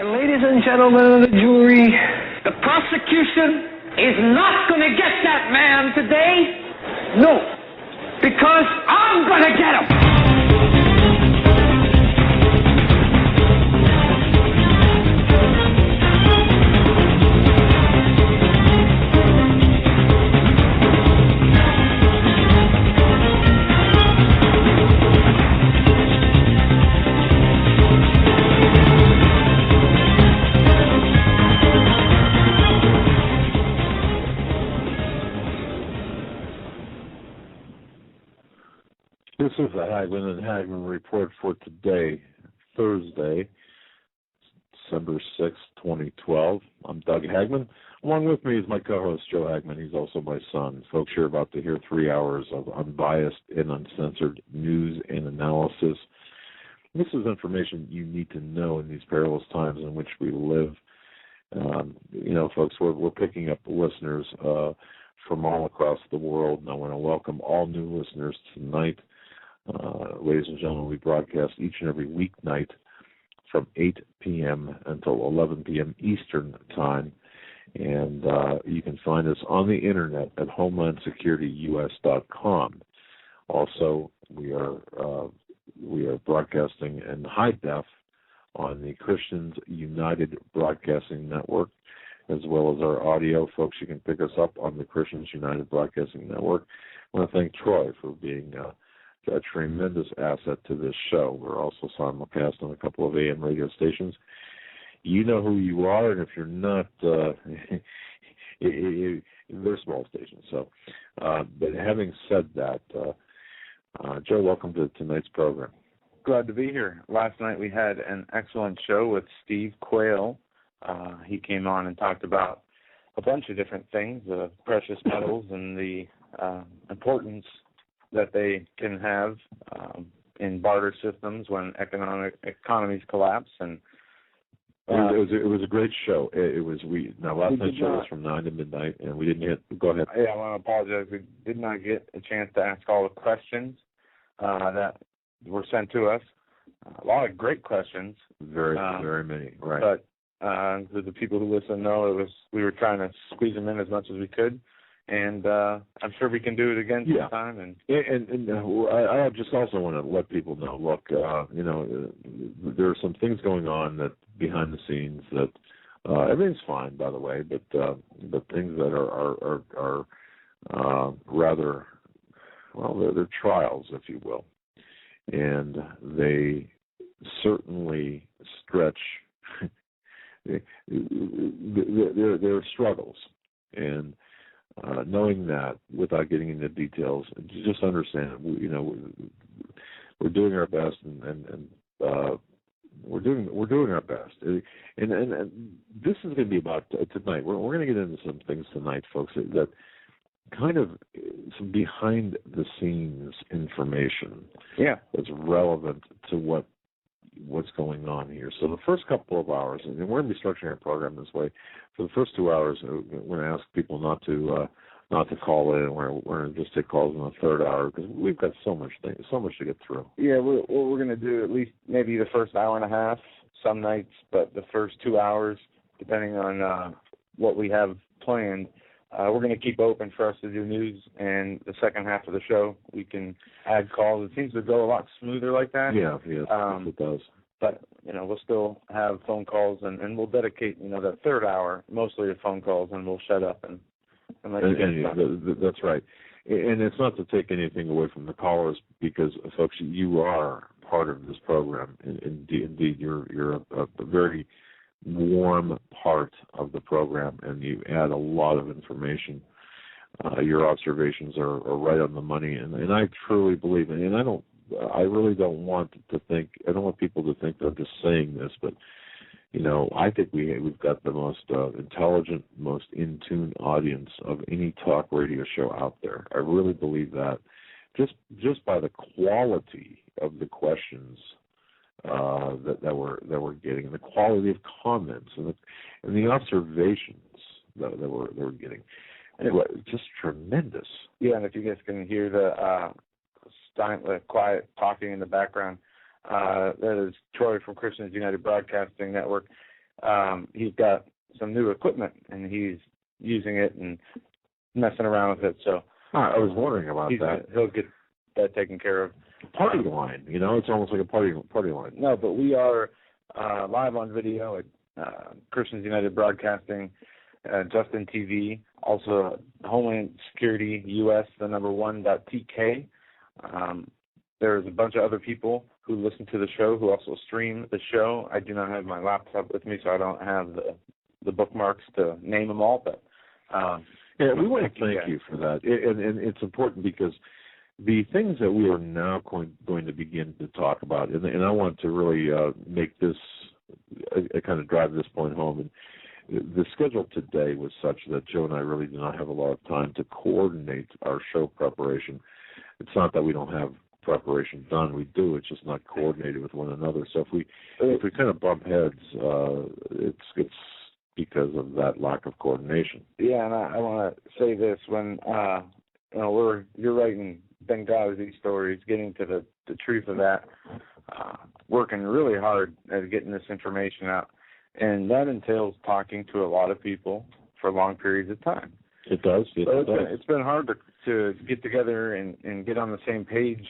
And ladies and gentlemen of the jury, the prosecution is not going to get that man today. No, because I'm going to get him. This is the Hagmann report for today, Thursday, December 6, 2012. I'm Doug Hagmann. Along with me is my co-host, Joe Hagmann. He's also my son. Folks, you're about to hear 3 hours of unbiased and uncensored news and analysis. This is information you need to know in these perilous times in which we live. Folks, we're picking up listeners from all across the world, and I want to welcome all new listeners tonight. Ladies and gentlemen, we broadcast each and every weeknight from 8 p.m. until 11 p.m. Eastern Time, and you can find us on the internet at HomelandSecurityUS.com. Also, we are broadcasting in high def on the Christians United Broadcasting Network, as well as our audio. Folks, you can pick us up on the Christians United Broadcasting Network. I want to thank Troy for being a tremendous asset to this show. We're also simulcast on a couple of AM radio stations. You know who you are, and if you're not, they're small stations. So, but having said that, Joe, welcome to tonight's program. Glad to be here. Last night we had an excellent show with Steve Quayle. He came on and talked about a bunch of different things, precious metals and the importance that they can have in barter systems when economies collapse. And it was a great show. Last night's show was from 9 to midnight, and we didn't get. Go ahead. Yeah, I want to apologize. We did not get a chance to ask all the questions that were sent to us. A lot of great questions. Very many. Right. But the people who listen know we were trying to squeeze them in as much as we could. And I'm sure we can do it again sometime. And I just also want to let people know. Look, there are some things going on that behind the scenes that everything's fine, by the way, but things that are rather they're trials, if you will, and they certainly stretch. They're struggles, and knowing that, without getting into details, just understand, we're doing our best, and we're doing our best, and this is going to be about tonight. We're going to get into some things tonight, folks, that kind of some behind the scenes information, that's relevant to what's going on here. So the first couple of hours, and we're going to be structuring our program this way. For the first 2 hours, we're going to ask people not to call in. We're going to just take calls in the third hour because we've got so much to get through. Yeah, we're going to do at least maybe the first hour and a half some nights, but the first 2 hours, depending on what we have planned, we're going to keep open for us to do news, and the second half of the show, we can add calls. It seems to go a lot smoother like that. Yes, it does. But, we'll still have phone calls, and we'll dedicate, that third hour mostly to phone calls, and we'll shut up and let you get stuff. That's right. And it's not to take anything away from the callers, because, folks, you are part of this program. Indeed, you're a very warm part of the program, and you add a lot of information. Your observations are right on the money, and I truly believe, and I really don't want people to think that I'm just saying this, but I think we've got the most intelligent, most in tune audience of any talk radio show out there. I really believe that, just by the quality of the questions that we're getting, and the quality of comments, and the observations that we're getting. Just tremendous. Yeah, and if you guys can hear the quiet talking in the background, that is Troy from Christians United Broadcasting Network. he's got some new equipment, and he's using it and messing around with it. So I was wondering about that. He'll get that taken care of. Party line, it's almost like a party line. No, but we are live on video at Christians United Broadcasting, Justin TV, also Homeland Security US, the #1.tk. There's a bunch of other people who listen to the show who also stream the show. I do not have my laptop with me, so I don't have the bookmarks to name them all. But we want to thank you for that, and it's important because the things that we are now going to begin to talk about, and I want to really make this, I kind of drive this point home. And the schedule today was such that Joe and I really did not have a lot of time to coordinate our show preparation. It's not that we don't have preparation done; we do. It's just not coordinated with one another. So if we kind of bump heads, it's because of that lack of coordination. Yeah, and I want to say this: when you're writing Benghazi stories, getting to the truth of that, working really hard at getting this information out, and that entails talking to a lot of people for long periods of time. It does. It's been hard to get together and get on the same page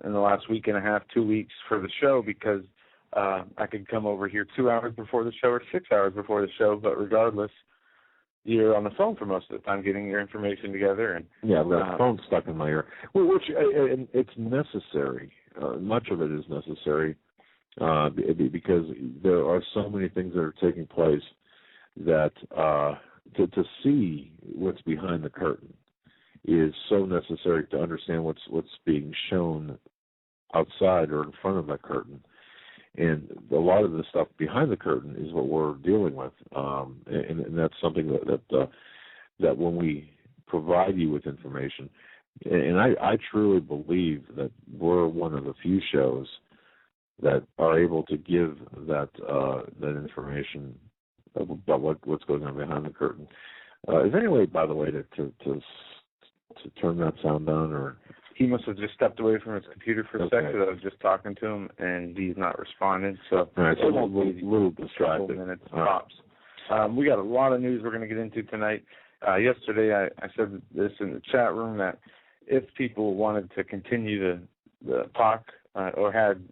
in the last week and a half, 2 weeks for the show, because I could come over here 2 hours before the show or 6 hours before the show, but regardless, you're on the phone for most of the time getting your information together. And the phone's stuck in my ear, which and it's necessary. Much of it is necessary because there are so many things that are taking place that to see what's behind the curtain is so necessary to understand what's being shown outside or in front of that curtain. And a lot of the stuff behind the curtain is what we're dealing with, and that's something that when we provide you with information, and I truly believe that we're one of the few shows that are able to give that information about what's going on behind the curtain. Is there any way, by the way, to turn that sound down, or? He must have just stepped away from his computer for a second, because I was just talking to him, and he's not responding. So it's a little distracting. Minutes tops. We got a lot of news we're going to get into tonight. Yesterday, I said this in the chat room, that if people wanted to continue the talk or had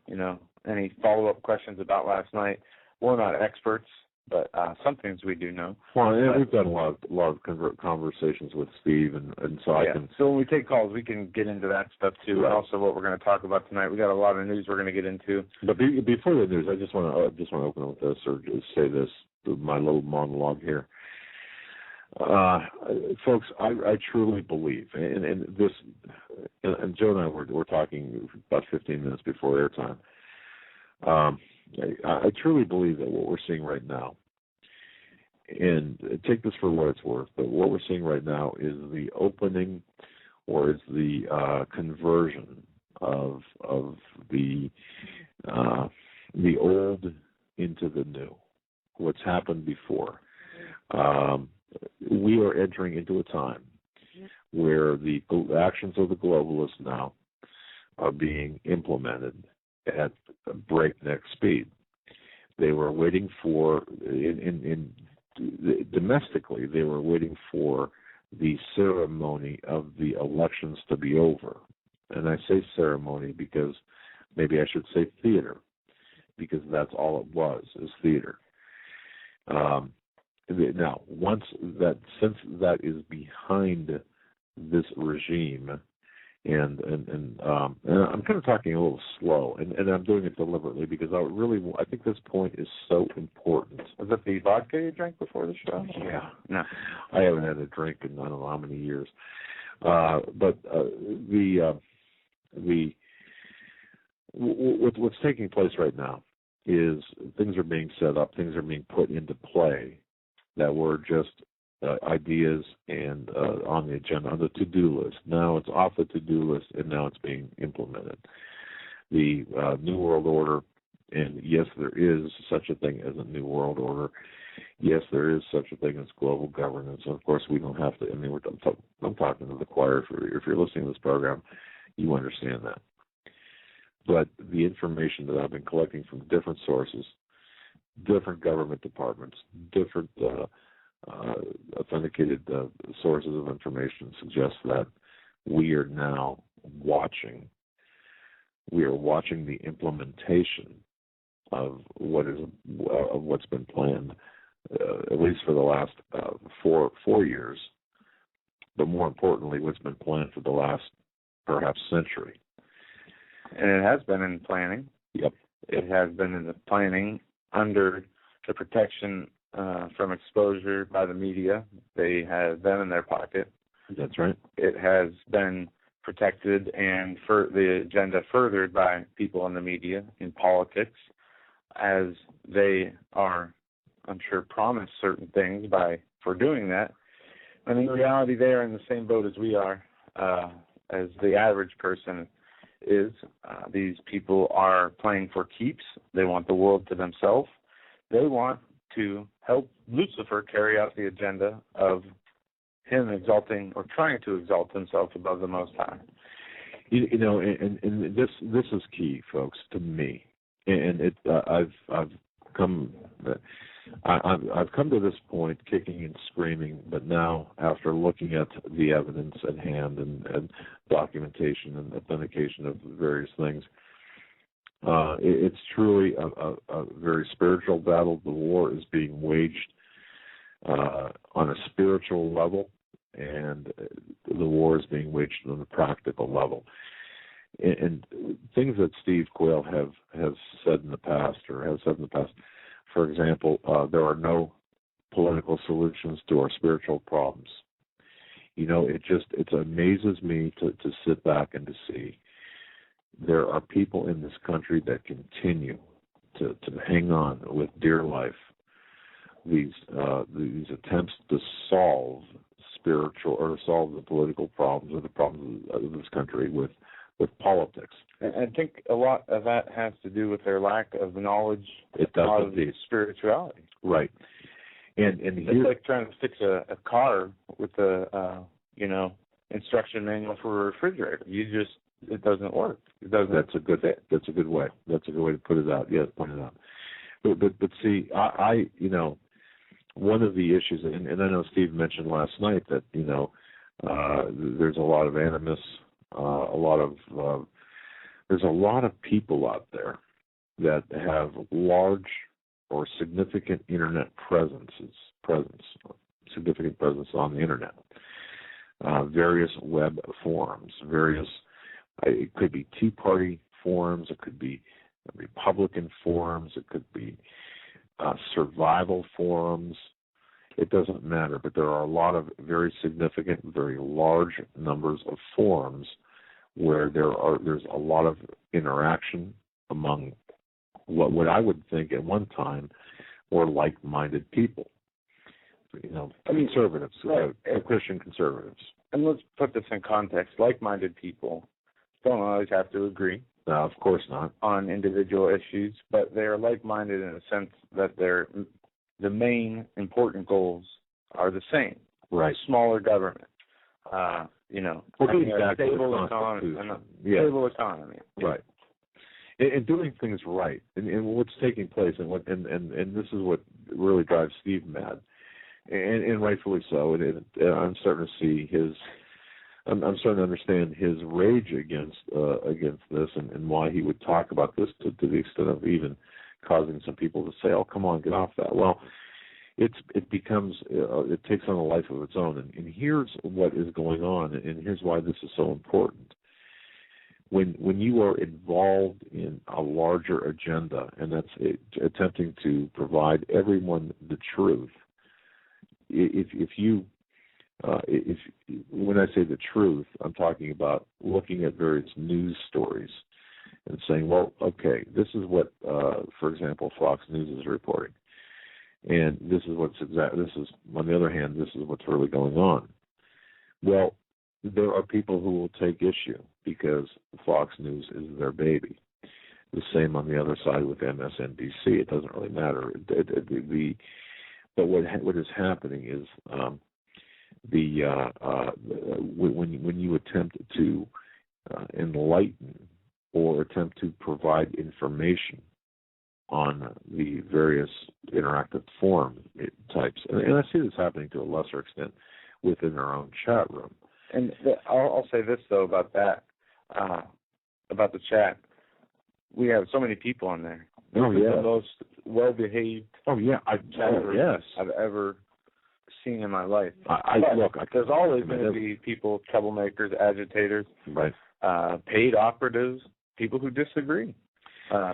any follow-up questions about last night, we're not experts, but some things we do know. Well, yeah, we've done a lot of conversations with Steve, and so I can. So when we take calls, we can get into that stuff too. Right. Also, what we're going to talk about tonight, we got a lot of news we're going to get into. But before the news, I just want to open up with this, or just say this, my little monologue here. Folks, I truly believe, and this, and Joe and I were talking about 15 minutes before airtime. I truly believe that what we're seeing right now, and take this for what it's worth, but what we're seeing right now is the opening, or is the conversion of the old into the new. What's happened before. We are entering into a time where the actions of the globalists now are being implemented at breakneck speed. They were waiting for, domestically, they were waiting for the ceremony of the elections to be over. And I say ceremony because maybe I should say theater, because that's all it was, is theater. Now, since that is behind this regime, and I'm kind of talking a little slow, and I'm doing it deliberately because I think this point is so important. Was it the vodka you drank before the show? Yeah. No. I haven't had a drink in I don't know how many years. But what's taking place right now is things are being set up, things are being put into play that were just ideas and on the agenda, on the to-do list. Now it's off the to-do list, and now it's being implemented. The New World Order, and yes, there is such a thing as a New World Order. Yes, there is such a thing as global governance. And of course, we don't have to. I mean, I'm talking to the choir. If you're listening to this program, you understand that. But the information that I've been collecting from different sources different government departments, different authenticated sources of information suggest that we are now watching. We are watching the implementation of what's been planned, at least for the last 4 years, but more importantly, what's been planned for the last perhaps century. And it has been in planning. Yep. It has been in the planning under the protection from exposure by the media. They have them in their pocket. That's right. It has been protected and for the agenda furthered by people in the media, in politics, as they are, I'm sure, promised certain things for doing that. And in reality, they are in the same boat as we are, as the average person is. These people are playing for keeps. They want the world to themselves. They want to help Lucifer carry out the agenda of him exalting or trying to exalt himself above the Most High. You know, and this is key, folks, to me. And I've come to this point kicking and screaming, but now after looking at the evidence at hand and documentation and authentication of various things, it's truly a very spiritual battle. The war is being waged on a spiritual level, and the war is being waged on a practical level. And things that Steve Quayle has said in the past, for example, there are no political solutions to our spiritual problems. You know, it amazes me to sit back and to see there are people in this country that continue to hang on with dear life these attempts to solve spiritual or solve the political problems or the problems of this country with politics. And I think a lot of that has to do with their lack of knowledge of spirituality. Right. And it's like trying to fix a car with a instruction manual for a refrigerator. It doesn't work. It doesn't. That's a good way. That's a good way to put it out. Yes, point it out. But see, I one of the issues, and I know Steve mentioned last night that there's a lot of animus, there's a lot of people out there that have large or significant internet significant presence on the internet, various web forums, it could be Tea Party forums, it could be Republican forums, it could be survival forums. It doesn't matter, but there are a lot of very significant, very large numbers of forums where there's a lot of interaction among what I would think at one time were like-minded people. Conservatives, right. Christian conservatives. And let's put this in context. Like-minded people don't always have to agree. No, of course not. On individual issues, but they are like-minded in a sense that the main important goals are the same. Right. Smaller government. Stable economy. Right. And doing things right. And what's taking place and this is what really drives Steve mad. And rightfully so. And I'm starting to see I'm starting to understand his rage against this and why he would talk about this to the extent of even causing some people to say, "Oh, come on, get off that." Well, it becomes it takes on a life of its own, and here's what is going on, and here's why this is so important. When you are involved in a larger agenda, and that's attempting to provide everyone the truth, when I say the truth, I'm talking about looking at various news stories and saying, well, okay, this is what, for example, Fox News is reporting, and this is on the other hand, this is what's really going on. Well, there are people who will take issue because Fox News is their baby. The same on the other side with MSNBC. It doesn't really matter. But what is happening is when you attempt to enlighten or attempt to provide information on the various interactive forum types. And I see this happening to a lesser extent within our own chat room. And I'll say this, though, about that, about the chat. We have so many people on there. Oh, This is yeah. the most well-behaved chat room yes. I've ever seen in my life. There's always going to be people, troublemakers, agitators, right. Paid operatives, people who disagree.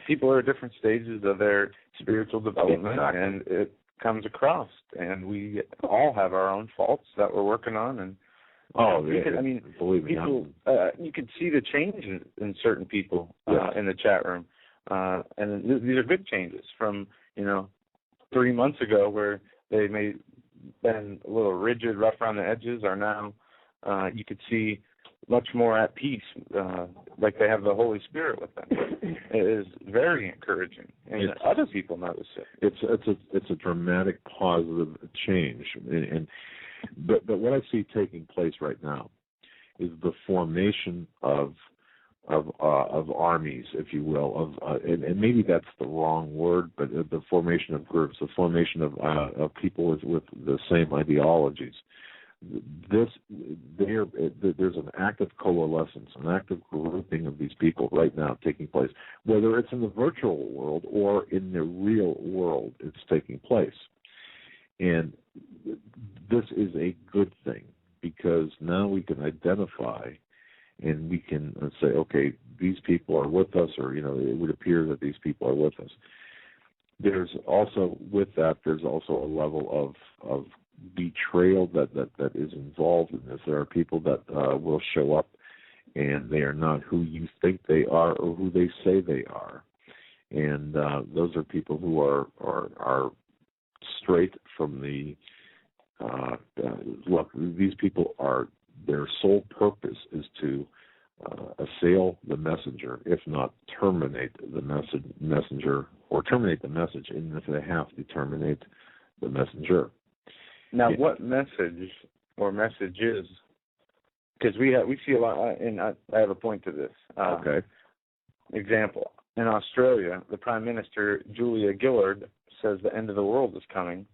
People are at different stages of their spiritual development, exactly. and it comes across. And we all have our own faults that we're working on. And believe me, people, you can see the change in certain people in the chat room, and these are good changes from 3 months ago where they may been a little rigid, rough around the edges, are now you could see much more at peace, like they have the Holy Spirit with them. It is very encouraging, and other people notice it. It's a dramatic positive change, but what I see taking place right now is the formation of armies, if you will, and maybe that's the wrong word, but the formation of groups, the formation of people with the same ideologies. There's an active coalescence, an active grouping of these people right now taking place, whether it's in the virtual world or in the real world. It's taking place, and this is a good thing because now we can identify and we can say, okay, these people are with us, or it would appear that these people are with us. There's also a level of betrayal that is involved in this. There are people that will show up and they are not who you think they are or who they say they are, and those are people who are straight from the look. These people are, their sole purpose is to assail the messenger, if not terminate the messenger, or terminate the message, and if they have to terminate the messenger. Now, what message or messages? Because we see a lot, and I have a point to this. Okay. Example: in Australia, the Prime Minister Julia Gillard says the end of the world is coming.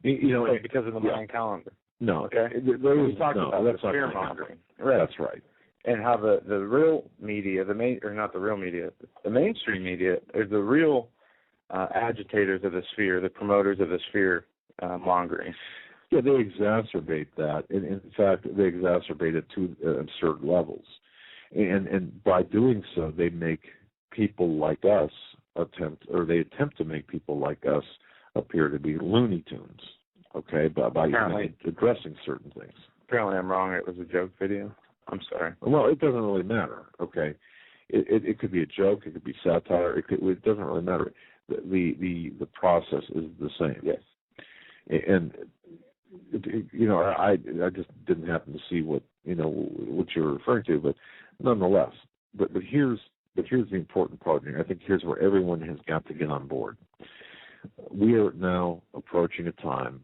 Because of the Mayan calendar. No. Okay. We talked about that's the not fear mongering. Right. That's right. And how the real media, the mainstream media, is the real agitators of the sphere, the promoters of the sphere mongering. Yeah, they exacerbate that. And in fact, they exacerbate it to absurd levels. And by doing so, they make people like us attempt to make people like us appear to be Looney Tunes, okay, by addressing certain things. Apparently I'm wrong. It was a joke video. I'm sorry. Well, it doesn't really matter, okay. It could be a joke. It could be satire. It doesn't really matter. The process is the same. Yes. And I just didn't happen to see what you're referring to, but nonetheless. But here's the important part here. I think here's where everyone has got to get on board. We are now approaching a time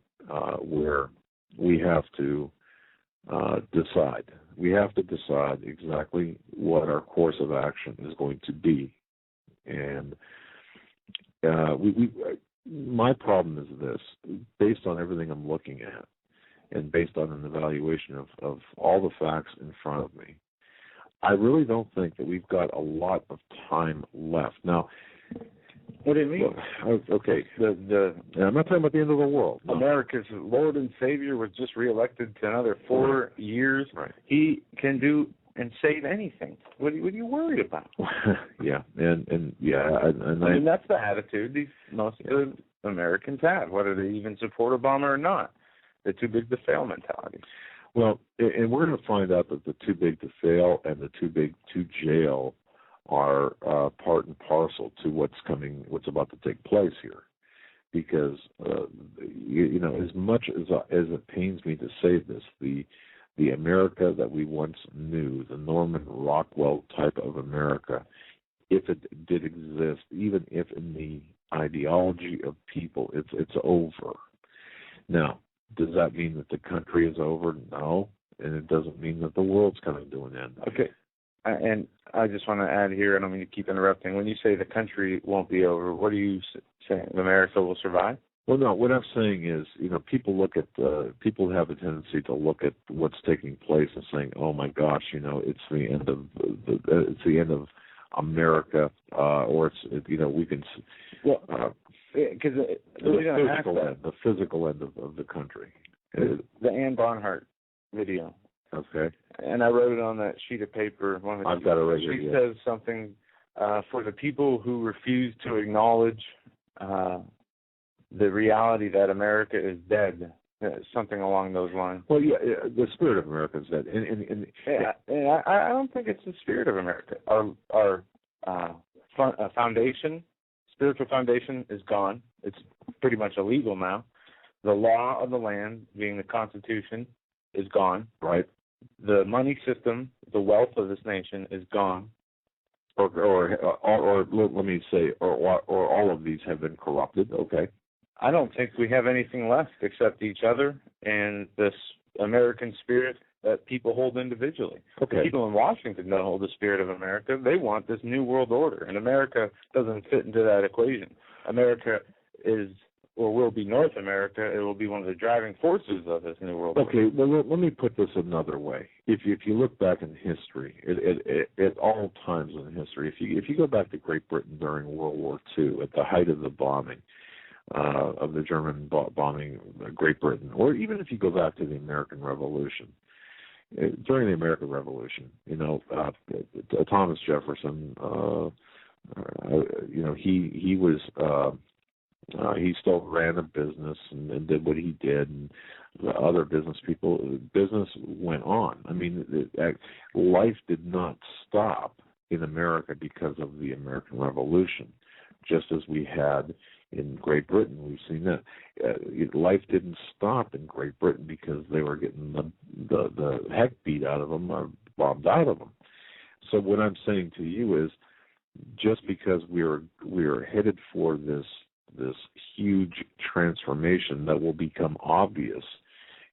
where we have to decide. We have to decide exactly what our course of action is going to be. And my problem is this: based on everything I'm looking at, and based on an evaluation of all the facts in front of me, I really don't think that we've got a lot of time left. Now, what do you mean? Okay, I'm not talking about the end of the world. No. America's Lord and Savior was just reelected to another 4 years. Right. He can do and save anything. What are you worried about? Yeah, and I mean, that's the attitude most good Americans have, whether they even support Obama or not. The too big to fail mentality. Well, and we're going to find out that the too big to fail and the too big to jail are part and parcel to what's about to take place here. Because as much as it pains me to say this, the America that we once knew, the Norman Rockwell type of America, if it did exist, even if in the ideology of people, it's over. Now, does that mean that the country is over? No, and it doesn't mean that the world's coming to an end. Okay. And I just want to add here, I don't mean to keep interrupting. When you say the country won't be over, what are you saying? America will survive? Well, no. What I'm saying is, people people have a tendency to look at what's taking place and saying, "Oh my gosh, it's the end of America," or we can. Well, because the physical end of the country. The Ann Barnhart video. Okay. And I wrote it on that sheet of paper. I've got it right here. She says something for the people who refuse to acknowledge the reality that America is dead, something along those lines. Well, yeah, the spirit of America is dead. And I don't think it's the spirit of America. Our foundation, spiritual foundation, is gone. It's pretty much illegal now. The law of the land, being the Constitution, is gone. Right. The money system, the wealth of this nation, is gone. Or let me say, or all of these have been corrupted. Okay. I don't think we have anything left except each other and this American spirit that people hold individually. Okay. The people in Washington don't hold the spirit of America. They want this New World Order, and America doesn't fit into that equation. America is, or will be North America. It will be one of the driving forces of this New World Order. Okay, well, let me put this another way. If you look back in history, at all times in history, if you go back to Great Britain during World War II, at the height of the bombing, of the German bombing Great Britain, or even if you go back to the American Revolution, during the American Revolution, Thomas Jefferson, he was. He still ran a business and did what he did, and other business went on. I mean, life did not stop in America because of the American Revolution, just as we had in Great Britain. We've seen that life didn't stop in Great Britain because they were getting the heck beat out of them or bombed out of them. So what I'm saying to you is, just because we're headed for this huge transformation that will become obvious,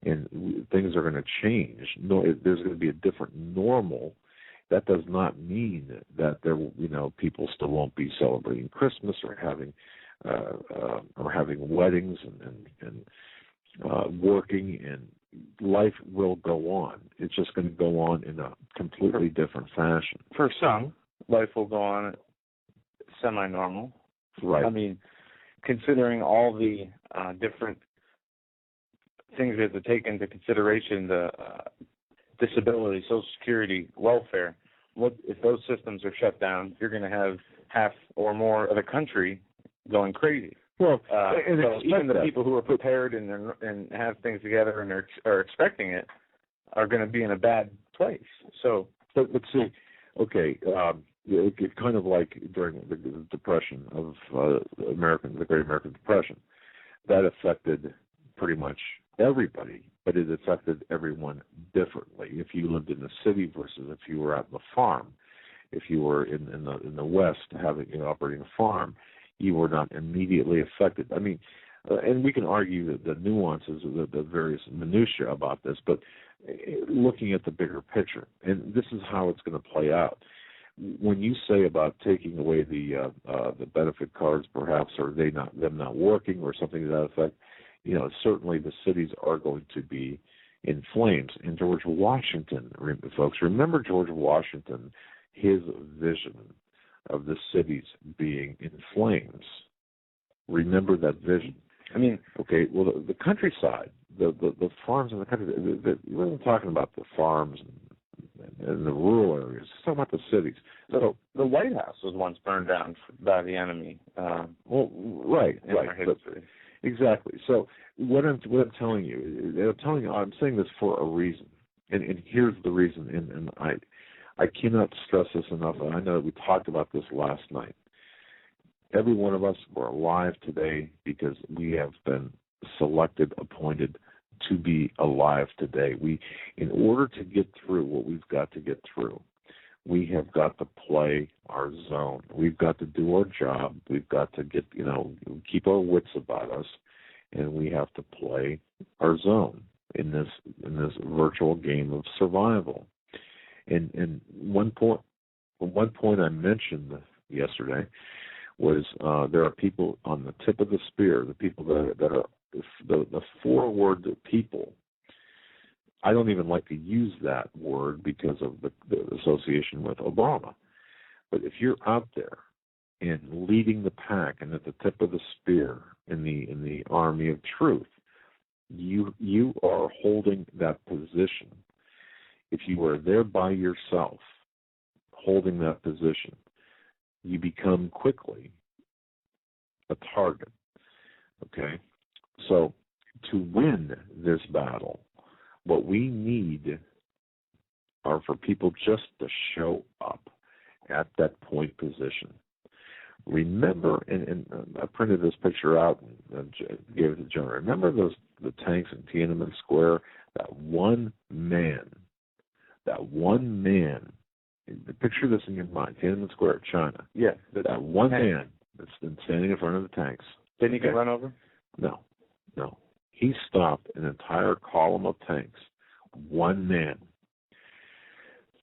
and things are going to change. No, there's going to be a different normal. That does not mean that people still won't be celebrating Christmas or having weddings and working, and life will go on. It's just going to go on in a completely different fashion. For some, life will go on semi-normal. Right. I mean, considering all the different things we have to take into consideration, the disability, Social Security, welfare, if those systems are shut down, you're going to have half or more of the country going crazy. Well, so even the people who are prepared and have things together and are expecting it are going to be in a bad place. So, but see, okay, it's kind of like during the Depression of the Great American Depression. That affected pretty much everybody, but it affected everyone differently. If you lived in the city versus if you were out in the farm, if you were in the West operating a farm, you were not immediately affected. I mean, and we can argue the nuances of the various minutiae about this, but looking at the bigger picture, and this is how it's going to play out. When you say about taking away the benefit cards, perhaps, or them not working, or something to that effect, certainly the cities are going to be in flames. And George Washington, folks, remember George Washington, his vision of the cities being in flames. Remember that vision. I mean, okay, well, the countryside, the farms in the country, we're not talking about the farms and the rural areas. It's talking about the cities. So the White House was once burned down by the enemy. Right. Exactly. So what I'm telling you, I'm saying this for a reason, and here's the reason. And I cannot stress this enough. And I know that we talked about this last night. Every one of us were alive today because we have been selected, appointed to be alive today. In order to get through what we've got to get through, we have got to play our zone. We've got to do our job. We've got to keep our wits about us, and we have to play our zone in this virtual game of survival. And one point I mentioned yesterday was there are people on the tip of the spear, the people that are the forward people. I don't even like to use that word because of the association with Obama. But if you're out there and leading the pack and at the tip of the spear in the army of truth, you are holding that position. If you are there by yourself, holding that position, you become quickly a target. Okay? So to win this battle, what we need are for people just to show up at that point position. Remember, and I printed this picture out and gave it to John. Remember the tanks in Tiananmen Square? That one man, picture this in your mind, Tiananmen Square, China. Yeah. That one man that's been standing in front of the tanks. Didn't he get run over? No. He stopped an entire column of tanks. One man.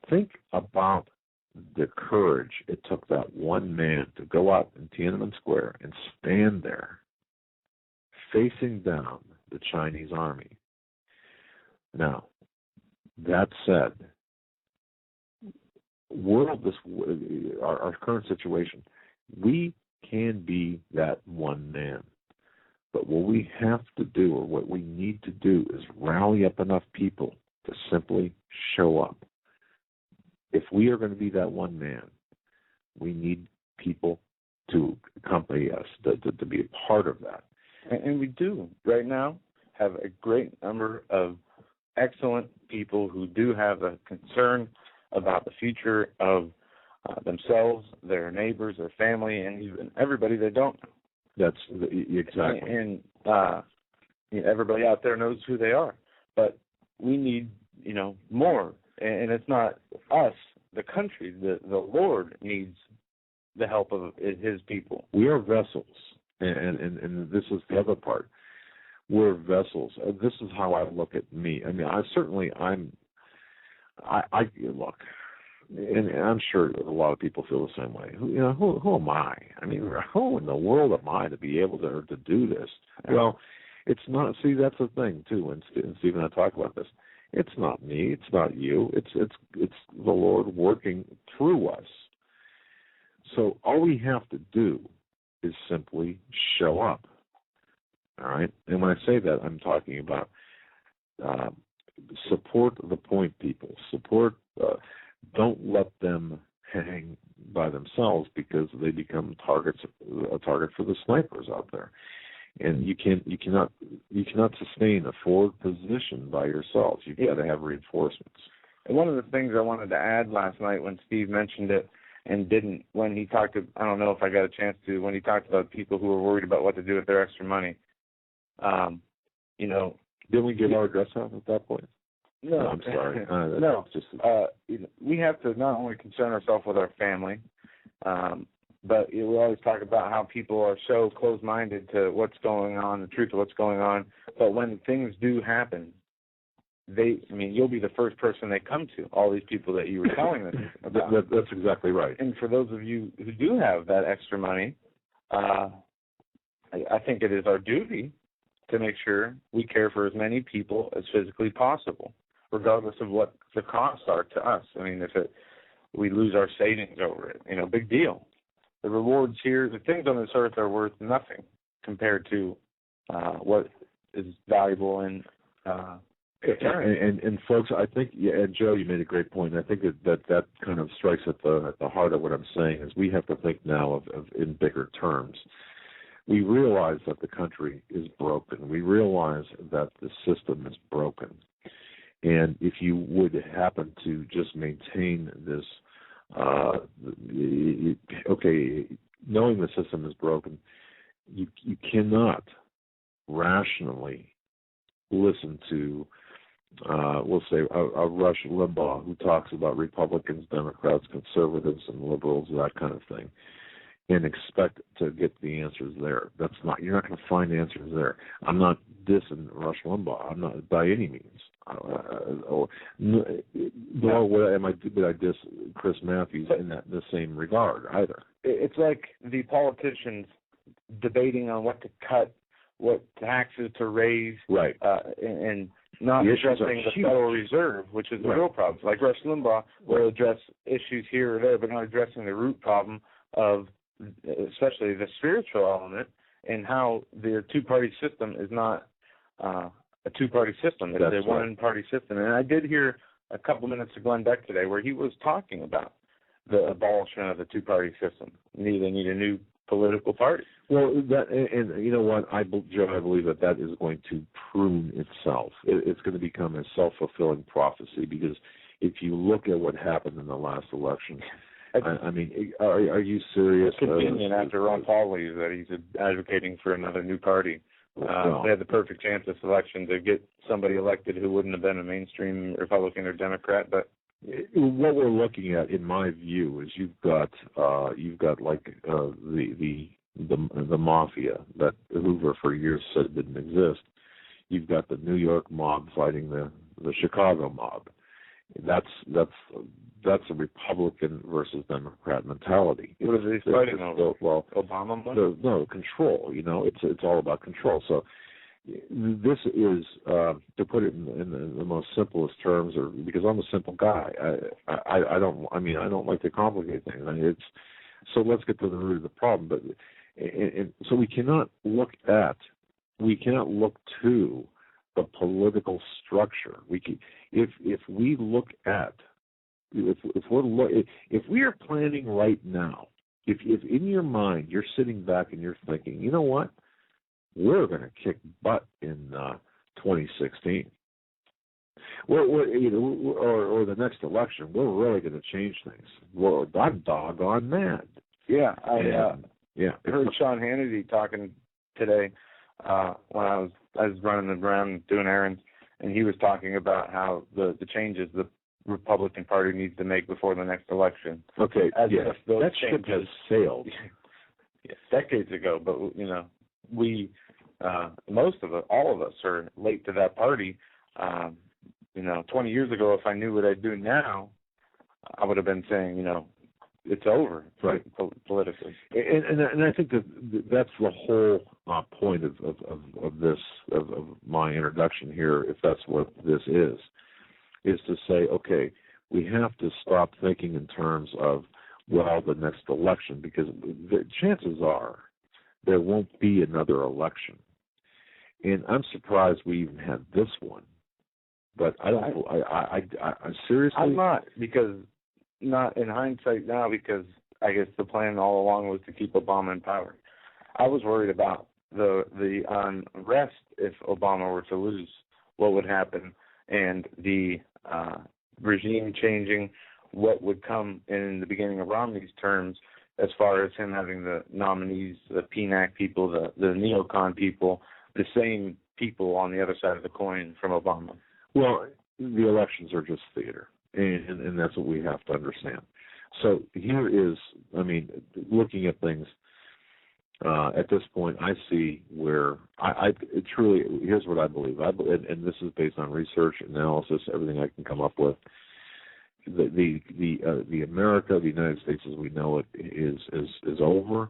Think about the courage it took that one man to go out in Tiananmen Square and stand there facing down the Chinese army. Now, that said, our current situation, we can be that one man. But what we have to do, or what we need to do, is rally up enough people to simply show up. If we are going to be that one man, we need people to accompany us, to be a part of that. And we do, right now, have a great number of excellent people who do have a concern about the future of themselves, their neighbors, their family, and even everybody they don't know. That's exactly. And everybody out there knows who they are. But we need, more. And it's not us, the country. The Lord needs the help of his people. We are vessels. And this is the other part. We're vessels. This is how I look at me. I mean, I look, and I'm sure a lot of people feel the same way. Who am I? I mean, who in the world am I to be able to do this? Well, it's not. See, that's the thing too. And Steve and I talk about this. It's not me. It's not you. It's the Lord working through us. So all we have to do is simply show up. All right. And when I say that, I'm talking about support the point people. Support. Don't let them hang by themselves because they become a target for the snipers out there. And you cannot sustain a forward position by yourself. You've got to have reinforcements. And one of the things I wanted to add last night when Steve mentioned it and didn't, when he talked to, I don't know if I got a chance to, when he talked about people who were worried about what to do with their extra money, Didn't we give our address out at that point? No. I'm sorry. No. We have to not only concern ourselves with our family, but we always talk about how people are so closed-minded to what's going on, the truth of what's going on. But when things do happen, you'll be the first person they come to, all these people that you were telling them about. That's exactly right. And for those of you who do have that extra money, I think it is our duty to make sure we care for as many people as physically possible, regardless of what the costs are to us. I mean, we lose our savings over it, big deal. The rewards here, the things on this earth are worth nothing compared to what is valuable in eternity. And folks, I think, and Joe, you made a great point. And I think that kind of strikes at the heart of what I'm saying is we have to think now of in bigger terms. We realize that the country is broken. We realize that the system is broken. And if you would happen to just maintain this, knowing the system is broken, you cannot rationally listen to, we'll say, a Rush Limbaugh who talks about Republicans, Democrats, conservatives, and liberals, that kind of thing. and expect to get the answers there. You're not going to find answers there. I'm not dissing Rush Limbaugh. I'm not by any means. Nor did I diss Chris Matthews in the same regard either. It's like the politicians debating on what to cut, what taxes to raise, right? And not addressing the Federal Reserve, which is the real problem. Like Rush Limbaugh will address issues here or there, but not addressing the root problem of, especially the spiritual element, and how their two-party system is not a two-party system. It's a one-party system. And I did hear a couple minutes of Glenn Beck today where he was talking about the abolishment of the two-party system. They need a new political party. Well, and you know what, Joe, I believe that is going to prune itself. It's going to become a self-fulfilling prophecy, because if you look at what happened in the last election, I mean, are you serious? It's convenient after Ron Paul leaves that he's advocating for another new party. They had the perfect chance this election to get somebody elected who wouldn't have been a mainstream Republican or Democrat, but what we're looking at, in my view, is you've got like the mafia that Hoover for years said didn't exist. You've got the New York mob fighting the Chicago mob. That's a Republican versus Democrat mentality. What are they fighting over? Well, Obama money? No, control. You know, it's all about control. So this is, to put it in the most simplest terms, or because I'm a simple guy, I don't like to complicate things. So let's get to the root of the problem. But so we cannot look to the political structure. If we are planning right now, if in your mind you're sitting back and you're thinking, you know what, we're going to kick butt in 2016, or the next election, we're really going to change things. Well, I'm doggone mad. Yeah, I heard Sean Hannity talking today when I was running around doing errands, and he was talking about how the changes the Republican Party needs to make before the next election. Okay, that ship has sailed. Decades ago, but we all of us are late to that party. 20 years ago, if I knew what I'd do now, I would have been saying, it's over, right, politically. And I think that's the whole point of my introduction here, if that's what this is to say, okay, we have to stop thinking in terms of, well, the next election, because the chances are there won't be another election. And I'm surprised we even had this one. But I seriously, I'm not in hindsight now, because I guess the plan all along was to keep Obama in power. I was worried about the unrest if Obama were to lose, what would happen, and the regime changing, what would come in the beginning of Romney's terms, as far as him having the nominees, the PNAC people, the neocon people, the same people on the other side of the coin from Obama. Well, the elections are just theater, and that's what we have to understand. So here is, looking at things at this point, I see where I truly, here's what I believe. And this is based on research, analysis, everything I can come up with. The America, the United States as we know it, is over.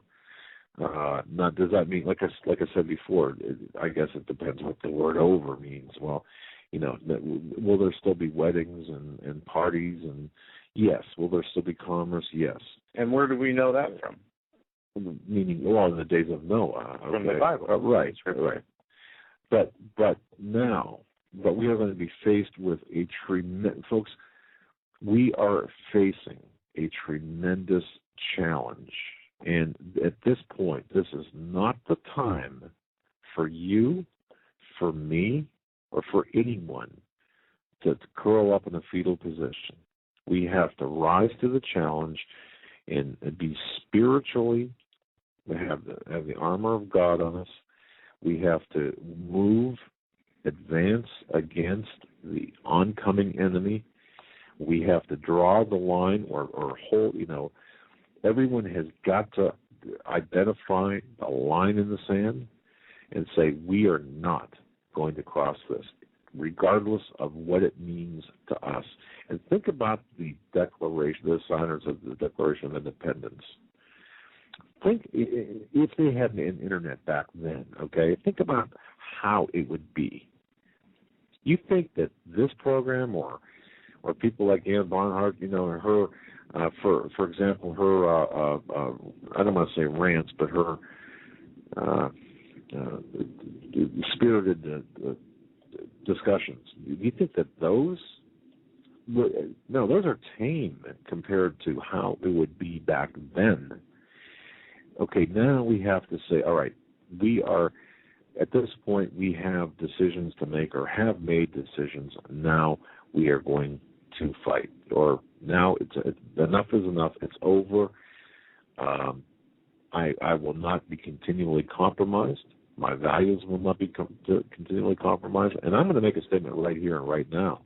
Not does that mean, like I said before, I guess it depends what the word over means. Well, will there still be weddings and parties? And yes. Will there still be commerce? Yes. And where do we know that from? Meaning, in the days of Noah. From the Bible. Right. But we are going to be faced with a tremendous, folks, we are facing a tremendous challenge. And at this point, this is not the time for you, for me, or for anyone to curl up in a fetal position. We have to rise to the challenge and be spiritually, have the armor of God on us. We have to advance against the oncoming enemy. We have to draw the line or hold, everyone has got to identify a line in the sand and say, we are not going to cross this, regardless of what it means to us. And think about the Declaration, the signers of the Declaration of Independence. Think if they had an internet back then, okay, think about how it would be. You think that this program or people like Ann Barnhart, you know, her, for example, her, I don't want to say rants, but her spirited discussions, do you think that those, no, those are tame compared to how it would be back then. Okay, now we have to say, all right, we are, at this point, we have decisions to make or have made decisions. Now we are going to fight. Or now enough is enough. It's over. I will not be continually compromised. My values will not be continually compromised. And I'm going to make a statement right here and right now.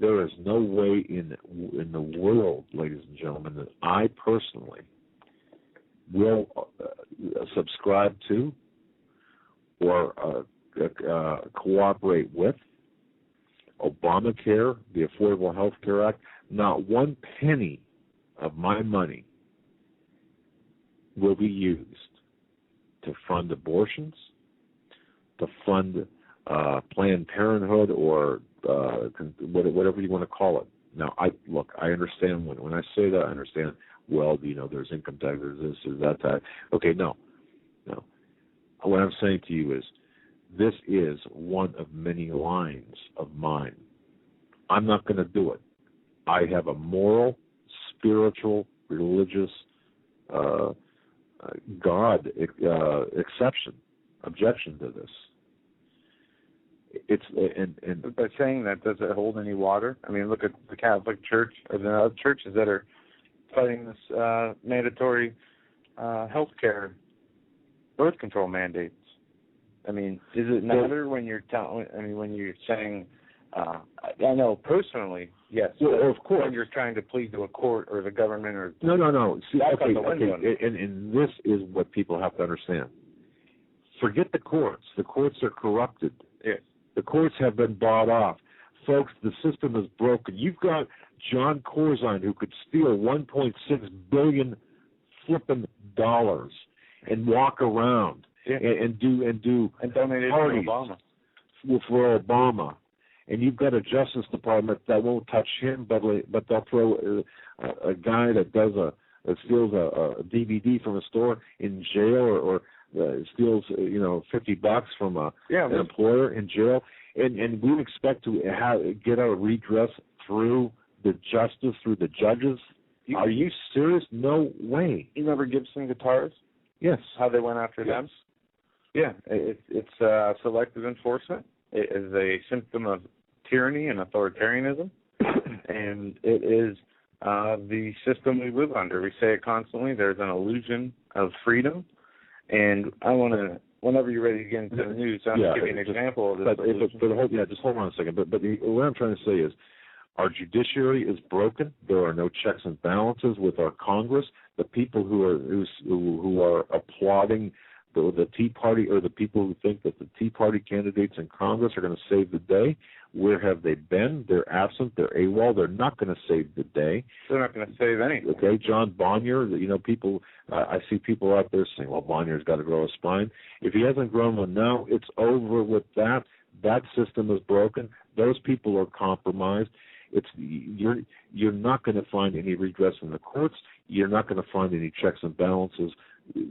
There is no way in the world, ladies and gentlemen, that I personally will subscribe to or cooperate with Obamacare, the Affordable Health Care Act. Not one penny of my money will be used to fund abortions, to fund Planned Parenthood, or whatever you want to call it. Now, I understand when I say that, I understand, well, you know, there's income tax, there's this, there's that. Okay, no. What I'm saying to you is, this is one of many lines of mine. I'm not going to do it. I have a moral, spiritual, religious, objection to this. It's and by saying that, does it hold any water? I mean, look at the Catholic Church or the other churches that are fighting this mandatory health care birth control mandates. I mean, does it matter when you're when you're saying? I know personally, yes. Well, of course. When you're trying to plead to a court or the government or no. See, okay. And this is what people have to understand. Forget the courts. The courts are corrupted. Yes. The courts have been bought off. Folks, the system is broken. You've got John Corzine who could steal $1.6 billion flipping dollars and walk around and donate parties to Obama. For Obama. And you've got a Justice Department that won't touch him, but they'll throw a guy that steals a DVD from a store in jail, or steals $50 from an employer in jail, and we expect to get our redress through the justice, through the judges. Are you serious? No way. You remember Gibson Guitars? Yes. How they went after them? Yeah, it's selective enforcement. It is a symptom of tyranny and authoritarianism, and it is the system we live under. We say it constantly. There's an illusion of freedom, and I want to, whenever you're ready to get into the news, I'm just giving an example of this. Just hold on a second. But what I'm trying to say is, our judiciary is broken. There are no checks and balances with our Congress. The people who are applauding the Tea Party, or the people who think that the Tea Party candidates in Congress are going to save the day, where have they been? They're absent. They're AWOL. They're not going to save the day. They're not going to save anything. Okay, John Bonnier, people, I see people out there saying, well, Bonnier's got to grow a spine. If he hasn't grown one now, it's over with that. That system is broken. Those people are compromised. You're not going to find any redress in the courts. You're not going to find any checks and balances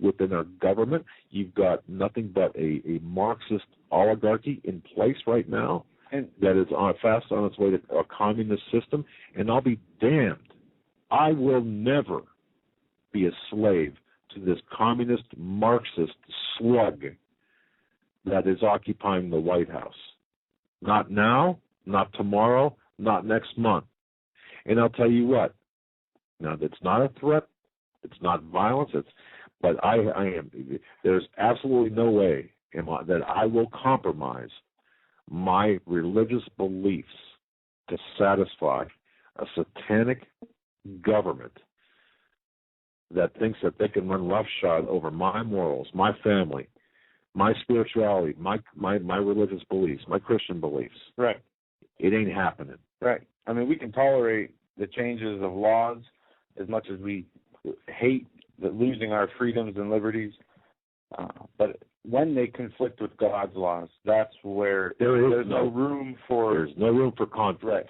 within our government. You've got nothing but a Marxist oligarchy in place right now, and that is fast on its way to a communist system. And I'll be damned, I will never be a slave to this communist Marxist slug that is occupying the White House. Not now, not tomorrow, not next month. And I'll tell you what, now that's not a threat, it's not violence, but I am. There's absolutely no way that I will compromise my religious beliefs to satisfy a satanic government that thinks that they can run roughshod over my morals, my family, my spirituality, my religious beliefs, my Christian beliefs. Right. It ain't happening. Right. I mean, we can tolerate the changes of laws as much as we hate losing our freedoms and liberties, but when they conflict with God's laws, that's where there's no room for... There's no room for conflict.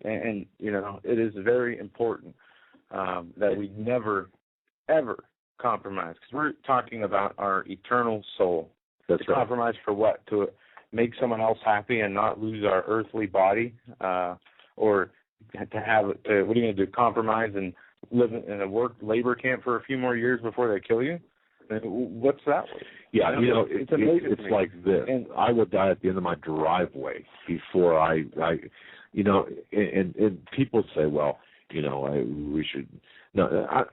Right. And you know, it is very important that we never, ever compromise, because we're talking about our eternal soul. That's right. Compromise for what? To make someone else happy and not lose our earthly body, or to have what are you going to do? Compromise and live in a labor camp for a few more years before they kill you? What's that? Yeah, you know, it's like this. And I would die at the end of my driveway before I you know, and people say, well, you know, we should. No,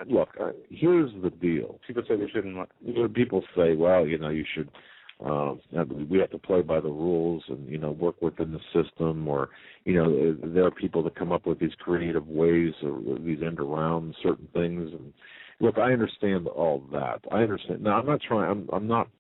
look. Here's the deal. People say we shouldn't. People say, well, you know, you should. We have to play by the rules and, you know, work within the system, or, you know, there are people that come up with these creative ways or these end around certain things. And look, I understand all that. I understand. Now, I'm not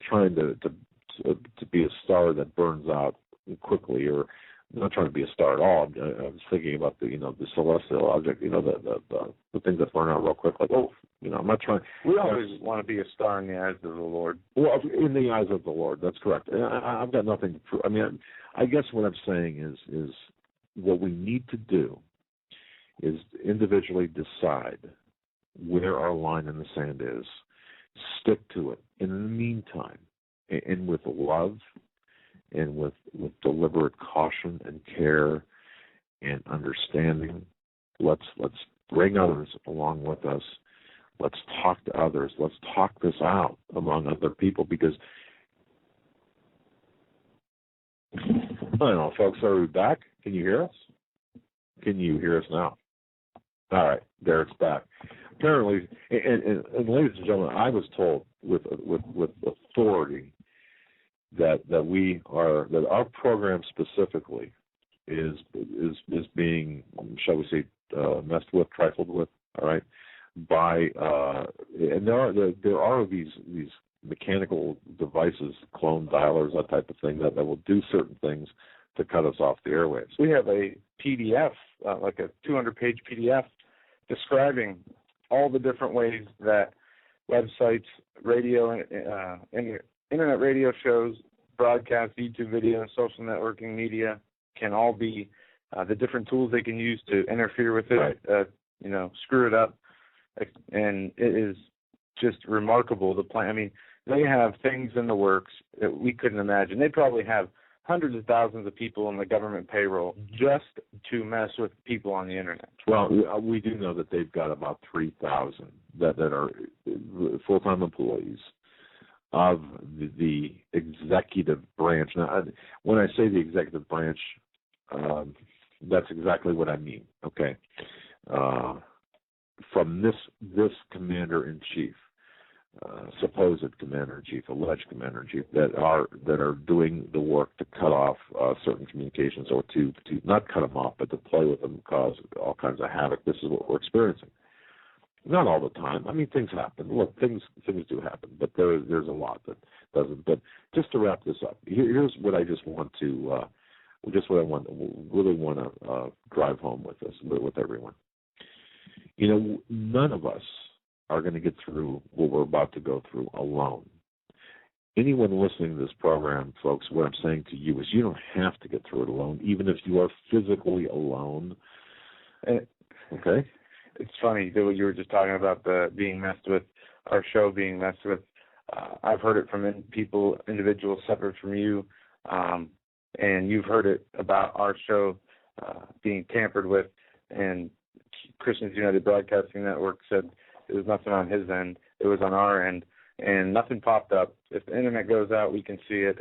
trying to be a star that burns out quickly, or I'm not trying to be a star at all. I was thinking about the celestial object, you know, the things that burn out real quick. Like, oh, you know, I'm not trying. We always want to be a star in the eyes of the Lord. Well, in the eyes of the Lord, that's correct. I've got nothing to prove. I mean, I guess what I'm saying is what we need to do is individually decide where our line in the sand is, stick to it. And in the meantime, and with love, and with deliberate caution and care and understanding, let's bring others along with us. Let's talk to others. Let's talk this out among other people, because I don't know, folks, are we back? Can you hear us? Can you hear us now? All right, there it's back. Apparently, and ladies and gentlemen, I was told with authority that our program specifically is being, shall we say, messed with, trifled with, all right, by and there are these mechanical devices, clone dialers, that type of thing that will do certain things to cut us off the airwaves. We have a PDF, like a 200-page PDF, describing all the different ways that websites, radio, internet radio shows, broadcast, YouTube video, social networking media can all be the different tools they can use to interfere with it, right. You know, screw it up. And it is just remarkable. The plan. I mean, they have things in the works that we couldn't imagine. They probably have hundreds of thousands of people on the government payroll just to mess with people on the internet. Well, we do know that they've got about 3,000 that are full-time employees of the executive branch. Now, when I say the executive branch, that's exactly what I mean. Okay, from this commander-in-chief, supposed commander-in-chief, alleged commander-in-chief, that are doing the work to cut off certain communications, or to not cut them off, but to play with them, cause all kinds of havoc. This is what we're experiencing. Not all the time. I mean, things happen. Look, things do happen, but there's a lot that doesn't. But just to wrap this up, here's what I just want to, really want to drive home with this, with everyone. You know, none of us are going to get through what we're about to go through alone. Anyone listening to this program, folks, what I'm saying to you is you don't have to get through it alone, even if you are physically alone. Okay? It's funny that you were just talking about the being messed with, our show being messed with. I've heard it from individuals separate from you, and you've heard it about our show being tampered with. And Christians United Broadcasting Network said it was nothing on his end; it was on our end, and nothing popped up. If the internet goes out, we can see it.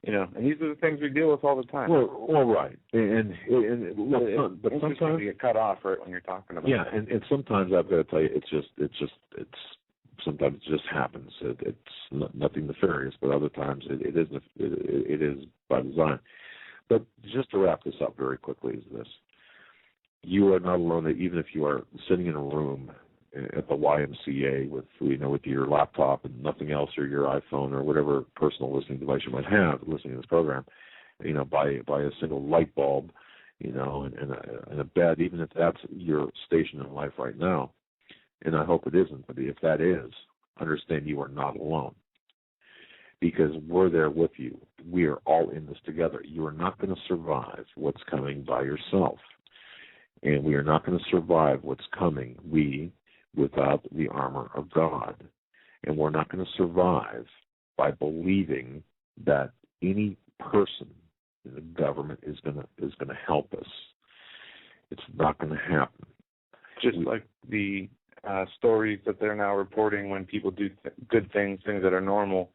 And these are the things we deal with all the time. Well, right, but sometimes you get cut off right when you're talking about. Yeah, and sometimes I've got to tell you, it's sometimes it just happens. It's nothing nefarious, but other times it is by design. But just to wrap this up very quickly is this: you are not alone. Even if you are sitting in a room at the YMCA with with your laptop and nothing else, or your iPhone or whatever personal listening device you might have listening to this program, buy a single light bulb, and a bed, even if that's your station in life right now. And I hope it isn't, but if that is, understand you are not alone, because we're there with you. We are all in this together. You are not going to survive what's coming by yourself, and we are not going to survive what's coming, without the armor of God. And we're not going to survive by believing that any person in the government is going to help us. It's not going to happen. Just like the stories that they're now reporting when people do good things that are normal,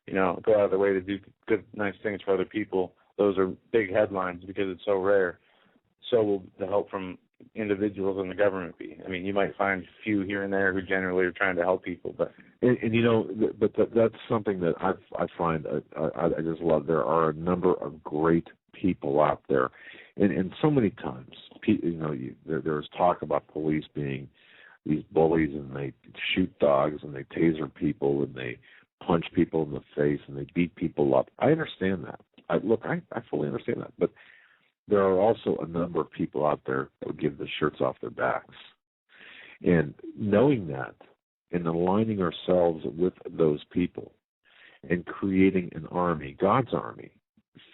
go out of their way to do good, nice things for other people. Those are big headlines because it's so rare. So will the help from individuals in the government be? I mean, you might find a few here and there who generally are trying to help people, but that's something that I find I just love. There are a number of great people out there, and so many times, there's talk about police being these bullies, and they shoot dogs, and they taser people, and they punch people in the face, and they beat people up. I understand that. I fully understand that, but there are also a number of people out there that would give the shirts off their backs. And knowing that and aligning ourselves with those people and creating an army, God's army,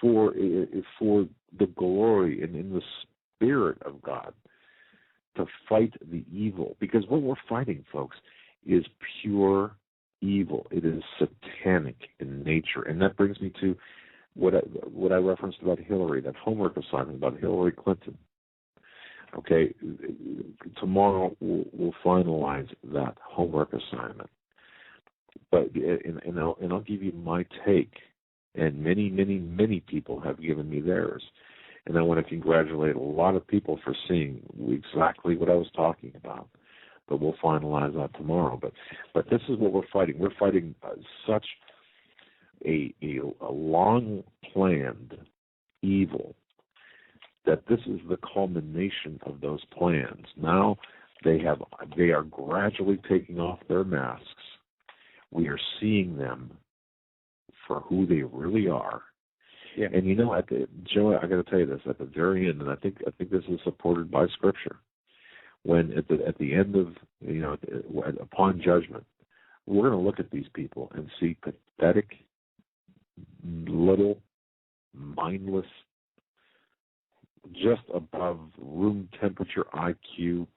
for the glory and in the spirit of God, to fight the evil. Because what we're fighting, folks, is pure evil. It is satanic in nature. And that brings me to what I referenced about Hillary, that homework assignment about Hillary Clinton. Okay, tomorrow we'll finalize that homework assignment. But and I'll give you my take, and many people have given me theirs. And I want to congratulate a lot of people for seeing exactly what I was talking about. But we'll finalize that tomorrow. But this is what we're fighting. We're fighting such a long-planned evil that this is the culmination of those plans. Now they are gradually taking off their masks. We are seeing them for who they really are. Yeah. And Joe, I got to tell you this at the very end, and I think this is supported by Scripture. When at the end of upon judgment, we're going to look at these people and see pathetic, little, mindless, just above room temperature IQ,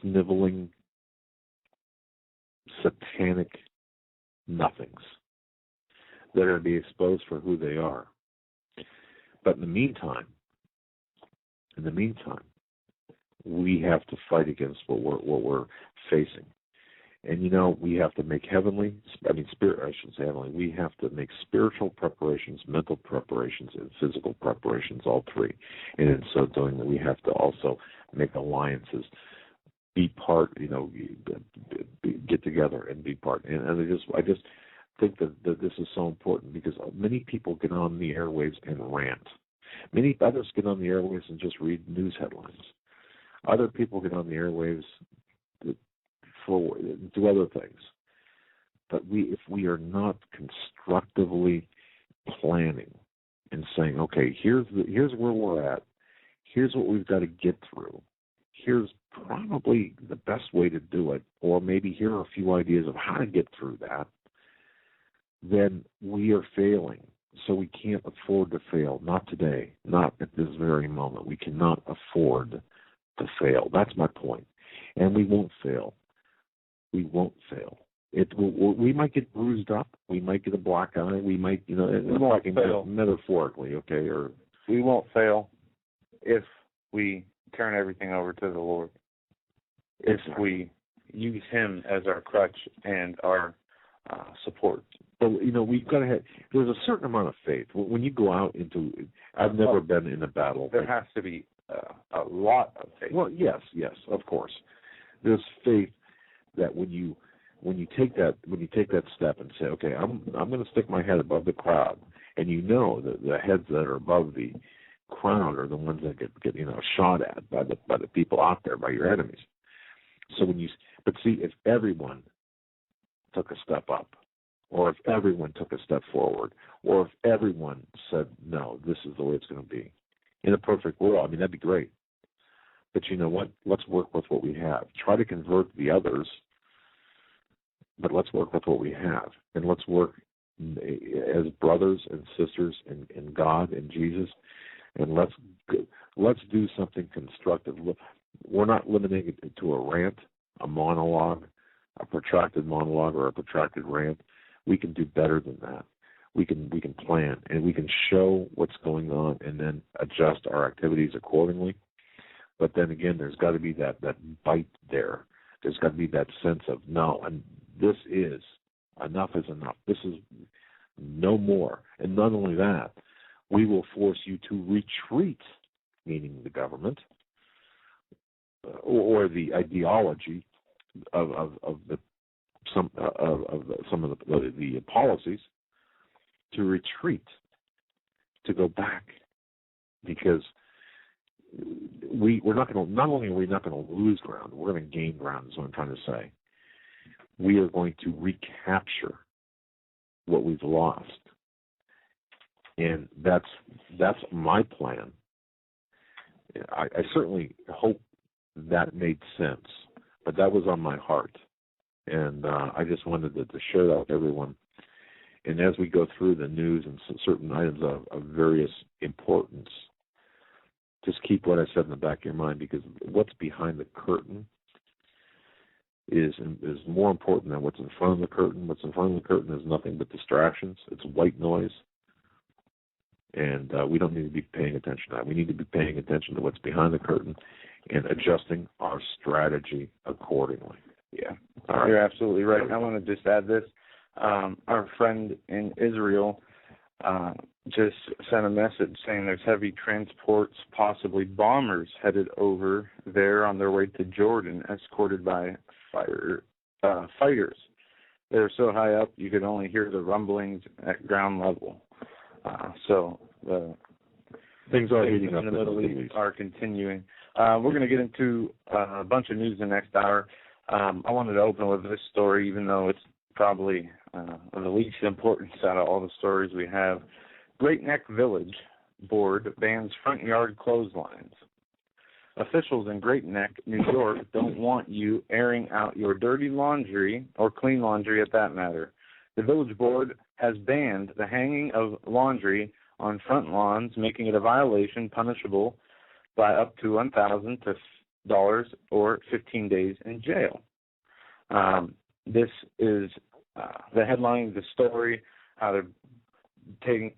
sniveling, satanic nothings that are to be exposed for who they are. But in the meantime, we have to fight against what we're facing. And we have to make we have to make spiritual preparations, mental preparations, and physical preparations, all three. And in so doing, we have to also make alliances, be part, get together and be part. And I just think that this is so important, because many people get on the airwaves and rant. Many others get on the airwaves and just read news headlines. Other people get on the airwaves do other things. But if we are not constructively planning and saying, okay, here's where we're at, here's what we've got to get through, here's probably the best way to do it, or maybe here are a few ideas of how to get through that, then we are failing. So we can't afford to fail. Not today. Not at this very moment. We cannot afford to fail. That's my point. And we won't fail. We won't fail. We might get bruised up. We might get a black eye. We might, I'm talking metaphorically, okay? Or we won't fail if we turn everything over to the Lord. If we use Him as our crutch and our support. But we've got to have. There's a certain amount of faith when you go out into. I've never been in a battle. There has to be a lot of faith. Well, yes, of course. There's faith that when you take that step and say, okay, I'm going to stick my head above the crowd, and that the heads that are above the crowd are the ones that get shot at by the people out there, by your enemies. So But see, if everyone took a step up, or if everyone took a step forward, or if everyone said, no, this is the way it's going to be, in a perfect world, I mean, that'd be great. But you know what? Let's work with what we have. Try to convert the others, but let's work with what we have. And let's work as brothers and sisters in God and Jesus, and let's do something constructive. We're not limiting it to a rant, a monologue, a protracted monologue, or a protracted rant. We can do better than that. We can plan, and we can show what's going on and then adjust our activities accordingly. But then again, there's got to be that bite there. There's got to be that sense of, no, and this is, enough is enough. This is no more. And not only that, we will force you to retreat, meaning the government, or the ideology of some of the policies, to retreat, to go back, because we're not going to. Not only are we not going to lose ground, we're going to gain ground. Is what I'm trying to say. We are going to recapture what we've lost, and that's my plan. I certainly hope that made sense, but that was on my heart, and I just wanted to share that with everyone. And as we go through the news and certain items of various importance, just keep what I said in the back of your mind, because what's behind the curtain is more important than what's in front of the curtain. What's in front of the curtain is nothing but distractions. It's white noise. And we don't need to be paying attention to that. We need to be paying attention to what's behind the curtain and adjusting our strategy accordingly. Yeah, all right. You're absolutely right. I want to just add this. Our friend in Israel just sent a message saying there's heavy transports, possibly bombers, headed over there on their way to Jordan, escorted by fighters. They're so high up you could only hear the rumblings at ground level. So the things are heating up in the Middle East are continuing. We're going to get into a bunch of news the next hour. I wanted to open with this story, even though it's probably of the least importance out of all the stories we have. Great Neck Village Board bans front yard clotheslines. Officials in Great Neck, New York, don't want you airing out your dirty laundry, or clean laundry at that matter. The village board has banned the hanging of laundry on front lawns, making it a violation punishable by up to $1,000 or 15 days in jail. This is the headline of the story, how they're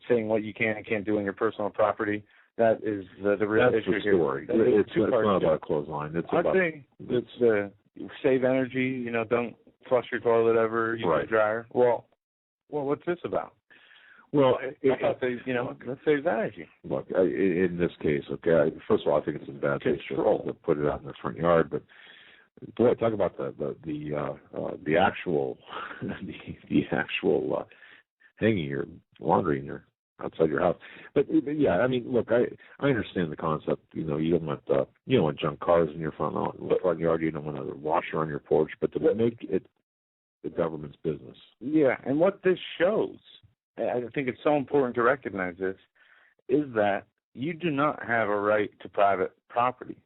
saying what you can and can't do on your personal property. That is the real issue here. Story. It's not about a clothesline. It's the save energy. Don't flush your toilet ever. Use the dryer. Well, what's this about? Well, let's save energy. Look, in this case, okay. First of all, I think it's in bad taste to put it out in the front yard, but boy, talk about the actual hanging your laundry in your outside your house. But yeah, I mean, look, I understand the concept. You don't want junk cars in your front yard. You don't want a washer on your porch. But to make it the government's business. Yeah, and what this shows, I think it's so important to recognize this, is that you do not have a right to private property.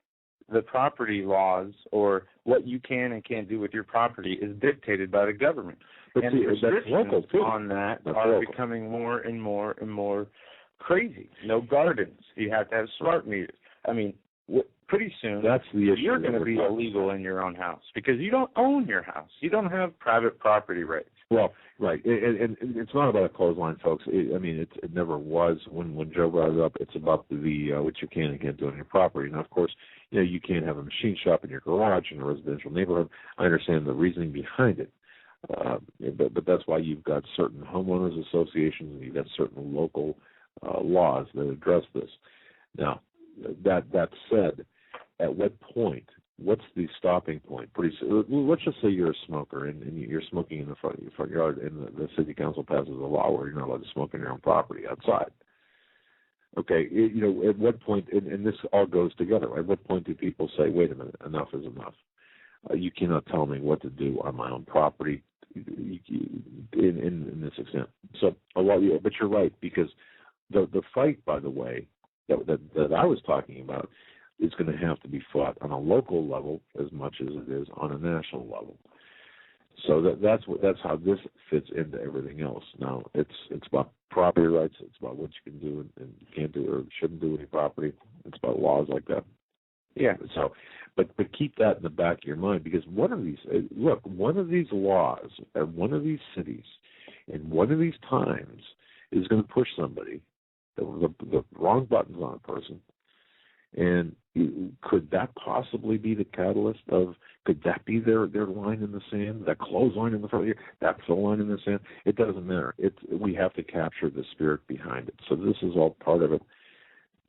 The property laws, or what you can and can't do with your property, is dictated by the government. But and the restrictions on that are becoming more and more and more crazy. No gardens. You have to have smart meters. I mean, pretty soon that's the issue. You're going to be illegal in your own house because you don't own your house. You don't have private property rights. Well, right, and it's not about a clothesline, folks. It never was. When Joe brought it up, it's about the what you can and can't do on your property. Now, of course, you can't have a machine shop in your garage in a residential neighborhood. I understand the reasoning behind it, but that's why you've got certain homeowners associations and you've got certain local laws that address this. Now, that said, at what point? What's the stopping point? Let's just say you're a smoker and you're smoking in the front yard, and the city council passes a law where you're not allowed to smoke on your own property outside. Okay, at what point? And this all goes together. At what point do people say, "Wait a minute, enough is enough"? You cannot tell me what to do on my own property in this extent. So, but you're right, because the fight, by the way, that I was talking about is going to have to be fought on a local level as much as it is on a national level. So that's how this fits into everything else. Now it's about property rights. It's about what you can do and can't do or shouldn't do with your property. It's about laws like that. Yeah. So, but keep that in the back of your mind, because one of these laws at one of these cities in one of these times is going to push somebody, the wrong buttons on a person. And could that possibly be the catalyst of? Could that be their line in the sand? That clothesline in the front of you? That's the line in the sand. It doesn't matter. We have to capture the spirit behind it. So this is all part of it.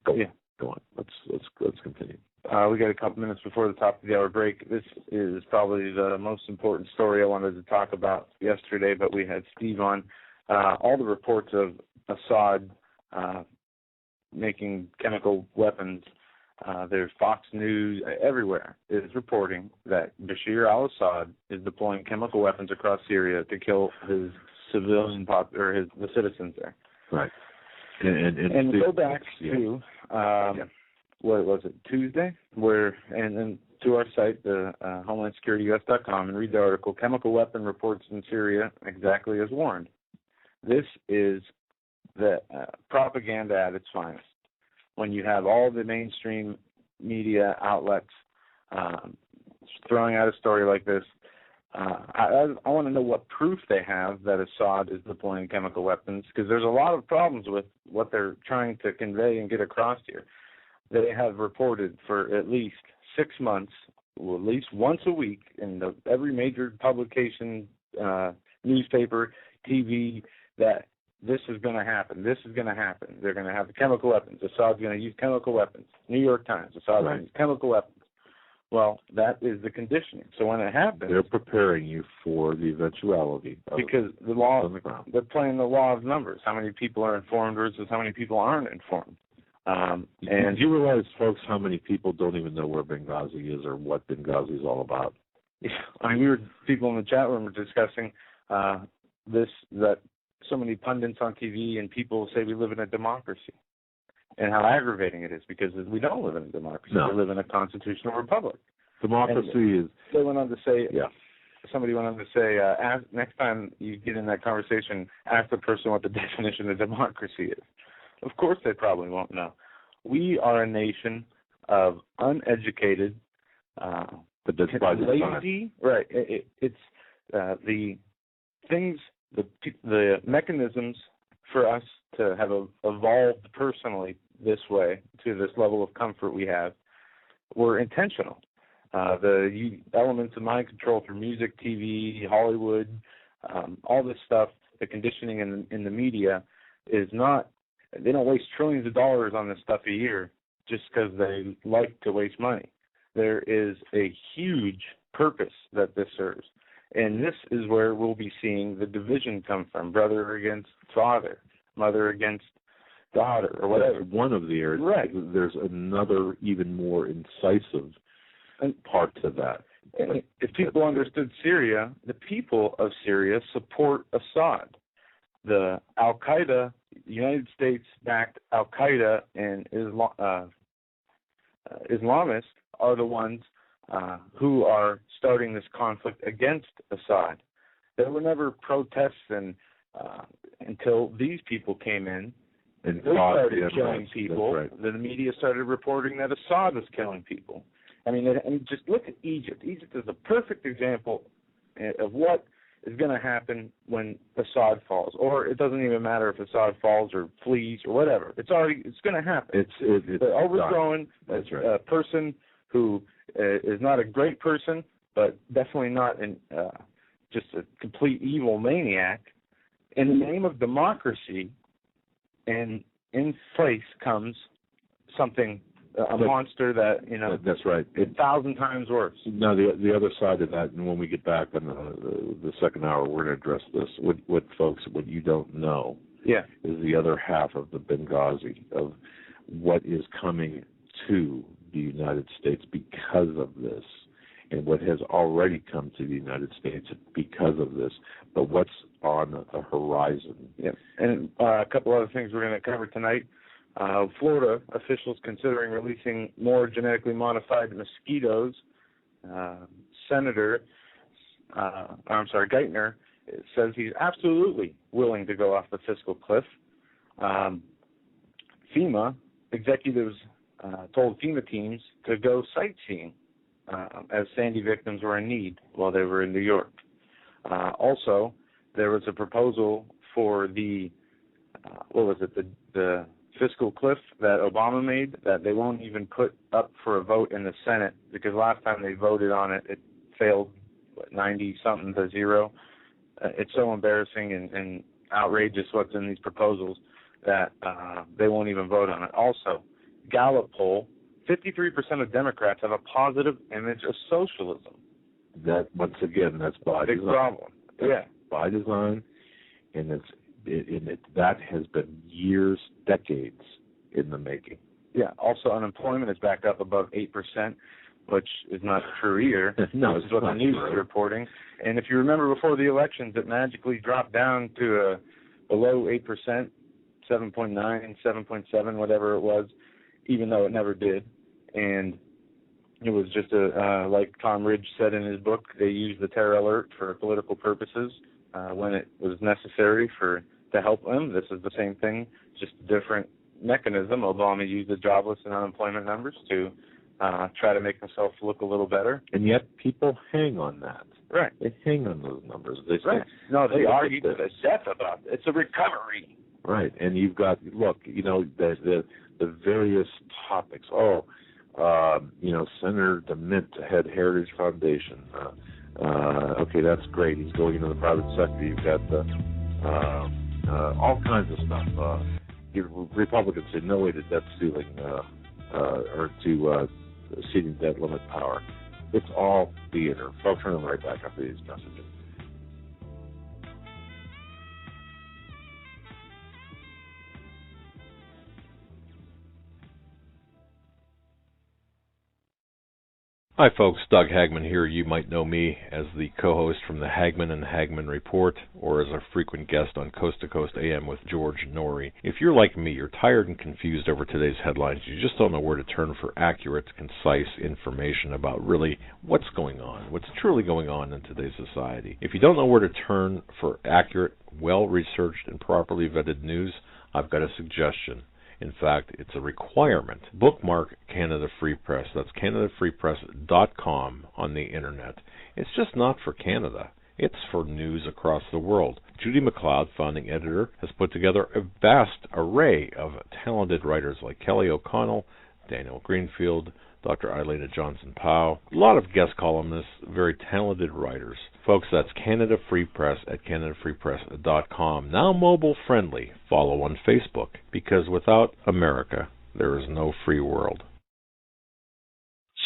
Go on. Let's continue. We got a couple minutes before the top of the hour break. This is probably the most important story I wanted to talk about yesterday, but we had Steve on. All the reports of Assad making chemical weapons. There's Fox News everywhere is reporting that Bashar al-Assad is deploying chemical weapons across Syria to kill his civilian the citizens there. Right. And go back to what was it, Tuesday, and to our site, the HomelandSecurityUS.com, and read the article, Chemical Weapon Reports in Syria Exactly as Warned. This is the propaganda at its finest. When you have all the mainstream media outlets throwing out a story like this, I want to know what proof they have that Assad is deploying chemical weapons, because there's a lot of problems with what they're trying to convey and get across here. They have reported for at least 6 months, well, at least once a week, in every major publication, newspaper, TV, that this is going to happen. This is going to happen. They're going to have the chemical weapons. Assad's going to use chemical weapons. New York Times, Assad's going to use chemical weapons. Well, that is the conditioning. So when it happens, they're preparing you for the eventuality. Because the law, they're playing the law of numbers. How many people are informed versus how many people aren't informed. And you realize, folks, how many people don't even know where Benghazi is or what Benghazi is all about? I mean, people in the chat room were discussing that so many pundits on TV and people say we live in a democracy, and how aggravating it is, because we don't live in a democracy. No. We live in a constitutional republic. Democracy is... They went on to say... Yeah. Somebody went on to say, next time you get in that conversation, ask the person what the definition of democracy is. Of course they probably won't know. We are a nation of uneducated, but that's by lazy... Right. It's the things... The mechanisms for us to have evolved personally this way, to this level of comfort we have, were intentional. The elements of mind control through music, TV, Hollywood, all this stuff, the conditioning in the media is not, they don't waste trillions of dollars on this stuff a year just because they like to waste money. There is a huge purpose that this serves. And this is where we'll be seeing the division come from, brother against father, mother against daughter, or whatever. That's one of the areas. Right. There's another even more incisive part to that. And if people understood Syria, the people of Syria support Assad. The Al-Qaeda, United States-backed Al-Qaeda and Islamists are the ones who are starting this conflict against Assad. There were never protests until these people came in and they started killing people. Right. Then the media started reporting that Assad was killing people. I mean, just look at Egypt. Egypt is a perfect example of what is going to happen when Assad falls. Or it doesn't even matter if Assad falls or flees or whatever. It's going to happen. It's they're overthrowing That's right. a person who is not a great person, but definitely not just a complete evil maniac. In the name of democracy, and in place comes something, a monster that, that's right. 1,000 times worse. Now, the other side of that, and when we get back on the second hour, we're going to address this. What you don't know is the other half of the Benghazi, of what is coming to the United States because of this. and what has already come to the United States because of this, but what's on the horizon. Yeah, and a couple other things we're going to cover tonight. Florida officials considering releasing more genetically modified mosquitoes. Senator Geithner says he's absolutely willing to go off the fiscal cliff. FEMA executives told FEMA teams to go sightseeing as Sandy victims were in need while they were in New York. Also, there was a proposal for the fiscal cliff that Obama made that they won't even put up for a vote in the Senate, because last time they voted on it, it failed 90-something to 0. It's so embarrassing and outrageous what's in these proposals that they won't even vote on it. Also, Gallup poll, 53% of Democrats have a positive image of socialism. That, once again, that's by big design. Problem. Yeah. By design, and that has been years, decades in the making. Yeah. Also, unemployment is back up above 8%, which is not true either. No, this is what the news is reporting. And if you remember before the elections, it magically dropped down to below 8%, 7.9, 7.7, whatever it was, even though it never did. And it was just like Tom Ridge said in his book, they used the terror alert for political purposes when it was necessary to help them. This is the same thing, just a different mechanism. Obama used the jobless and unemployment numbers to try to make himself look a little better. And yet people hang on that. Right. They hang on those numbers. They right. No, they argue to the death about it. It's a recovery. Right. And you've got, look, the various topics. Senator DeMint head Heritage Foundation. Okay, that's great. He's going into the private sector. You've got all kinds of stuff. Republicans say no way to debt ceiling or to ceding debt limit power. It's all theater. Folks, turn them right back after these messages. Hi folks, Doug Hagmann here. You might know me as the co-host from the Hagmann and Hagmann Report, or as a frequent guest on Coast to Coast AM with George Norrie. If you're like me, you're tired and confused over today's headlines. You just don't know where to turn for accurate, concise information about really what's going on, what's truly going on in today's society. If you don't know where to turn for accurate, well-researched, and properly vetted news, I've got a suggestion. In fact, it's a requirement. Bookmark Canada Free Press. That's CanadaFreePress.com on the internet. It's just not for Canada. It's for news across the world. Judy McLeod, founding editor, has put together a vast array of talented writers like Kelly O'Connell, Daniel Greenfield, Dr. Eileen Johnson-Powell, a lot of guest columnists, very talented writers. Folks, that's Canada Free Press at CanadaFreePress.com. Now mobile friendly. Follow on Facebook, because without America, there is no free world.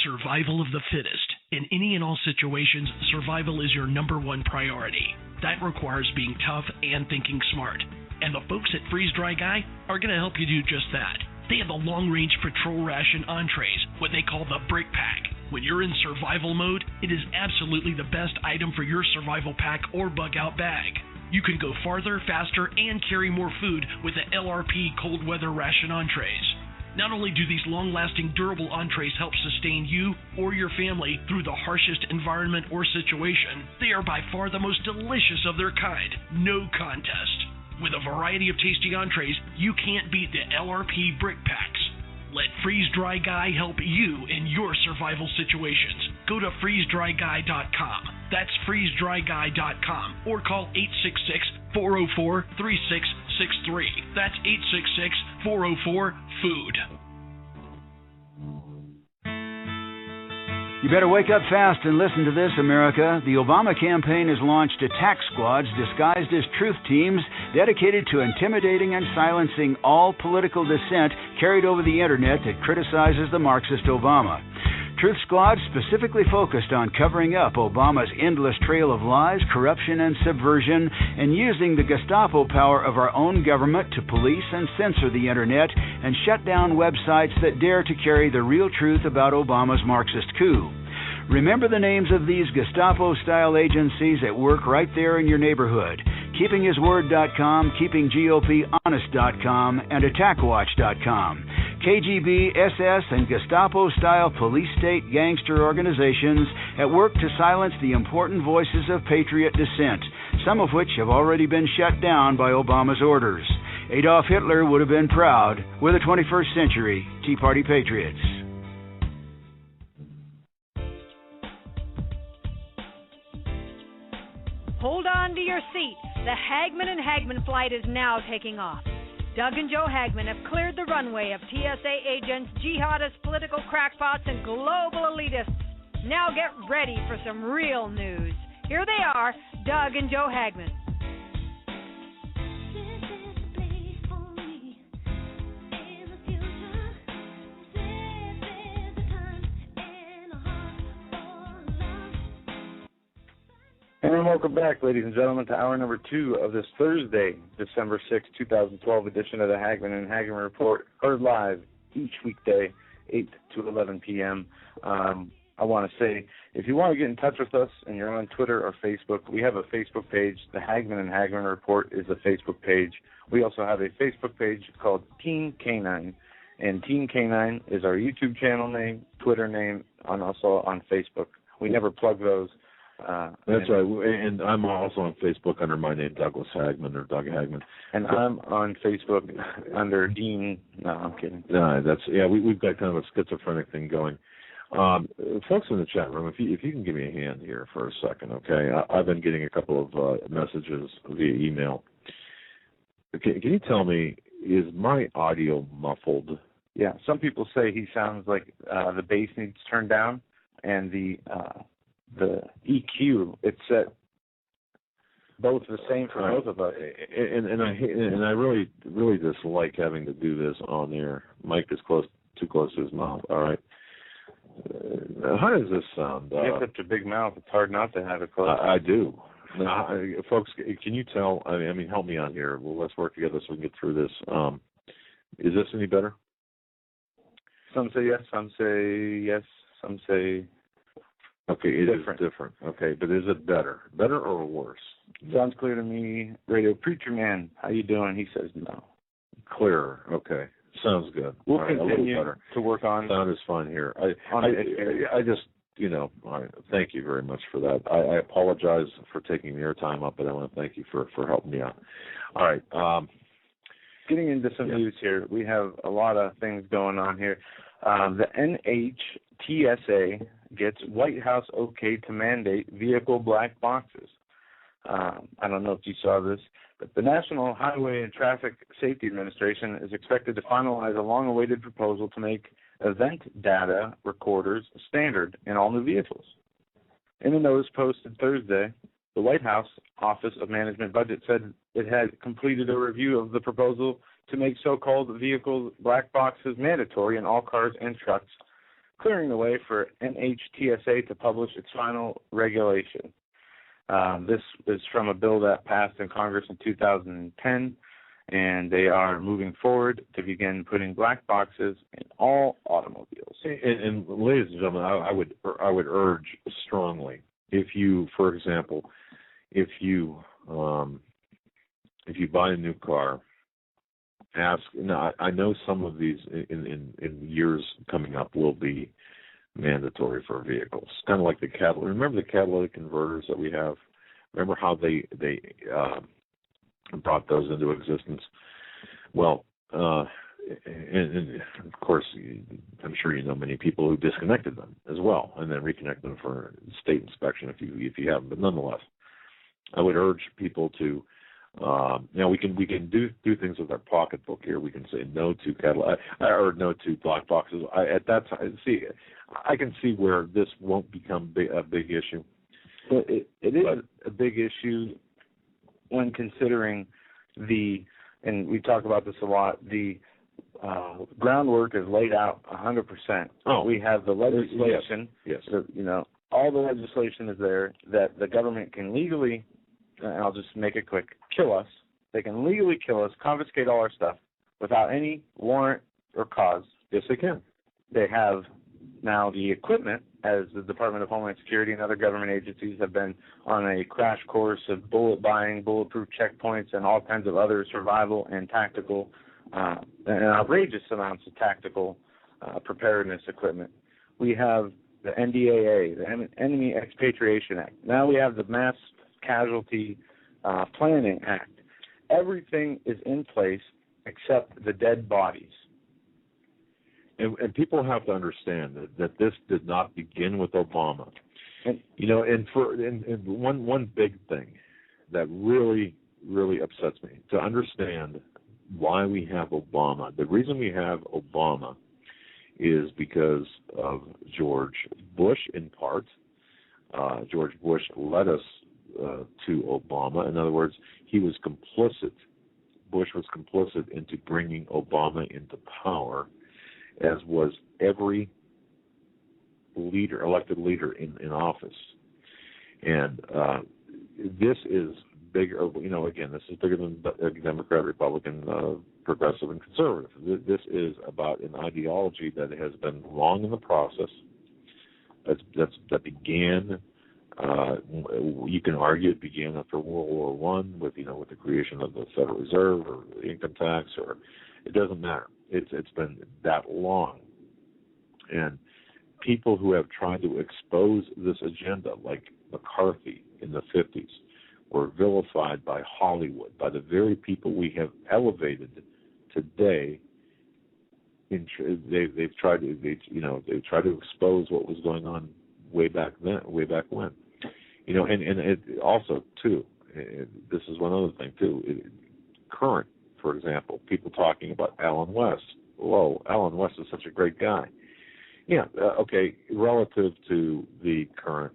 Survival of the fittest. In any and all situations, survival is your number one priority. That requires being tough and thinking smart. And the folks at Freeze Dry Guy are going to help you do just that. They have the long-range patrol ration entrees, what they call the Brick Pack. When you're in survival mode, it is absolutely the best item for your survival pack or bug-out bag. You can go farther, faster, and carry more food with the LRP cold weather ration entrees. Not only do these long-lasting, durable entrees help sustain you or your family through the harshest environment or situation, they are by far the most delicious of their kind. No contest. With a variety of tasty entrees, you can't beat the LRP Brick Packs. Let Freeze Dry Guy help you in your survival situations. Go to freezedryguy.com. That's freezedryguy.com. Or call 866-404-3663. That's 866-404-FOOD. You better wake up fast and listen to this, America. The Obama campaign has launched attack squads disguised as truth teams dedicated to intimidating and silencing all political dissent carried over the internet that criticizes the Marxist Obama. Truth squads specifically focused on covering up Obama's endless trail of lies, corruption, and subversion, and using the Gestapo power of our own government to police and censor the internet and shut down websites that dare to carry the real truth about Obama's Marxist coup. Remember the names of these Gestapo-style agencies at work right there in your neighborhood. KeepingHisWord.com, KeepingGOPHonest.com, and AttackWatch.com. KGB, SS, and Gestapo-style police-state gangster organizations at work to silence the important voices of patriot dissent, some of which have already been shut down by Obama's orders. Adolf Hitler would have been proud. We're the 21st century Tea Party patriots. Hold on to your seat. The Hagmann and Hagmann flight is now taking off. Doug and Joe Hagmann have cleared the runway of TSA agents, jihadists, political crackpots, and global elitists. Now get ready for some real news. Here they are, Doug and Joe Hagmann. And welcome back, ladies and gentlemen, to hour number 2 of this Thursday, December 6, 2012 edition of the Hagmann and Hagmann Report, heard live each weekday, 8 to 11 p.m. I want to say, if you want to get in touch with us and you're on Twitter or Facebook, we have a Facebook page. The Hagmann and Hagmann Report is the Facebook page. We also have a Facebook page called Team K9, and Team K9 is our YouTube channel name, Twitter name, and also on Facebook. We never plug those. That's right, and I'm also on Facebook under my name, Douglas Hagmann or Doug Hagmann. And I'm on Facebook under Dean. No, I'm kidding. No, we've got kind of a schizophrenic thing going. Folks in the chat room, if you can give me a hand here for a second, okay? I've been getting a couple of messages via email. Can you tell me, is my audio muffled? Yeah, some people say he sounds like the bass needs turned down, and the EQ, it's set both the same for both of us. And I really dislike having to do this on air. Mike is too close to his mouth. All right. How does this sound? You have such a big mouth; it's hard not to have it close. I do. Now, folks, can you tell? I mean, help me out here. Well, let's work together so we can get through this. Is this any better? Some say yes. Some say yes. Some say. Okay, it is different. Okay, but is it better? Better or worse? Sounds clear to me. Radio Preacher Man, how you doing? He says no. Clearer. Okay, sounds good. We'll continue to work on. Sound is fine here. I just, all right, thank you very much for that. I apologize for taking your time up, but I want to thank you for helping me out. All right. Getting into some news here, we have a lot of things going on here. The NHTSA gets White House okay to mandate vehicle black boxes. I don't know if you saw this, but the National Highway and Traffic Safety Administration is expected to finalize a long-awaited proposal to make event data recorders standard in all new vehicles. In a notice posted Thursday, the White House Office of Management Budget said it had completed a review of the proposal to make so-called vehicle black boxes mandatory in all cars and trucks, clearing the way for NHTSA to publish its final regulation. This is from a bill that passed in Congress in 2010, and they are moving forward to begin putting black boxes in all automobiles. And ladies and gentlemen, I would urge strongly, if you, for example, if you buy a new car, ask. Now, I know some of these in years coming up will be mandatory for vehicles, kind of like the catalytic. Remember the catalytic converters that we have? Remember how they brought those into existence? Well, and of course, I'm sure you know many people who disconnected them as well, and then reconnect them for state inspection if you haven't. But nonetheless, I would urge people to. Now we can do things with our pocketbook here. We can say no to catalytic or no to black boxes. At that time, I can see where this won't become a big issue. But it is a big issue when considering and we talk about this a lot, the groundwork is laid out 100%. Oh, we have the legislation. Yes. All the legislation is there that the government can legally, and I'll just make it quick, kill us. They can legally kill us, confiscate all our stuff without any warrant or cause. Yes, they can. They have Now, the equipment, as the Department of Homeland Security and other government agencies have been on a crash course of bullet buying, bulletproof checkpoints, and all kinds of other survival and tactical and outrageous amounts of tactical preparedness equipment. We have the NDAA, the Enemy Expatriation Act. Now we have the Mass Casualty Planning Act. Everything is in place except the dead bodies. And people have to understand that this did not begin with Obama. And one big thing that really, really upsets me, to understand why we have Obama. The reason we have Obama is because of George Bush, in part. George Bush led us to Obama. In other words, he was complicit. Bush was complicit into bringing Obama into power, as was every elected leader in office. And this is bigger, again, this is bigger than Democrat, Republican, progressive, and conservative. This is about an ideology that has been long in the process, that began, you can argue it began after World War I with the creation of the Federal Reserve or the income tax, or it doesn't matter. It's been that long. And people who have tried to expose this agenda, like McCarthy in the 50s, were vilified by Hollywood, by the very people we have elevated today. They've tried to expose what was going on way back when. And it also too. This is one other thing too. Current. For example, people talking about Alan West. Whoa, Alan West is such a great guy. Yeah, okay, relative to the current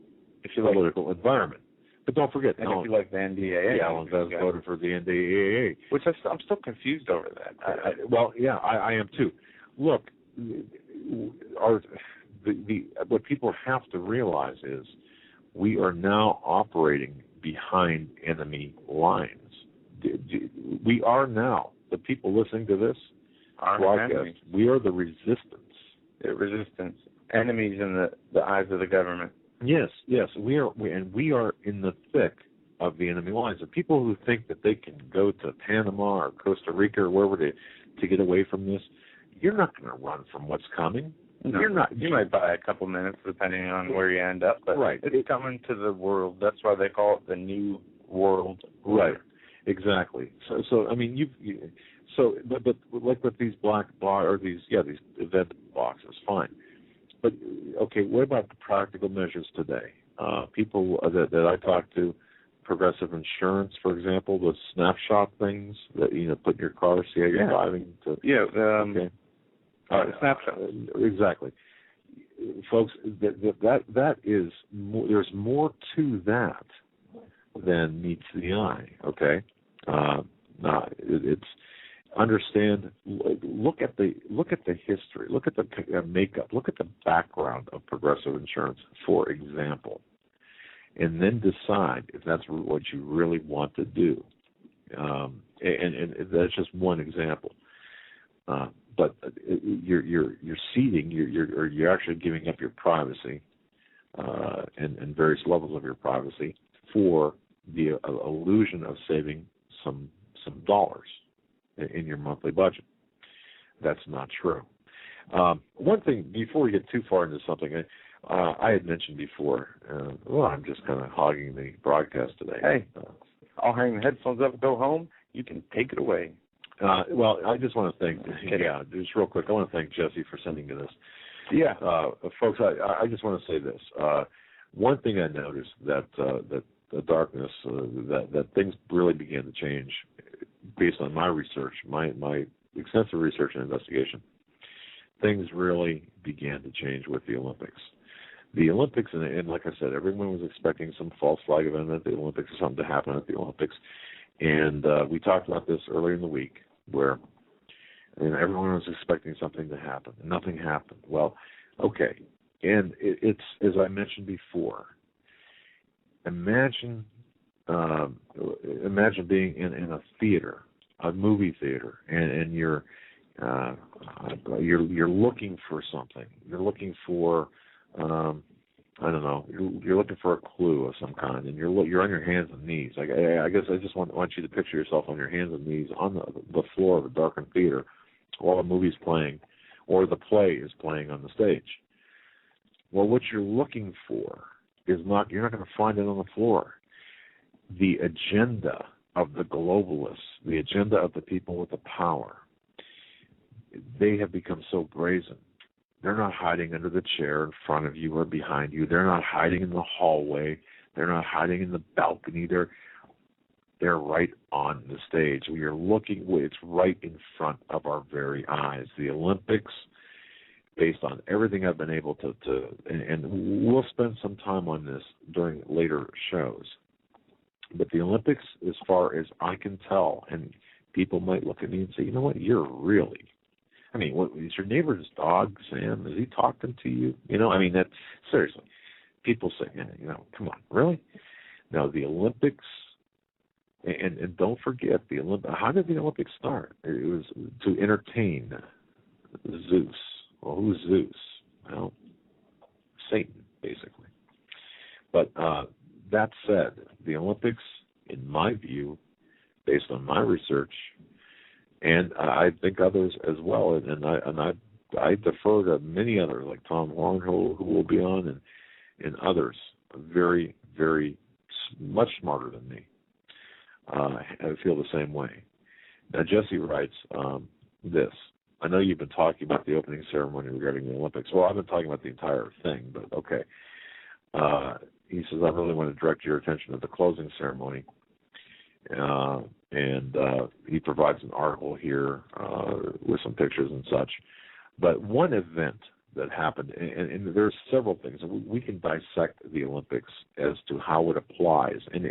political environment. But don't forget, and if you like the NDAA, Alan West voted for the NDAA. Which I'm still confused over that. I am too. Look, what people have to realize is we are now operating behind enemy lines. We are now, the people listening to this broadcast, we are the resistance. The resistance. Enemies in the eyes of the government. Yes, we are in the thick of the enemy lines. The people who think that they can go to Panama or Costa Rica or wherever to get away from this, you're not going to run from what's coming. No, you're not. You might buy a couple minutes depending on where you end up, but right. It's coming to the world. That's why they call it the New World Order. Right. Exactly. So I mean, but like with these black these event boxes, fine. But okay, what about the practical measures today? People that I talk to, Progressive Insurance, for example, the snapshot things that put in your car, see how you're driving. Snapshot. Exactly, folks. That is there's more to that than meets the eye. Okay. It's understand. Look at the history. Look at the makeup. Look at the background of Progressive Insurance, for example, and then decide if that's what you really want to do. And that's just one example. But you're ceding. You're actually giving up your privacy and various levels of your privacy for the illusion of saving some dollars in your monthly budget. That's not true. One thing, before we get too far into something, I had mentioned before, I'm just kind of hogging the broadcast today. Hey, I'll hang the headphones up and go home. You can take it away. I just want to thank, just real quick, I want to thank Jesse for sending me this. Yeah. Folks, I just want to say this. One thing I noticed that the darkness, that things really began to change based on my research, my extensive research and investigation. Things really began to change with the Olympics. The Olympics, and like I said, everyone was expecting some false flag event at the Olympics or something to happen at the Olympics. And we talked about this earlier in the week where everyone was expecting something to happen. Nothing happened. Well, okay. And it's, as I mentioned before, imagine being in a theater, a movie theater, and you're You're looking for something. You're looking for, I don't know. You're looking for a clue of some kind, and you're on your hands and knees. I guess I just want you to picture yourself on your hands and knees on the floor of a darkened theater while a movie's playing, or the play is playing on the stage. Well, what you're looking for is not. You're not going to find it on the floor. The agenda of the globalists, the agenda of the people with the power, they have become so brazen. They're not hiding under the chair in front of you or behind you. They're not hiding in the hallway. They're not hiding in the balcony. They're right on the stage. We are looking. It's right in front of our very eyes. The Olympics, based on everything I've been able to and we'll spend some time on this during later shows. But the Olympics, as far as I can tell, and people might look at me and say, you know what, you're really, I mean, what is your neighbor's dog, Sam? Is he talking to you? You know, I mean, that's seriously. People say, you know, come on, really? Now, the Olympics, and don't forget, how did the Olympics start? It was to entertain Zeus. Well, who's Zeus? Well, Satan, basically. But that said, the Olympics, in my view, based on my research, and I think others as well, and I defer to many others like Tom Horn, who will be on, and others, very, very much smarter than me. I feel the same way. Now, Jesse writes this. I know you've been talking about the opening ceremony regarding the Olympics. Well, I've been talking about the entire thing, but okay. He says, I really want to direct your attention to the closing ceremony. And he provides an article here with some pictures and such. But one event that happened, and there's several things. We can dissect the Olympics as to how it applies. And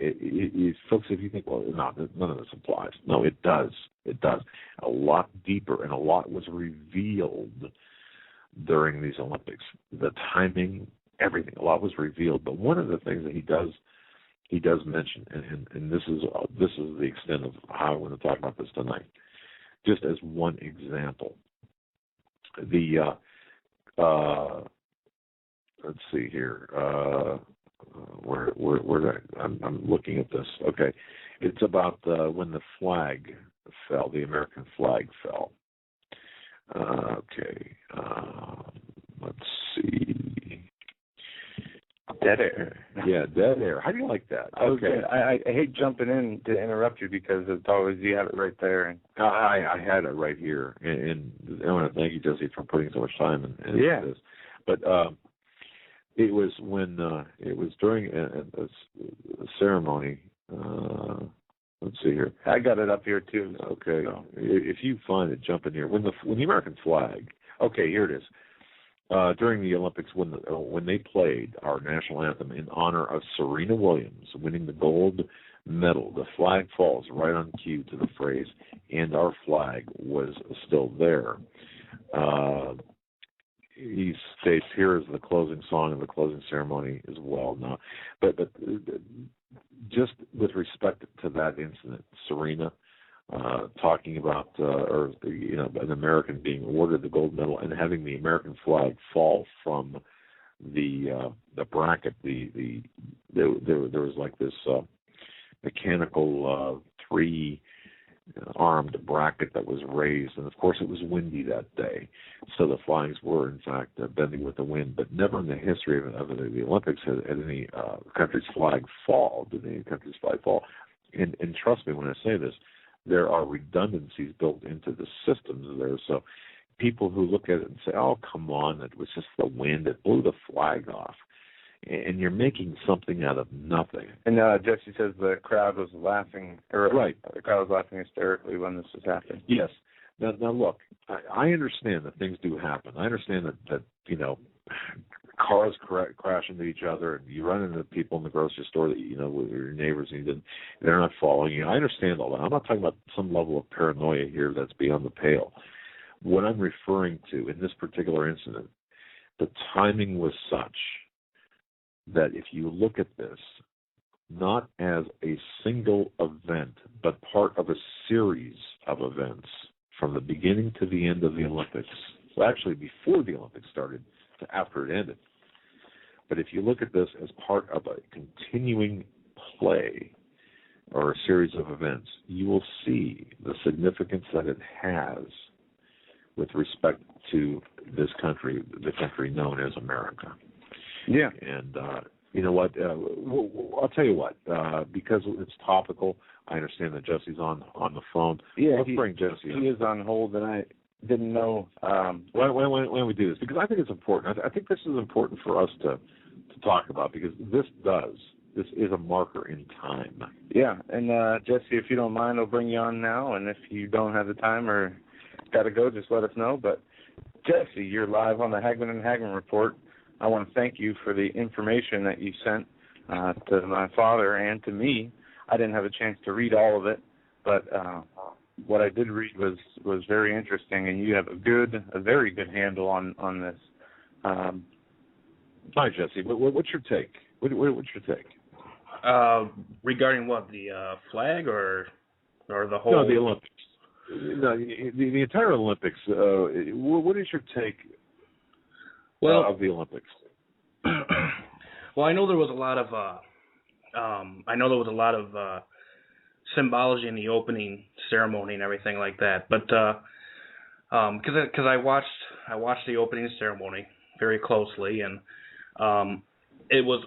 folks, if you think, well, no, none of this applies. No, it does. It does. A lot deeper, and a lot was revealed during these Olympics. The timing, everything, a lot was revealed. But one of the things that he does mention, and this is the extent of how I want to talk about this tonight, just as one example. Let's see here. I'm looking at this. Okay, it's about when the flag fell, the American flag fell. Okay, let's see. Dead air. Yeah, dead air. How do you like that? Okay. I hate jumping in to interrupt you because it's always you have it right there. And I had it right here, and I want to thank you, Jesse, for putting so much time into this. But it was when it was during a ceremony. Let's see here. I got it up here too. Okay. So. If you find it, jump in here. When the American flag. Okay, here it is. During the Olympics, when they played our national anthem in honor of Serena Williams winning the gold medal, the flag falls right on cue to the phrase, and our flag was still there. He states, here is the closing song of the closing ceremony as well. Now, but just with respect to that incident, Serena talking about, an American being awarded the gold medal and having the American flag fall from the bracket. There was like this mechanical three-armed bracket that was raised, and of course it was windy that day, so the flags were in fact bending with the wind. But never in the history of the Olympics had any country's flag fall. Did any country's flag fall? And trust me when I say this, there are redundancies built into the systems there. So people who look at it and say, oh, come on, it was just the wind, it blew the flag off. And you're making something out of nothing. And Jesse says the crowd was laughing. Right. The crowd was laughing hysterically when this was happening. Yes. Now look, I understand that things do happen. I understand that cars crash into each other, and you run into people in the grocery store that with your neighbors, and they're not following you. I understand all that. I'm not talking about some level of paranoia here that's beyond the pale. What I'm referring to in this particular incident, the timing was such that if you look at this not as a single event, but part of a series of events from the beginning to the end of the Olympics, well, actually before the Olympics started to after it ended. But if you look at this as part of a continuing play or a series of events, you will see the significance that it has with respect to this country, the country known as America. Yeah. And you know what? I'll tell you what. Because it's topical, I understand that Jesse's on the phone. Yeah, let's bring Jesse in. He is on hold, and I didn't know. Why don't we do this? Because I think it's important. I think this is important for us to talk about, because this is a marker in time. Yeah, and Jesse, if you don't mind, I'll bring you on now, and if you don't have the time or got to go, just let us know. But Jesse, you're live on the Hagmann and Hagmann Report. I want to thank you for the information that you sent to my father and to me. I didn't have a chance to read all of it, but what I did read was very interesting, and you have a very good handle on this. Hi, Jesse. What's your take? What's your take? Regarding what, the flag or the whole? No, the Olympics. No, the entire Olympics. What is your take of the Olympics? Well, I know there was a lot of symbology in the opening ceremony and everything like that. But because I watched the opening ceremony very closely, and it was,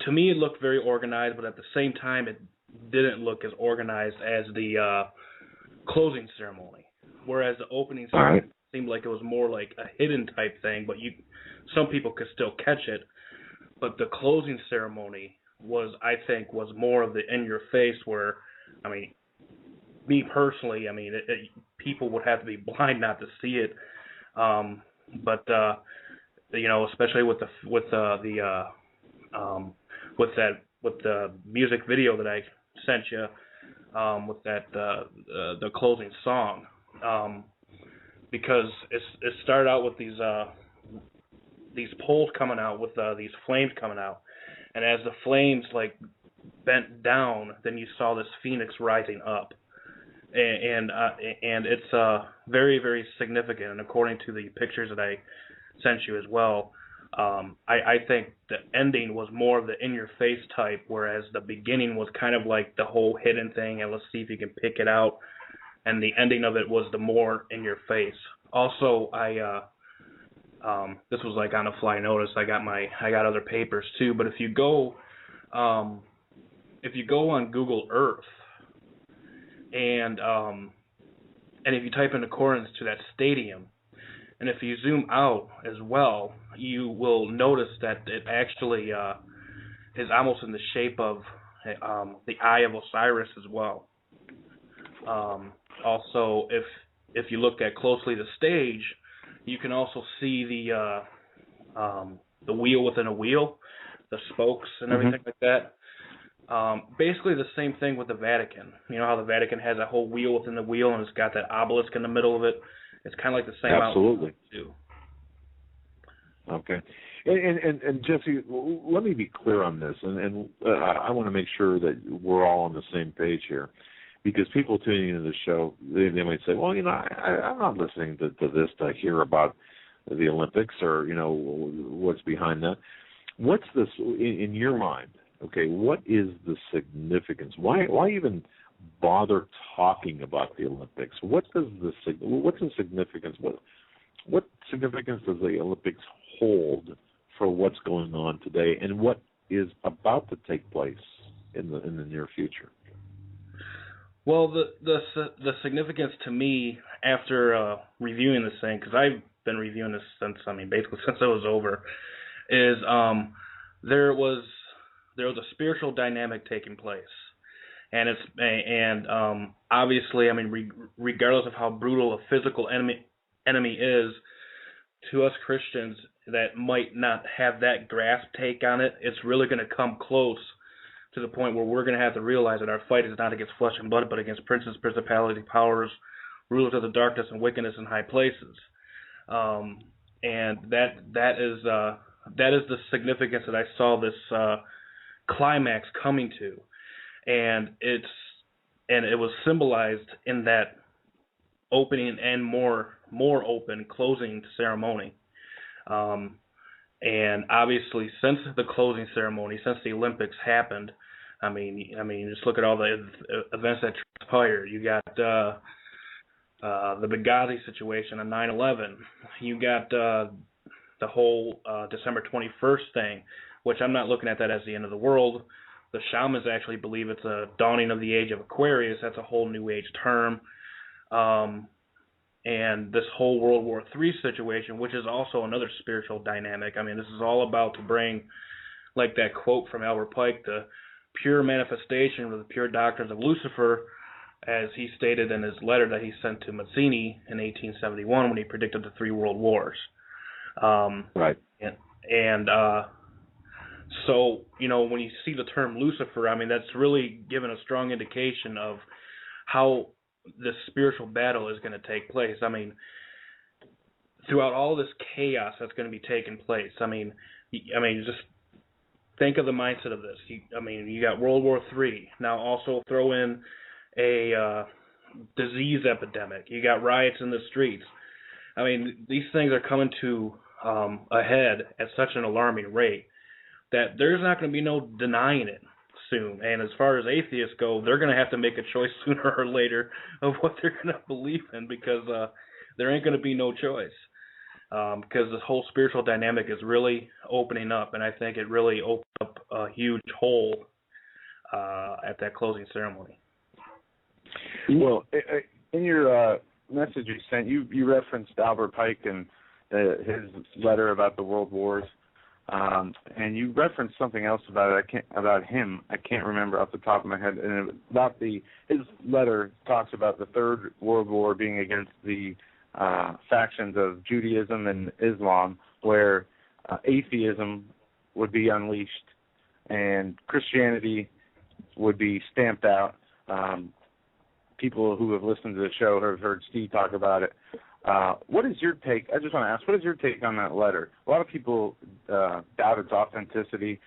to me, it looked very organized, but at the same time, it didn't look as organized as the closing ceremony. Whereas the opening ceremony seemed like it was more like a hidden type thing, but some people could still catch it. But the closing ceremony I think was more of the in your face, where, I mean, me personally, I mean, people would have to be blind not to see it. But you know, especially with the music video that I sent you, with that the closing song, because it started out with these poles coming out with these flames coming out, and as the flames like bent down, then you saw this phoenix rising up, and it's very, very significant. And according to the pictures that I sent you as well, I think the ending was more of the in-your-face type, whereas the beginning was kind of like the whole hidden thing, and let's see if you can pick it out. And the ending of it was the more in-your-face. Also, this was like on a fly notice. I got other papers too. But if you go on Google Earth, and if you type in accordance to that stadium, and if you zoom out as well, you will notice that it actually is almost in the shape of the Eye of Osiris as well. Also, if you look at closely the stage, you can also see the wheel within a wheel, the spokes and everything like that. Basically the same thing with the Vatican. You know how the Vatican has a whole wheel within the wheel, and it's got that obelisk in the middle of it? It's kind of like the same. Absolutely. Too. Okay. And Jesse, let me be clear on this, and I want to make sure that we're all on the same page here, because people tuning into the show, they might say, well, you know, I'm not listening to this to hear about the Olympics or, you know, what's behind that. What's this, in your mind, okay, what is the significance? Why even bother talking about the Olympics? What's the significance? What significance does the Olympics hold for what's going on today, and what is about to take place in the near future? Well, the significance to me after reviewing this thing, because I've been reviewing this basically since it was over, is there was a spiritual dynamic taking place. And obviously, I mean, regardless of how brutal a physical enemy is, to us Christians that might not have that grasp take on it, it's really going to come close to the point where we're going to have to realize that our fight is not against flesh and blood, but against princes, principalities, powers, rulers of the darkness, and wickedness in high places. And that is the significance that I saw this climax coming to. And it was symbolized in that opening and more open closing ceremony. And obviously, since the closing ceremony, since the Olympics happened, I mean, just look at all the events that transpired. You got the Benghazi situation on 9/11. You got the whole December 21st thing, which I'm not looking at that as the end of the world. The shamans actually believe it's a dawning of the age of Aquarius. That's a whole new age term. And this whole World War III situation, which is also another spiritual dynamic. I mean, this is all about to bring, like that quote from Albert Pike, the pure manifestation of the pure doctrines of Lucifer, as he stated in his letter that he sent to Mazzini in 1871 when he predicted the 3 world wars. Right. So, when you see the term Lucifer, I mean, that's really given a strong indication of how this spiritual battle is going to take place. I mean, throughout all this chaos that's going to be taking place, I mean, just think of the mindset of this. You got World War III. Now also throw in a disease epidemic. You got riots in the streets. I mean, these things are coming to a head at such an alarming rate that there's not going to be no denying it soon. And as far as atheists go, they're going to have to make a choice sooner or later of what they're going to believe in, because there ain't going to be no choice. Because this whole spiritual dynamic is really opening up, and I think it really opened up a huge hole at that closing ceremony. Well, in your message you sent, you referenced Albert Pike and his letter about the world wars. And you referenced something else about him. I can't remember off the top of my head. And his letter talks about the Third World War being against the factions of Judaism and Islam, where atheism would be unleashed and Christianity would be stamped out. People who have listened to the show have heard Steve talk about it. What is your take? I just want to ask, what is your take on that letter? A lot of people doubt its authenticity.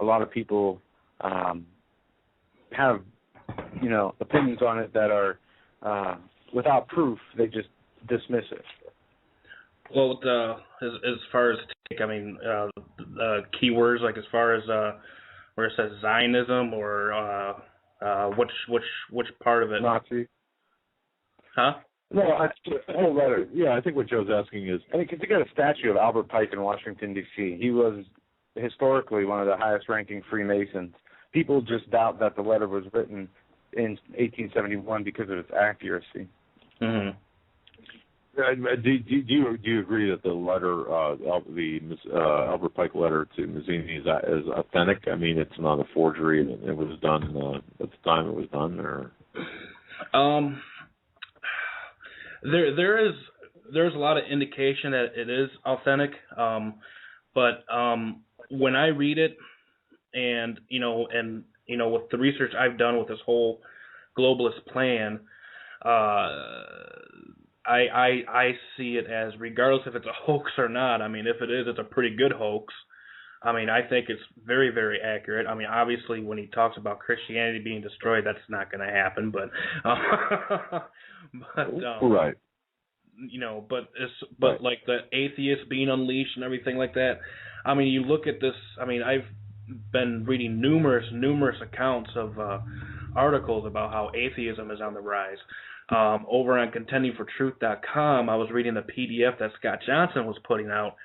A lot of people have, opinions on it that are without proof. They just dismiss it. Well, as far as take, I mean, the keywords, like as far as where it says Zionism or which part of it? Nazi. Huh? No, the whole letter. Yeah, I think what Joe's asking is, because you got a statue of Albert Pike in Washington, D.C. He was historically one of the highest-ranking Freemasons. People just doubt that the letter was written in 1871 because of its accuracy. Mm-hmm. Do you agree that the letter, the Albert Pike letter to Mazzini is authentic? I mean, it's not a forgery. It was done at the time it was done, or? There's a lot of indication that it is authentic, but when I read it, and with the research I've done with this whole globalist plan, I see it as, regardless if it's a hoax or not. I mean, if it is, it's a pretty good hoax. I mean, I think it's very, very accurate. I mean, obviously, when he talks about Christianity being destroyed, that's not going to happen. But, right. But like the atheists being unleashed and everything like that. I mean, you look at this. I mean, I've been reading numerous accounts of articles about how atheism is on the rise. Over on contendingfortruth.com, I was reading the PDF that Scott Johnson was putting out,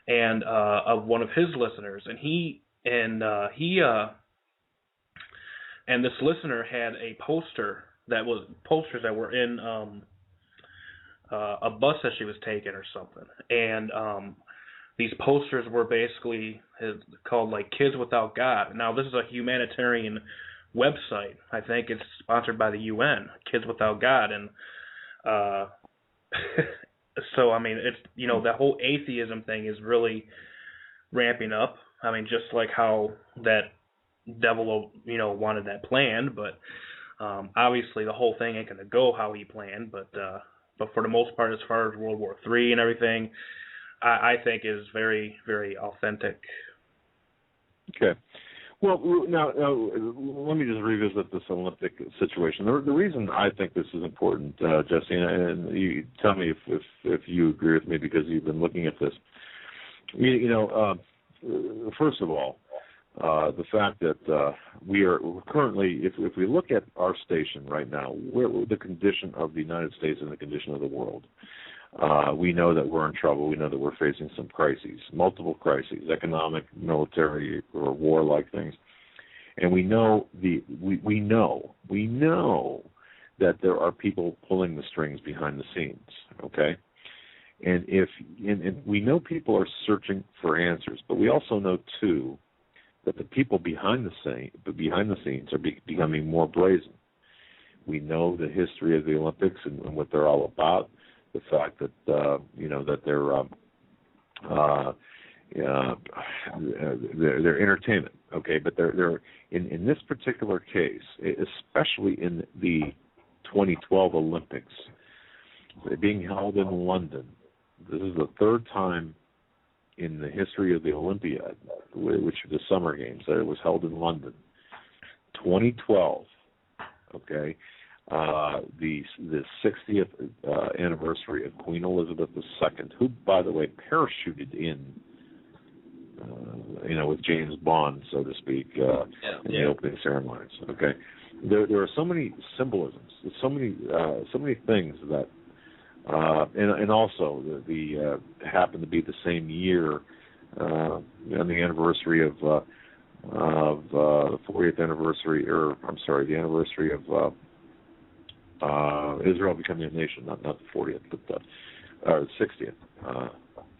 and of one of his listeners, and this listener had a posters that were in a bus that she was taking or something, and these posters were basically called like Kids Without God. Now this is a humanitarian website. I think it's sponsored by the UN, Kids Without God, and so I mean, it's that whole atheism thing is really ramping up. I mean, just like how that devil wanted that planned, but obviously the whole thing ain't gonna go how he planned. But for the most part, as far as World War III and everything, I think is very, very authentic. Okay. Well, now let me just revisit this Olympic situation. The reason I think this is important, Jesse, and you tell me if you agree with me because you've been looking at this. First of all, the fact that we are currently, if we look at our station right now, the condition of the United States and the condition of the world, we know that we're in trouble. We know that we're facing some crises, multiple crises, economic, military, or war-like things, and we know we know that there are people pulling the strings behind the scenes. Okay, and we know people are searching for answers, but we also know too that the people behind the scenes are becoming more brazen. We know the history of the Olympics and what they're all about. The fact that that they're entertainment, okay, but they're in this particular case, especially in the 2012 Olympics, they're being held in London. This is the third time in the history of the Olympiad, which are the Summer Games, that it was held in London. 2012, okay. The 60th anniversary of Queen Elizabeth II, who, by the way, parachuted in, with James Bond, so to speak, in the opening ceremonies. Okay, there are so many symbolisms, so many things that, and also the happened to be the same year on the anniversary of the 40th anniversary, the anniversary of Israel becoming a nation, not the 40th, but the 60th.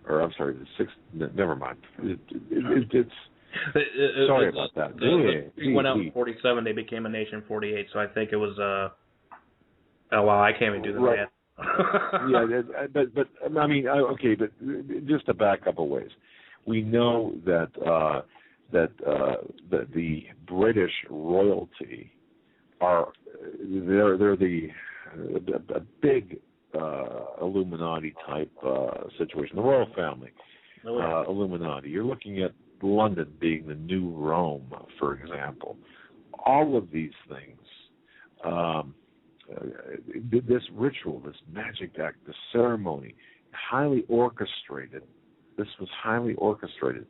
The 6th. Never mind. It's sorry about that. They went out in 47. They became a nation in 48. So I think it was. Oh wow, I can't even do the math. but I mean, okay, but just to back up a ways, we know that the British royalty they're a big Illuminati type situation. The royal family, Illuminati. You're looking at London being the new Rome, for example. All of these things, this ritual, this magic act, the ceremony, highly orchestrated. This was highly orchestrated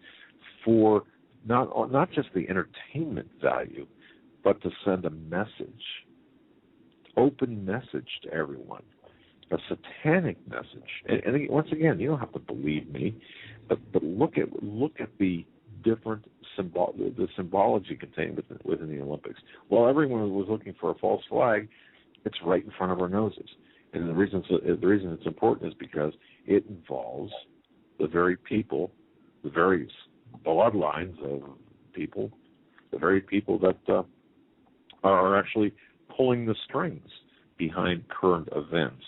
for not just the entertainment value, but to send a message, open message to everyone, a satanic message. And once again, you don't have to believe me, but look at the different the symbology contained within the Olympics. While everyone was looking for a false flag, it's right in front of our noses. And the reason it's important is because it involves the very people, the very bloodlines of people, the very people that are actually pulling the strings behind current events.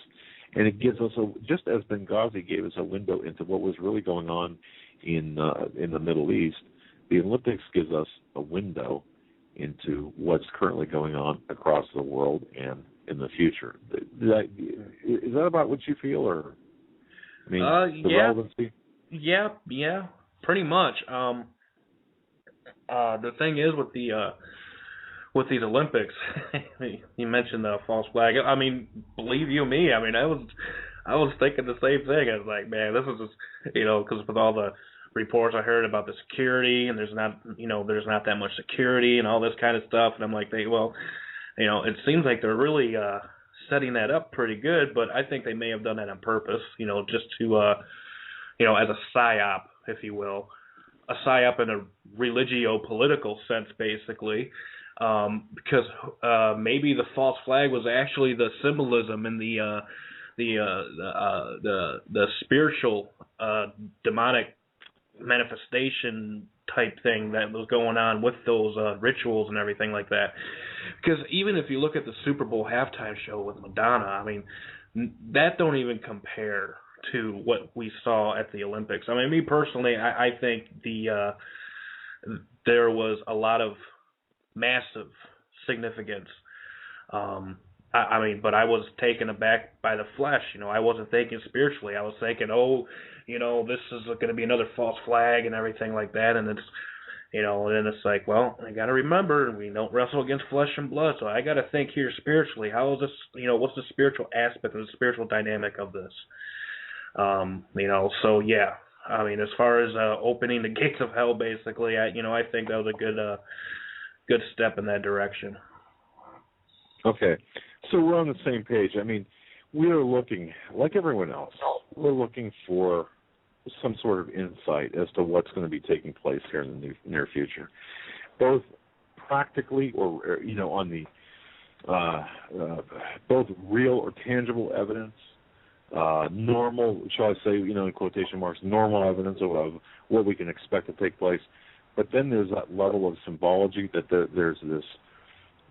And it gives us just as Benghazi gave us a window into what was really going on in the Middle East, the Olympics gives us a window into what's currently going on across the world and in the future. Is that about what you feel, or I mean, the relevancy? Yeah, pretty much. The thing is with these Olympics, you mentioned the false flag. I mean, believe you me, I mean, I was thinking the same thing. I was like, man, this is just, because with all the reports I heard about the security, and there's not that much security and all this kind of stuff, and I'm like, it seems like they're really setting that up pretty good, but I think they may have done that on purpose, just to, as a psyop, if you will, a psyop in a religio-political sense, basically. Because maybe the false flag was actually the symbolism and the spiritual demonic manifestation type thing that was going on with those rituals and everything like that. Because even if you look at the Super Bowl halftime show with Madonna, I mean, that don't even compare to what we saw at the Olympics. I mean, me personally, I think there was a lot of massive significance. But I was taken aback by the flesh. I wasn't thinking spiritually. I was thinking, this is going to be another false flag and everything like that. And You know, and then it's like, well, I got to remember we don't wrestle against flesh and blood, so I got to think here spiritually. How is this? You know, what's the spiritual aspect of the spiritual dynamic of this? You know, so yeah. I mean, as far as opening the gates of hell, basically, I think that was a good step in that direction. Okay, so we're on the same page. I mean, we are looking, like everyone else, we're looking for some sort of insight as to what's going to be taking place here in the near future, both practically or on the both real or tangible evidence, normal, shall I say, in quotation marks, normal evidence of what we can expect to take place. But then there's that level of symbology that there's this.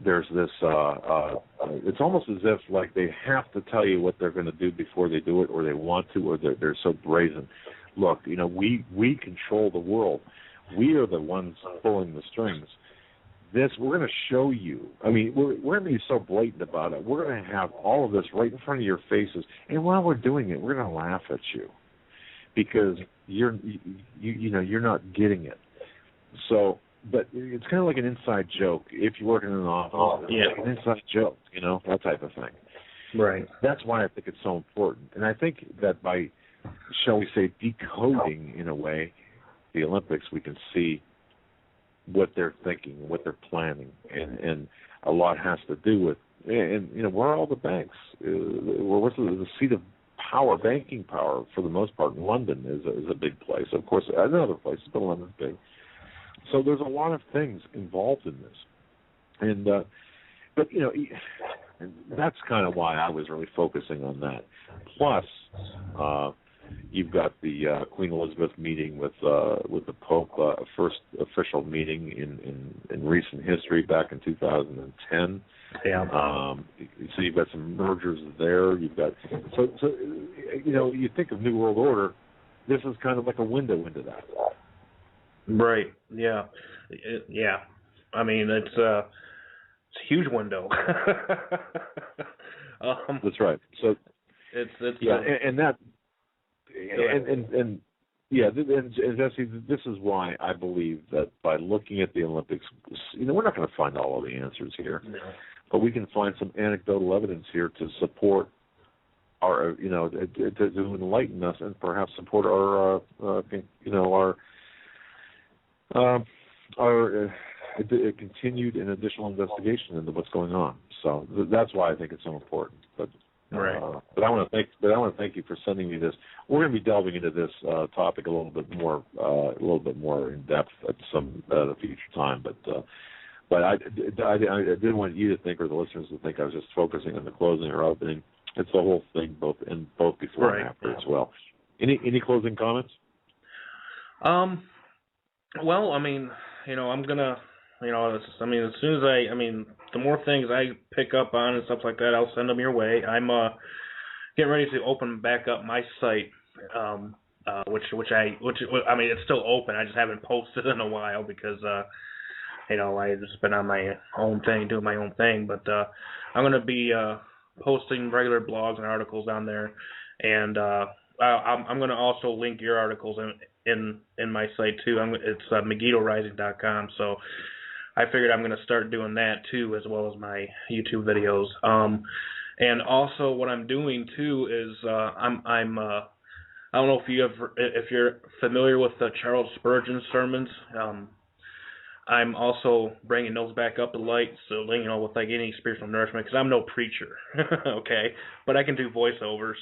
It's almost as if like they have to tell you what they're going to do before they do it, or they want to, or they're so brazen. Look, we control the world. We are the ones pulling the strings. We're going to show you. I mean, we're going to be so blatant about it. We're going to have all of this right in front of your faces, and while we're doing it, we're going to laugh at you because you're not getting it. So, but it's kind of like an inside joke. If you work in an office, like an inside joke, that type of thing. Right. That's why I think it's so important, and I think that by, shall we say, decoding in a way the Olympics, we can see what they're thinking, what they're planning, and a lot has to do with, and where are all the banks? What's the seat of power, banking power, for the most part? London is a big place. Of course, another place, but London's big. So there's a lot of things involved in this, and but that's kind of why I was really focusing on that. Plus, you've got the Queen Elizabeth meeting with the Pope, first official meeting in recent history back in 2010. Yeah. So you've got some mergers there. You've got so you think of New World Order. This is kind of like a window into that. Right. Yeah. Yeah. I mean, it's a huge window. That's right. So it's and Jesse, this is why I believe that by looking at the Olympics, we're not going to find all of the answers here, but we can find some anecdotal evidence here to support our, to enlighten us and perhaps support our continued and additional investigation into what's going on. So that's why I think it's so important. But but I want to thank you for sending me this. We're going to be delving into this topic a little bit more in depth at a future time. But I didn't want you to think, or the listeners to think, I was just focusing on the closing or opening. It's the whole thing, both before and after as well. Any closing comments? Well, I mean, I'm gonna, as soon as the more things I pick up on and stuff like that, I'll send them your way. I'm getting ready to open back up my site, which it's still open. I just haven't posted in a while because, I've just been on my own thing, doing my own thing. But I'm gonna be posting regular blogs and articles on there, and I'm gonna also link your articles in my site too. It's MegidoRising.com. So I figured I'm going to start doing that too, as well as my YouTube videos. And also what I'm doing too is I don't know if you're familiar with the Charles Spurgeon sermons. I'm also bringing those back up to light, so with like any spiritual nourishment, because I'm no preacher, okay, but I can do voiceovers.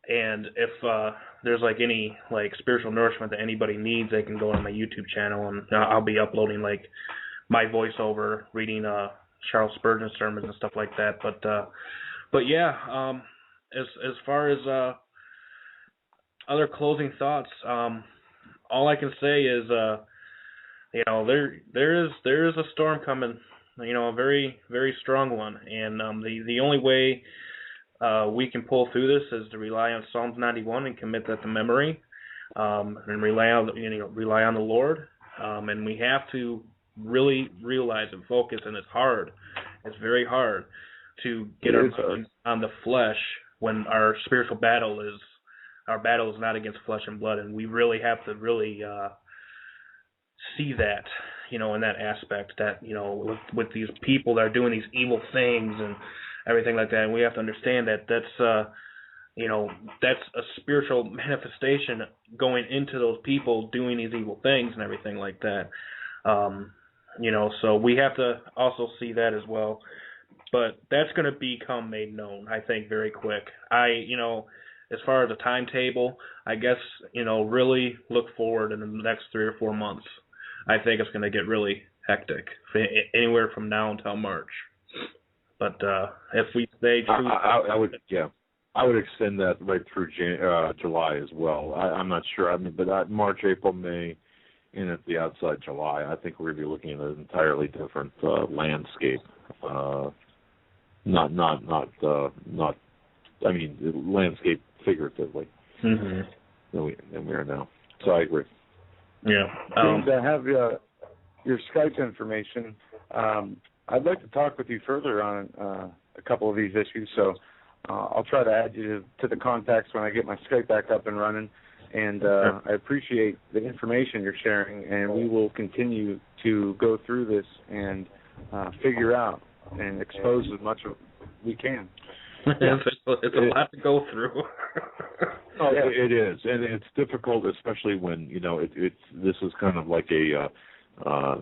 And if there's like any like spiritual nourishment that anybody needs, they can go on my YouTube channel, and I'll be uploading like my voiceover, reading Charles Spurgeon sermons and stuff like that. But yeah, as far as other closing thoughts, all I can say is there is a storm coming, a very, very strong one, and the only way we can pull through this is to rely on Psalms 91 and commit that to memory, and rely on the Lord, and we have to really realize and focus. And it's hard. It's very hard to get our minds on the flesh when our spiritual battle is our battle is not against flesh and blood, and we really have to really see that, in that aspect, that, with these people that are doing these evil things and everything like that, and we have to understand that that's a spiritual manifestation going into those people doing these evil things and everything like that. So we have to also see that as well. But that's going to become made known, I think, very quick. As far as the timetable, I guess, really look forward in the next 3 or 4 months. I think it's going to get really hectic, anywhere from now until March. But if we stay true, I would extend that right through July as well. I'm not sure. But March, April, May, and at the outside July, I think we're going to be looking at an entirely different landscape. Landscape figuratively than we are now. So I agree. Yeah. James, I have your Skype information. I'd like to talk with you further on a couple of these issues, so I'll try to add you to the contacts when I get my Skype back up and running. And I appreciate the information you're sharing, and we will continue to go through this and figure out and expose as much as we can. It's a lot to go through. It is, and it's difficult, especially when this is kind of like the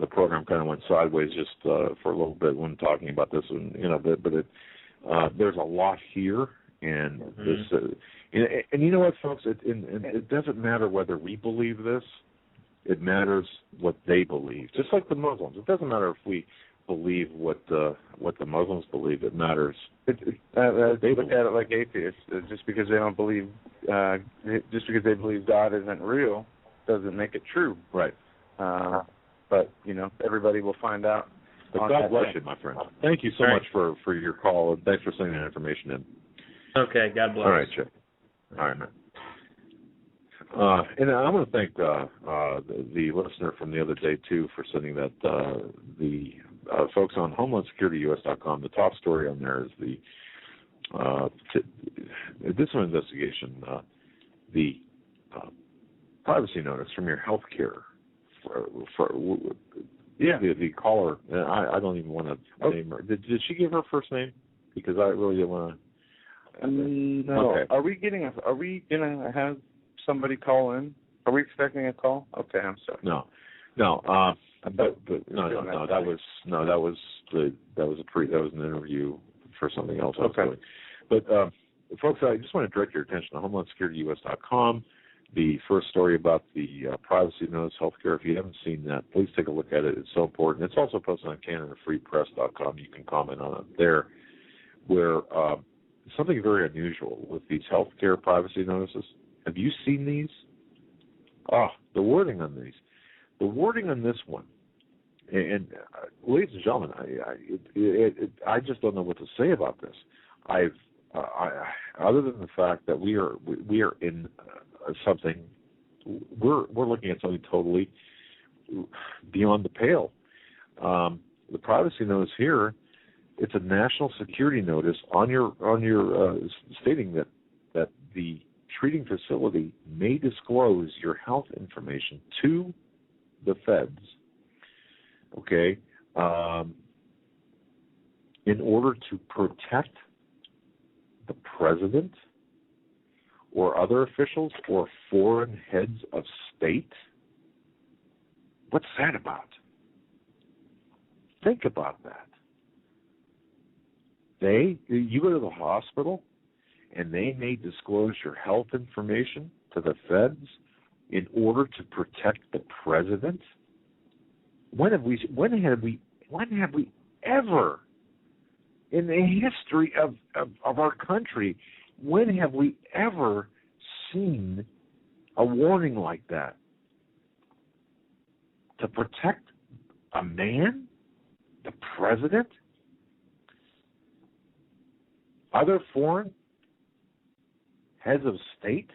program kind of went sideways just for a little bit when talking about this, and there's a lot here, and this, and you know what, folks, it doesn't matter whether we believe this; it matters what they believe. Just like the Muslims, it doesn't matter if we believe what the Muslims believe. It matters. They look at it like atheists. Just because they don't believe, just because they believe God isn't real, doesn't make it true. Right. But everybody will find out. But God bless you, my friend. Thank you so much for your call, and thanks for sending that information in. Okay, God bless. All right, Chip. All right, man. And I want to thank the listener from the other day, too, for sending that. The folks on HomelandSecurityUS.com, the top story on there is the additional investigation, the privacy notice from your health care. The caller, I don't even want to name her. Did she give her first name? Because I really didn't want to. No. Okay. Are we gonna have somebody call in? Are we expecting a call? Okay, I'm sorry. No. But no. That was an interview for something else. Okay. But folks, I just want to direct your attention to HomelandSecurityUS.com. The first story about the privacy notice healthcare. If you haven't seen that, please take a look at it. It's so important. It's also posted on CanadaFreePress.com. You can comment on it there, where something very unusual with these healthcare privacy notices. Have you seen these? The wording on these. The wording on this one, and ladies and gentlemen, I just don't know what to say about this. Other than the fact that we are in something, we're looking at something totally beyond the pale. The privacy notice here, it's a national security notice on your stating that the treating facility may disclose your health information to the feds, okay, in order to protect the president or other officials or foreign heads of state. What's that about? Think about that. You go to the hospital and they may disclose your health information to the feds in order to protect the president? When have we ever, in the history of our country, when have we ever seen a warning like that? To protect a man? The president? Other foreign heads of state?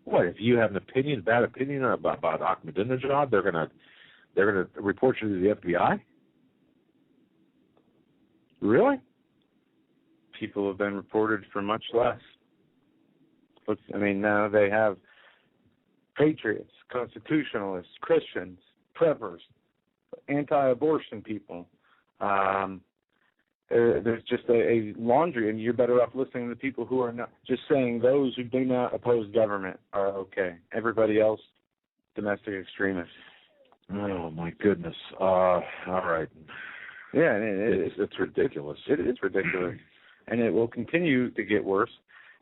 What, if you have an opinion, bad opinion about Ahmadinejad, they're gonna report you to the FBI? Really? People have been reported for much less. Now they have patriots, constitutionalists, Christians, preppers, anti-abortion people. There's just a laundry, and you're better off listening to people who are not just saying those who do not oppose government are okay. Everybody else, domestic extremists. Oh, my goodness. All right. Yeah, it's ridiculous. It is ridiculous. And it will continue to get worse,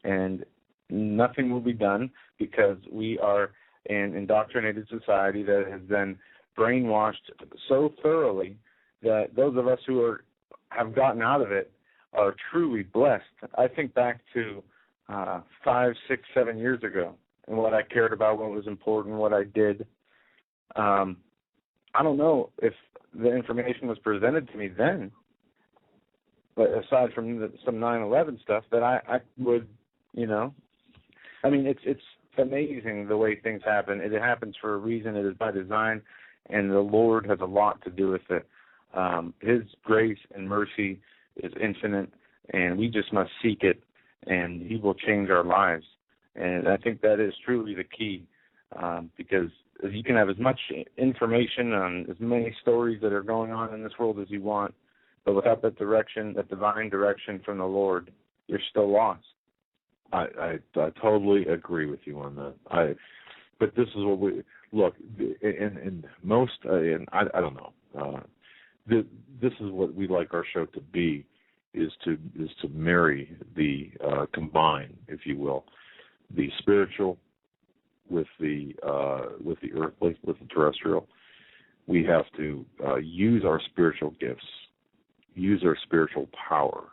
and nothing will be done because we are an indoctrinated society that has been brainwashed so thoroughly that those of us who have gotten out of it are truly blessed. I think back to 5, 6, 7 years ago and what I cared about, what was important, what I did. I don't know if the information was presented to me then, but aside from some 9/11 stuff, that I would, it's amazing the way things happen. It happens for a reason. It is by design, and the Lord has a lot to do with it. His grace and mercy is infinite, and we just must seek it, and He will change our lives. And I think that is truly the key, because you can have as much information on as many stories that are going on in this world as you want, but without that direction, that divine direction from the Lord, you're still lost. I totally agree with you on that. But this is what we look in most, and I don't know. This is what we like our show to be, is to marry the combine, if you will, the spiritual with the earthly, with the terrestrial. We have to use our spiritual gifts, use our spiritual power,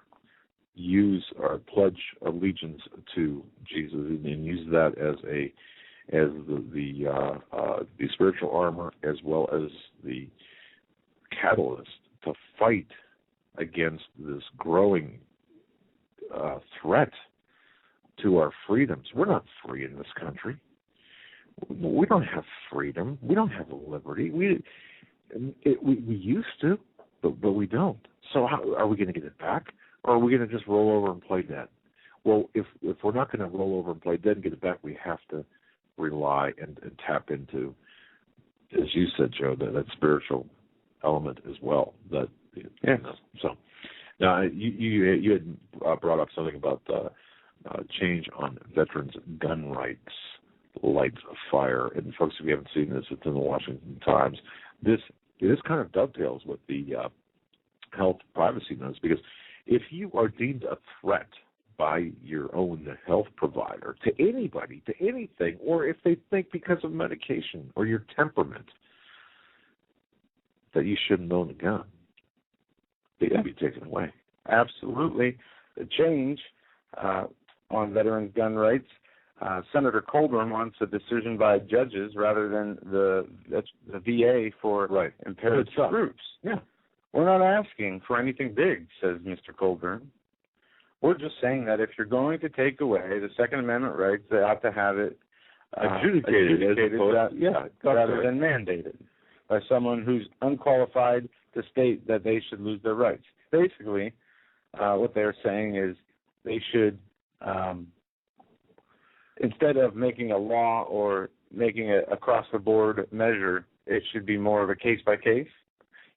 use our pledge allegiance to Jesus, and use that as the spiritual armor as well as the catalyst to fight against this growing threat to our freedoms. We're not free in this country. We don't have freedom. We don't have liberty. We used to, but we don't. So how are we going to get it back? Or are we going to just roll over and play dead? Well, if we're not going to roll over and play dead and get it back, we have to rely and tap into, as you said, Joe, that spiritual element as well. So now you had brought up something about change on veterans' gun rights, lights of fire. And folks, if you haven't seen this, it's in the Washington Times. This kind of dovetails with the health privacy notice, because if you are deemed a threat by your own health provider to anybody, to anything, or if they think because of medication or your temperament that you shouldn't own a gun, they can be taken away. Absolutely. The change on veterans' gun rights, Senator Colburn wants a decision by judges rather than the VA for impaired groups. Yeah. We're not asking for anything big, says Mr. Colburn. We're just saying that if you're going to take away the Second Amendment rights, they ought to have it adjudicated rather than mandated by someone who's unqualified to state that they should lose their rights. Basically, what they're saying is they should, instead of making a law or making it across-the-board measure, it should be more of a case-by-case.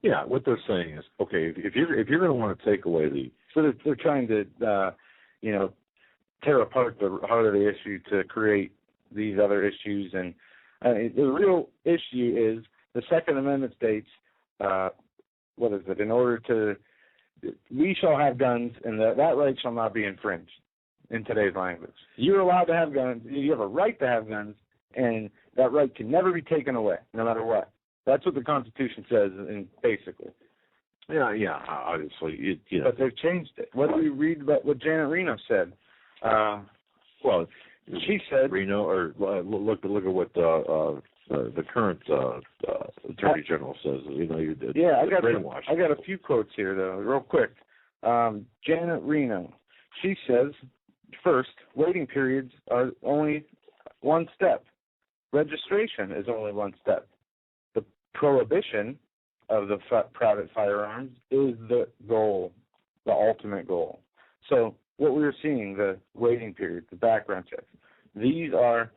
Yeah, what they're saying is, okay, if you're going to want to take away so they're trying to, tear apart the heart of the issue to create these other issues, and the real issue is the Second Amendment states, in order to, we shall have guns, and that right shall not be infringed in today's language. You're allowed to have guns. You have a right to have guns, and that right can never be taken away, no matter what. That's what the Constitution says, basically. Yeah, obviously. But they've changed it. What do we read about what Janet Reno said? She said Reno, or look at what the current Attorney General says. I got a few quotes here, though, real quick. Janet Reno, she says, first, waiting periods are only one step. Registration is only one step. The prohibition of the private firearms is the goal, the ultimate goal. So what we were seeing, the waiting period, the background checks, These are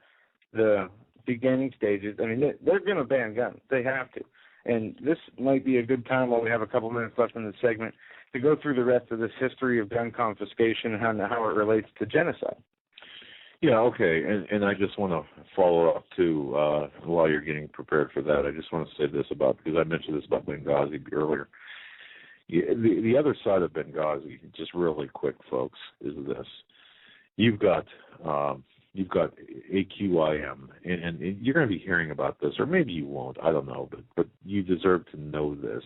the beginning stages. I mean, they're going to ban guns. They have to. And this might be a good time, while we have a couple minutes left in this segment, to go through the rest of this history of gun confiscation and how it relates to genocide. Yeah, okay, and I just want to follow up, too, while you're getting prepared for that. I just want to say this about, because I mentioned this about Benghazi earlier. The other side of Benghazi, just really quick, folks, is this. You've got AQIM, and you're going to be hearing about this, or maybe you won't, I don't know, but you deserve to know this.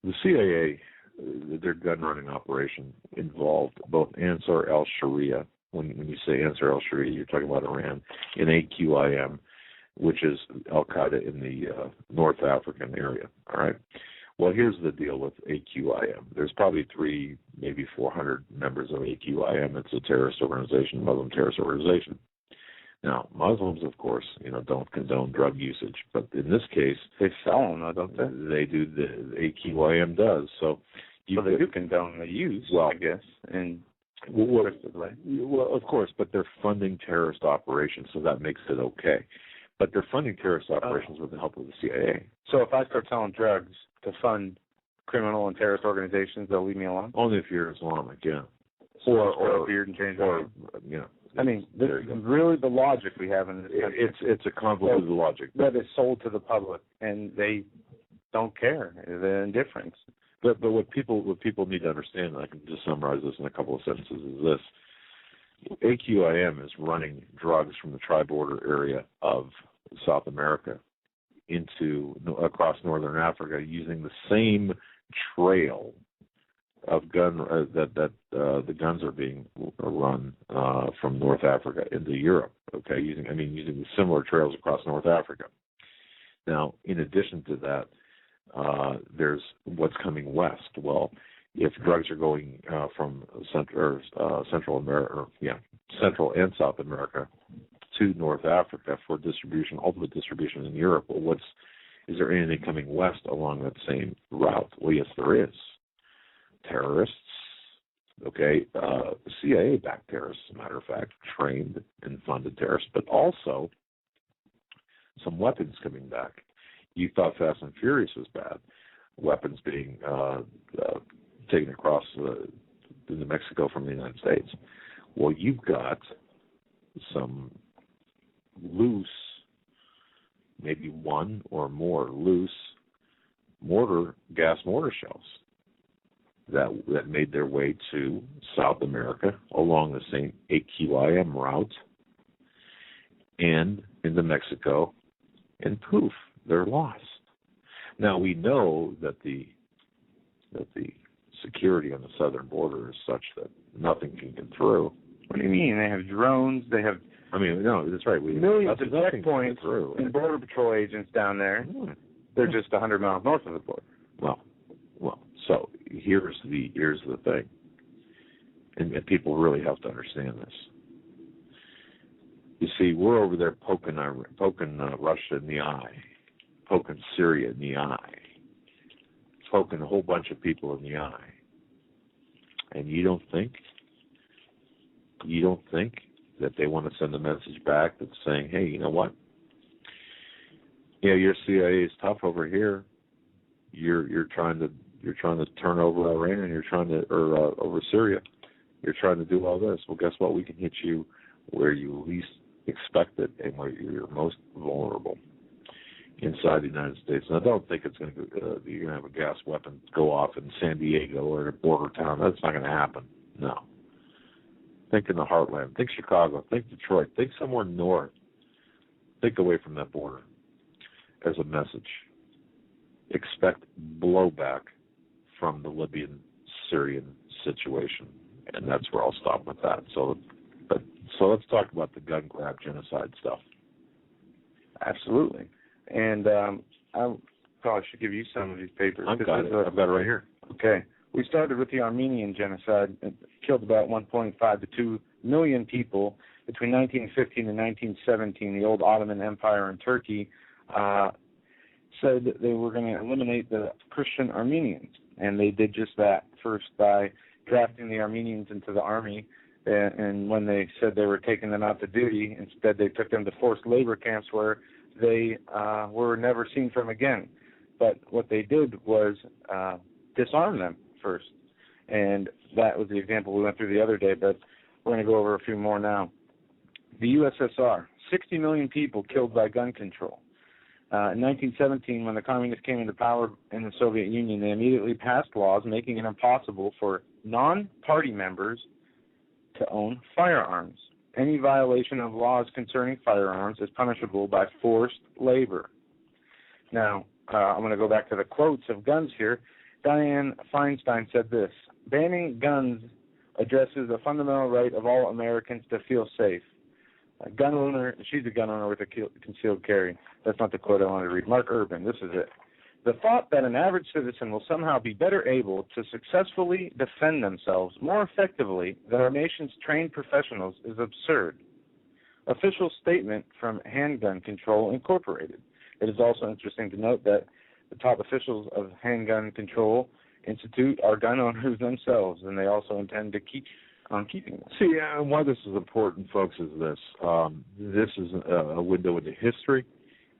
The CIA, their gun running operation involved both Ansar al-Sharia. When you say Ansar al-Sharia, you're talking about Iran, and AQIM, which is Al-Qaeda in the North African area, all right? Well, here's the deal with AQIM. There's probably 300, maybe 400 members of AQIM. It's a terrorist organization, Muslim terrorist organization. Now, Muslims, of course, don't condone drug usage, but in this case, they sell them, don't they? They do. The AQIM does. So, they do condone the use, well, I guess, and. Well, of course, but they're funding terrorist operations, so that makes it okay. But they're funding terrorist operations with the help of the CIA. So if I start selling drugs to fund criminal and terrorist organizations, they'll leave me alone? Only if you're Islamic, yeah. Or a beard and change. I mean, this is really the logic we have in this country. It's a convoluted logic. That is sold to the public, and they don't care. They're indifferent. But what people need to understand, and I can just summarize this in a couple of sentences, is this. AQIM is running drugs from the tri-border area of South America across northern Africa using the same trail of gun that the guns are being run from North Africa into Europe. Okay, using the similar trails across North Africa. Now, in addition to that, there's what's coming west. Well, if drugs are going from Central America, Central and South America to North Africa for distribution, ultimate distribution in Europe, well, is there anything coming west along that same route? Well, yes, there is. Terrorists, okay, CIA-backed terrorists, as a matter of fact, trained and funded terrorists, but also some weapons coming back. You thought Fast and Furious was bad. Weapons being taken across into Mexico from the United States. Well, you've got some loose, maybe one or more loose gas mortar shells that made their way to South America along the same AQIM route and into Mexico, and poof, they're lost. Now, we know that the security on the southern border is such that nothing can get through. What do you mean? They have drones. They have. No, that's right. Millions of checkpoints and border patrol agents down there. They're just 100 miles north of the border. Well. So here's the thing, and people really have to understand this. You see, we're over there poking Russia in the eye, poking Syria in the eye, poking a whole bunch of people in the eye, and you don't think that they want to send a message back that's saying, hey, you know what? Yeah, your CIA is tough over here. You're trying to turn over Iran, and you're trying to over Syria. You're trying to do all this. Well, guess what? We can hit you where you least expect it and where you're most vulnerable inside the United States. And I don't think it's going to you're going to have a gas weapon go off in San Diego or in a border town. That's not going to happen. No. Think in the heartland. Think Chicago. Think Detroit. Think somewhere north. Think away from that border as a message. Expect blowback from the Libyan-Syrian situation, and that's where I'll stop with that. So let's talk about the gun grab genocide stuff. Absolutely, and I probably should give you some of these papers. I've got it right here. Okay, we started with the Armenian genocide. It killed about 1.5 to 2 million people between 1915 and 1917. The old Ottoman Empire in Turkey said that they were going to eliminate the Christian Armenians, and they did just that, first by drafting the Armenians into the army And when they said they were taking them out to duty, instead they took them to forced labor camps where they were never seen from again. But what they did was disarm them first. And that was the example we went through the other day, but we're going to go over a few more now. The USSR, 60 million people killed by gun control. In 1917, when the communists came into power in the Soviet Union, they immediately passed laws making it impossible for non-party members to own firearms. Any violation of laws concerning firearms is punishable by forced labor. Now, I'm going to go back to the quotes of guns here. Dianne Feinstein said this: banning guns addresses a fundamental right of all Americans to feel safe. A gun owner, she's a gun owner with a concealed carry. That's not the quote I wanted to read. Mark Urban, this is it. The thought that an average citizen will somehow be better able to successfully defend themselves more effectively than our nation's trained professionals is absurd. Official statement from Handgun Control Incorporated. It is also interesting to note that the top officials of Handgun Control Institute are gun owners themselves, and they also intend to keep on keeping them. See, why this is important, folks, is this. This is a window into history,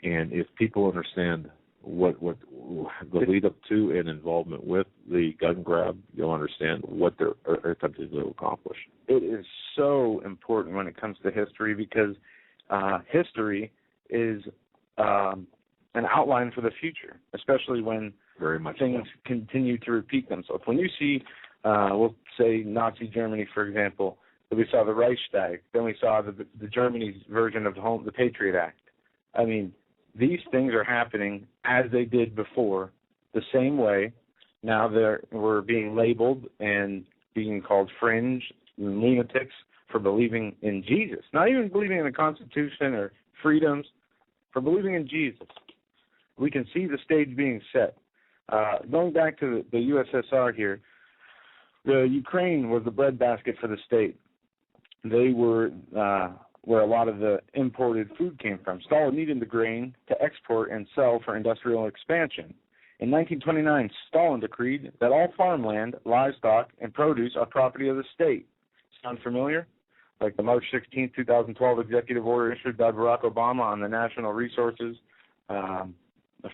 and if people understand what the lead up to and involvement with the gun grab, you'll understand what they're attempting to accomplish. It is so important when it comes to history because history is an outline for the future, especially when very much things continue to repeat themselves. When you see, we'll say Nazi Germany, for example, we saw the Reichstag, then we saw the Germany's version of the Patriot Act. I mean, these things are happening as they did before, the same way. Now we're being labeled and being called fringe and lunatics for believing in Jesus. Not even believing in the Constitution or freedoms, for believing in Jesus. We can see the stage being set. Going back to the USSR here, the Ukraine was the breadbasket for the state. They were where a lot of the imported food came from. Stalin needed the grain to export and sell for industrial expansion. In 1929, Stalin decreed that all farmland, livestock, and produce are property of the state. Sound familiar? Like the March 16, 2012 executive order issued by Barack Obama on the national resources. I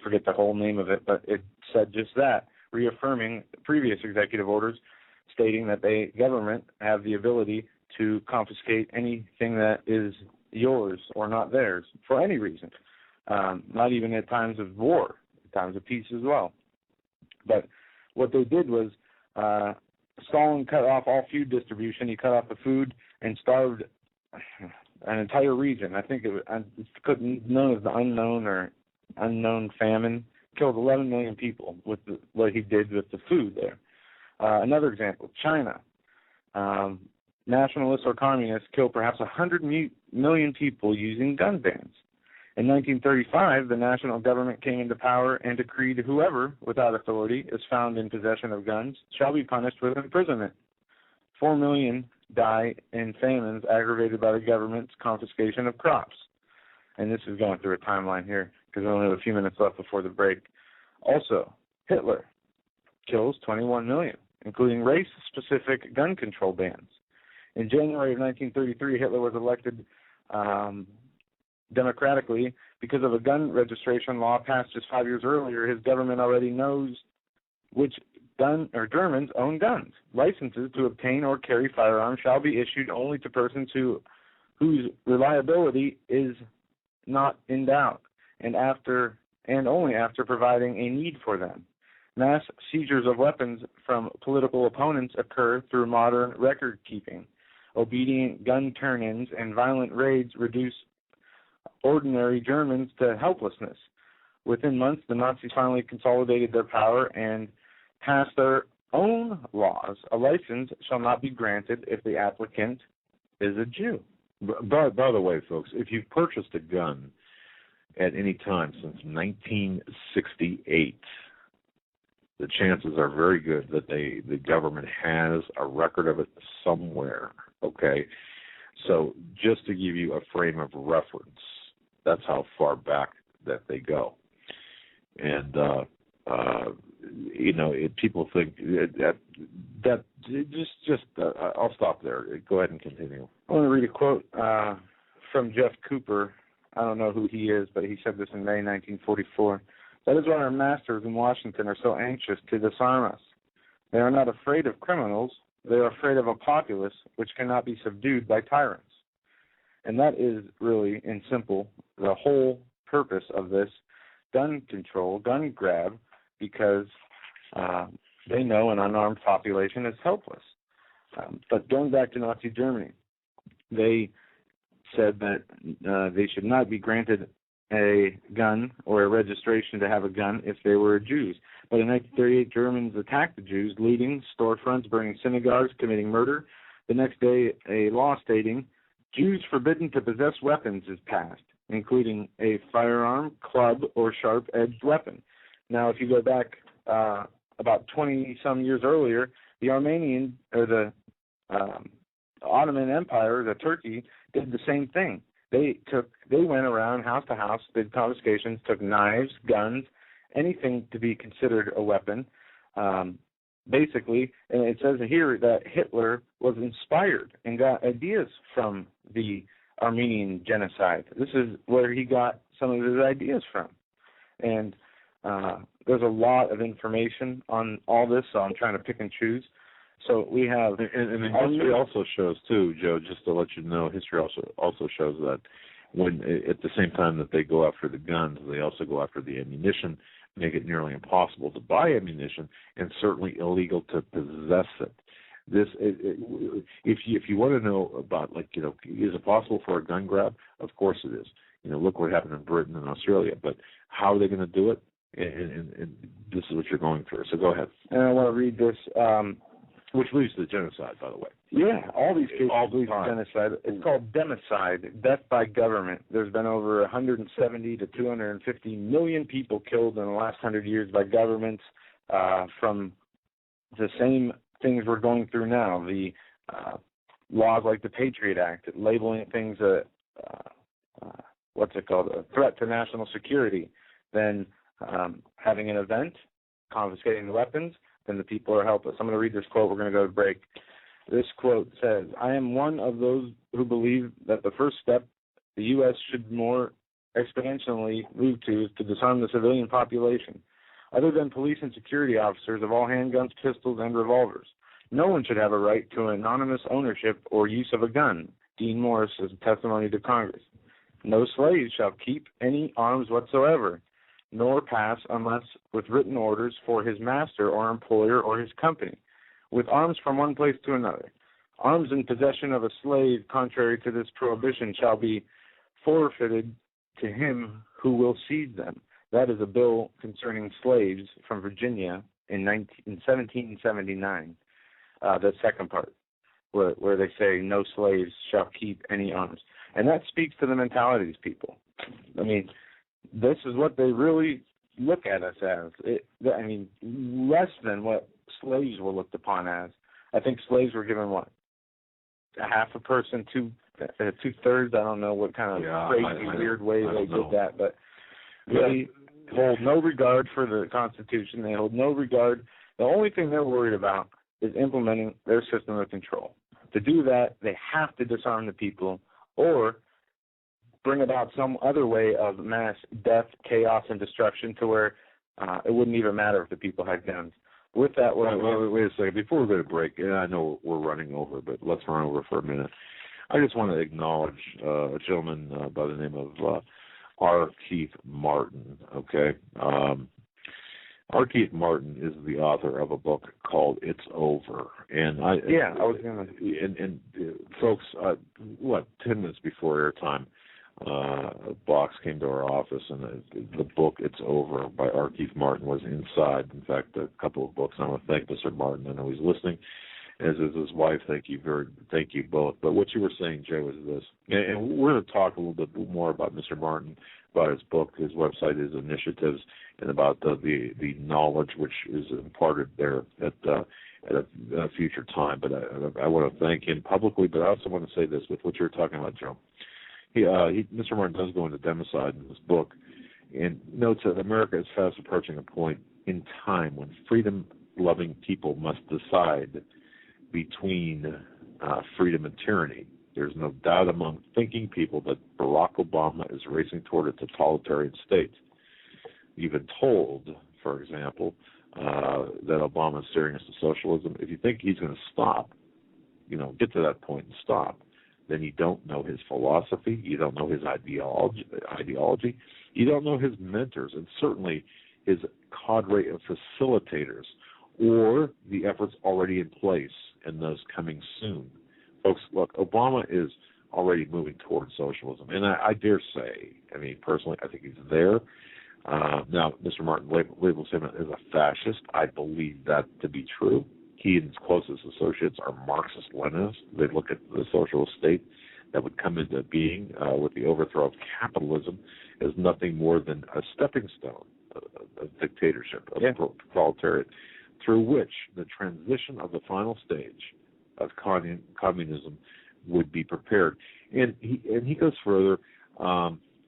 forget the whole name of it, but it said just that, reaffirming previous executive orders stating that the government have the ability to confiscate anything that is yours or not theirs for any reason, not even at times of war, at times of peace as well. But what they did was Stalin cut off all food distribution. He cut off the food and starved an entire region. I think it's known as the unknown famine. Killed 11 million people with what he did with the food there. Another example, China. Nationalists or communists killed perhaps 100 million people using gun bans. In 1935, the national government came into power and decreed whoever, without authority, is found in possession of guns shall be punished with imprisonment. 4 million die in famines aggravated by the government's confiscation of crops. And this is going through a timeline here because we only have a few minutes left before the break. Also, Hitler kills 21 million, including race-specific gun control bans. In January of 1933, Hitler was elected democratically because of a gun registration law passed just 5 years earlier. His government already knows which Germans own guns. Licenses to obtain or carry firearms shall be issued only to persons whose reliability is not in doubt, and only after providing a need for them. Mass seizures of weapons from political opponents occur through modern record keeping. Obedient gun turn-ins and violent raids reduce ordinary Germans to helplessness. Within months, the Nazis finally consolidated their power and passed their own laws. A license shall not be granted if the applicant is a Jew. By the way, folks, if you've purchased a gun at any time since 1968, the chances are very good that the government has a record of it somewhere, okay? So just to give you a frame of reference, that's how far back that they go. And people think that just I'll stop there. Go ahead and continue. I want to read a quote from Jeff Cooper. I don't know who he is, but he said this in May 1944. That is why our masters in Washington are so anxious to disarm us. They are not afraid of criminals. They are afraid of a populace which cannot be subdued by tyrants. And that is really, in simple, the whole purpose of this gun control, gun grab, because they know an unarmed population is helpless. But going back to Nazi Germany, they said that they should not be granted a gun or a registration to have a gun if they were Jews. But in 1938, Germans attacked the Jews, looting storefronts, burning synagogues, committing murder. The next day, a law stating Jews forbidden to possess weapons is passed, including a firearm, club, or sharp-edged weapon. Now, if you go back about 20-some years earlier, the Armenian, or the Ottoman Empire, the Turkey, did the same thing. They went around house to house, did confiscations, took knives, guns, anything to be considered a weapon. Basically, and it says here that Hitler was inspired and got ideas from the Armenian genocide. This is where he got some of his ideas from. And there's a lot of information on all this, so I'm trying to pick and choose. So we have... And history also shows, too, Joe, just to let you know, history also shows that when at the same time that they go after the guns, they also go after the ammunition, make it nearly impossible to buy ammunition, and certainly illegal to possess it. If you want to know about, is it possible for a gun grab? Of course it is. Look what happened in Britain and Australia. But how are they going to do it? And this is what you're going through. So go ahead. And I want to read this. Which leads to genocide, by the way. Yeah, all these cases lead to genocide. It's called democide, death by government. There's been over 170 to 250 million people killed in the last 100 years by governments from the same things we're going through now. The laws like the Patriot Act, labeling things a threat to national security. Then having an event, confiscating the weapons, then the people are helpless. I'm going to read this quote. We're going to go to break. This quote says, I am one of those who believe that the first step the U.S. should more exponentially move to is to disarm the civilian population. Other than police and security officers of all handguns, pistols, and revolvers, no one should have a right to anonymous ownership or use of a gun. Dean Morris is testimony to Congress. No slave shall keep any arms whatsoever, nor pass unless with written orders for his master or employer or his company, with arms from one place to another. Arms in possession of a slave, contrary to this prohibition, shall be forfeited to him who will seize them. That is a bill concerning slaves from Virginia in 1779, the second part, where they say no slaves shall keep any arms. And that speaks to the mentality of these people. I mean, this is what they really look at us as. Less than what slaves were looked upon as. I think slaves were given, what, a half a person, two-thirds? I don't know what kind of crazy, weird way they did that, but they hold no regard for the Constitution. They hold no regard. The only thing they're worried about is implementing their system of control. To do that, they have to disarm the people or bring about some other way of mass death, chaos, and destruction to where it wouldn't even matter if the people had guns. With that, wait a second. Before we go to break, and I know we're running over, but let's run over for a minute. I just want to acknowledge a gentleman by the name of R. Keith Martin, okay? R. Keith Martin is the author of a book called It's Over. And I was going to... And folks, 10 minutes before airtime, a box came to our office, and the book It's Over by R. Keith Martin was inside. In fact, a couple of books. And I want to thank Mr. Martin. I know he's listening, as is his wife. Thank you both. But what you were saying, Joe, is this. And we're going to talk a little bit more about Mr. Martin, about his book, his website, his initiatives, and about the knowledge which is imparted there at a future time. But I want to thank him publicly, but I also want to say this with what you're talking about, Joe. Mr. Martin does go into democide in this book and notes that America is fast approaching a point in time when freedom-loving people must decide between freedom and tyranny. There's no doubt among thinking people that Barack Obama is racing toward a totalitarian state. You've been told, for example, that Obama is steering us to socialism. If you think he's going to stop, get to that point and stop, then you don't know his philosophy, you don't know his ideology, you don't know his mentors, and certainly his cadre of facilitators, or the efforts already in place and those coming soon. Folks, look, Obama is already moving towards socialism, and I dare say, personally, I think he's there. Now, Mr. Martin labels him as a fascist. I believe that to be true. He and his closest associates are Marxist-Leninists. They look at the socialist state that would come into being with the overthrow of capitalism as nothing more than a stepping stone, a dictatorship, a proletariat, through which the transition of the final stage of communism would be prepared. And he goes further.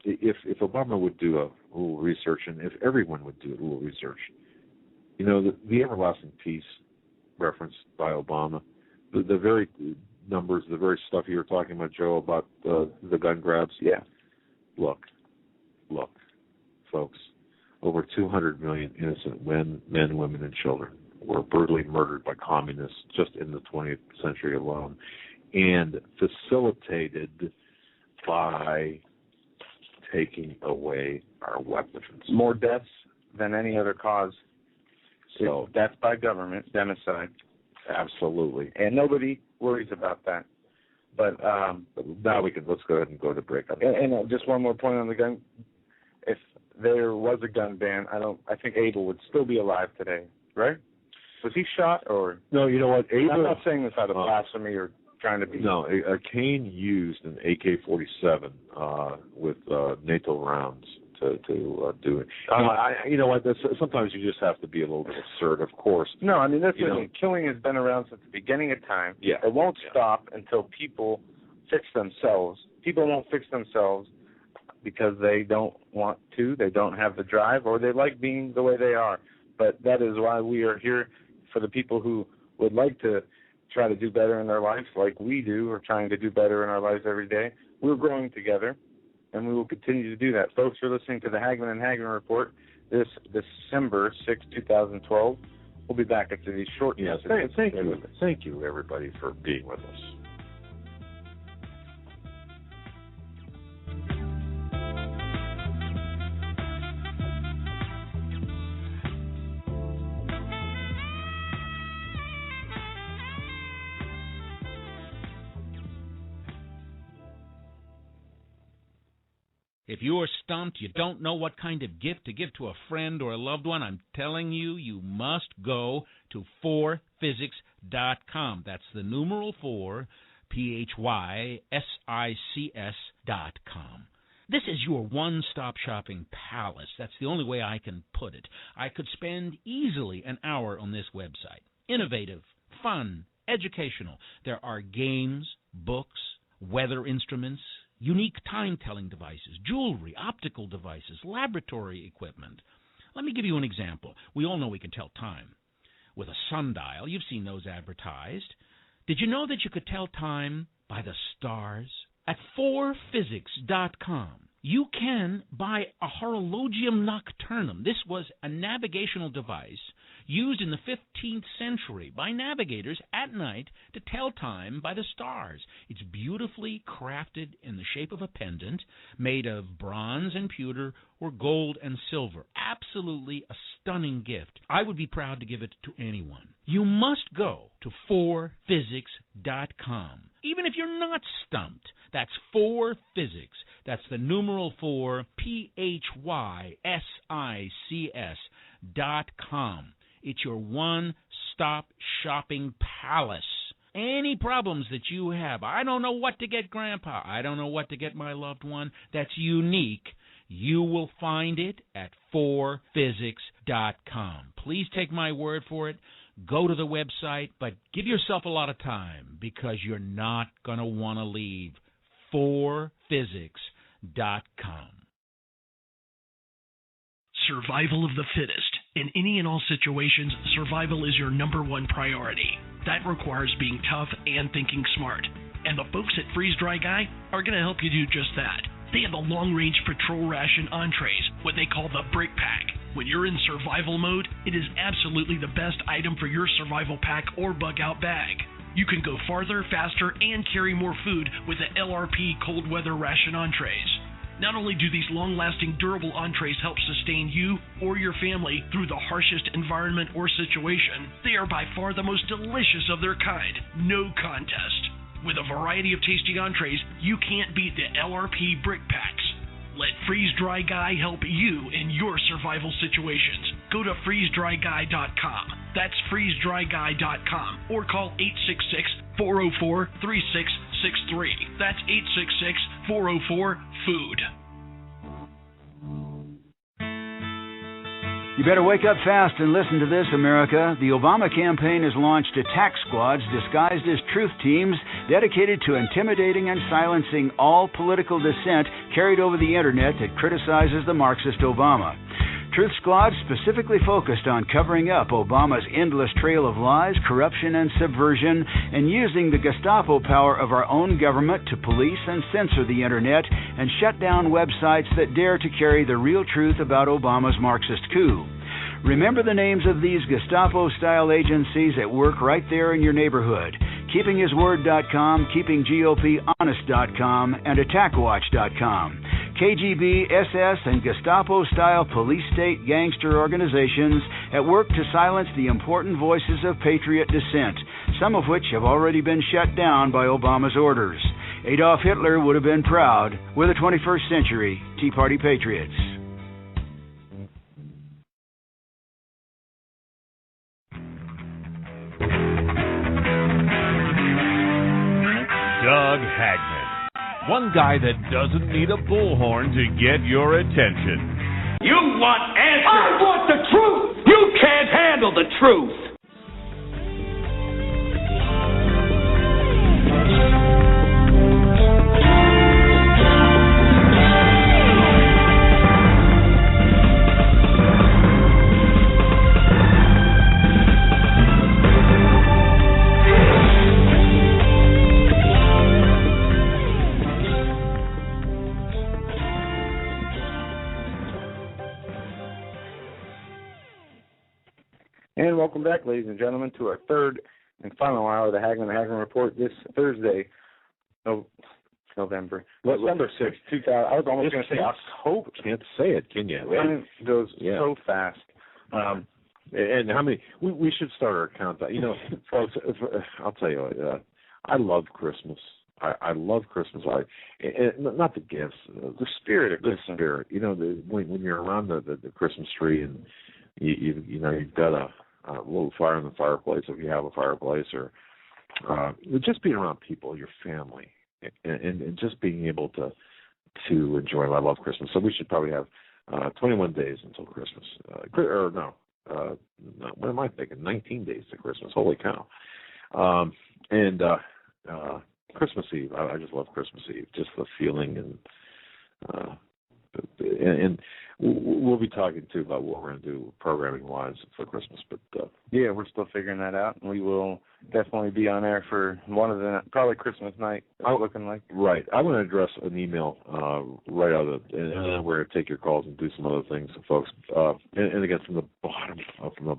If Obama would do a little research, and if everyone would do a little research, the everlasting peace referenced by Obama, the very numbers, the very stuff you were talking about, Joe, about the gun grabs. Yeah. Look, folks, over 200 million innocent men, women, and children were brutally murdered by communists just in the 20th century alone, and facilitated by taking away our weapons. More deaths than any other cause. So death by government, genocide. Absolutely. And nobody worries about that. But now let's go ahead and go to break. And just one more point on the gun. If there was a gun ban, I think Abel would still be alive today, right? Was he shot or? No, you know what? I'm not saying this out of blasphemy or trying to be. No, Kane used an AK-47 with NATO rounds to do it. You know what? Sometimes you just have to be a little bit absurd, of course. No, killing has been around since the beginning of time. Yeah. It won't stop until people fix themselves. People won't fix themselves because they don't want to, they don't have the drive, or they like being the way they are. But that is why we are here, for the people who would like to try to do better in their lives like we do, or trying to do better in our lives every day. We're growing together, and we will continue to do that. Folks, you're listening to the Hagmann and Hagmann Report this December 6, 2012. We'll be back after these short messages. Thank you, everybody, for being with us. If you are stumped, you don't know what kind of gift to give to a friend or a loved one, I'm telling you, you must go to 4physics.com. That's the numeral 4, PHYSICS.com. This is your one-stop shopping palace. That's the only way I can put it. I could spend easily an hour on this website. Innovative, fun, educational. There are games, books, weather instruments, unique time-telling devices, jewelry, optical devices, laboratory equipment. Let me give you an example. We all know we can tell time with a sundial. You've seen those advertised. Did you know that you could tell time by the stars? At 4physics.com, you can buy a horologium nocturnum. This was a navigational device used in the 15th century by navigators at night to tell time by the stars. It's beautifully crafted in the shape of a pendant made of bronze and pewter or gold and silver. Absolutely a stunning gift. I would be proud to give it to anyone. You must go to 4physics.com. Even if you're not stumped, that's 4physics. That's the numeral 4, PHYSICS.com. It's your one-stop shopping palace. Any problems that you have, I don't know what to get Grandpa, I don't know what to get my loved one, that's unique, you will find it at 4physics.com. Please take my word for it. Go to the website, but give yourself a lot of time because you're not going to want to leave. 4physics.com. Survival of the fittest. In any and all situations, survival is your number one priority. That requires being tough and thinking smart. And the folks at Freeze Dry Guy are going to help you do just that. They have the long-range patrol ration entrees, what they call the Brick Pack. When you're in survival mode, it is absolutely the best item for your survival pack or bug-out bag. You can go farther, faster, and carry more food with the LRP cold weather ration entrees. Not only do these long-lasting, durable entrees help sustain you or your family through the harshest environment or situation, they are by far the most delicious of their kind. No contest. With a variety of tasty entrees, you can't beat the LRP Brick Packs. Let Freeze Dry Guy help you in your survival situations. Go to freezedryguy.com. That's freezedryguy.com or call 866-404-3663. That's 866-404-FOOD. You better wake up fast and listen to this, America. The Obama campaign has launched attack squads disguised as truth teams dedicated to intimidating and silencing all political dissent carried over the internet that criticizes the Marxist Obama. Truth squads specifically focused on covering up Obama's endless trail of lies, corruption, and subversion, and using the Gestapo power of our own government to police and censor the internet and shut down websites that dare to carry the real truth about Obama's Marxist coup. Remember the names of these Gestapo-style agencies at work right there in your neighborhood: KeepingHisWord.com, KeepingGOPHonest.com, and AttackWatch.com. KGB, SS, and Gestapo-style police-state gangster organizations at work to silence the important voices of patriot dissent, some of which have already been shut down by Obama's orders. Adolf Hitler would have been proud. We're the 21st century Tea Party patriots. Doug Hagmann. One guy that doesn't need a bullhorn to get your attention. You want answers! I want the truth! You can't handle the truth! And welcome back, ladies and gentlemen, to our third and final hour of the Hagmann Report this Thursday, November 6th, 2000. I was almost going to say October. Can't say it, can you? Time goes so fast. And how many? We should start our countdown. You know, folks, I'll tell you, I love Christmas. I love Christmas. Not the gifts, the spirit of Christmas. The spirit. You know, when you're around the Christmas tree and you've got a little fire in the fireplace if you have a fireplace, or just being around people, your family, and just being able to enjoy. I love Christmas. So we should probably have 21 days until Christmas. No, what am I thinking? 19 days to Christmas. Holy cow! And Christmas Eve. I just love Christmas Eve. Just the feeling and we'll be talking too about what we're going to do programming-wise for Christmas. But yeah, we're still figuring that out, and we will definitely be on air for one of the probably Christmas night. Looking like right. I'm going to address an email right out of it, and then we're going to take your calls and do some other things, folks. And again, from the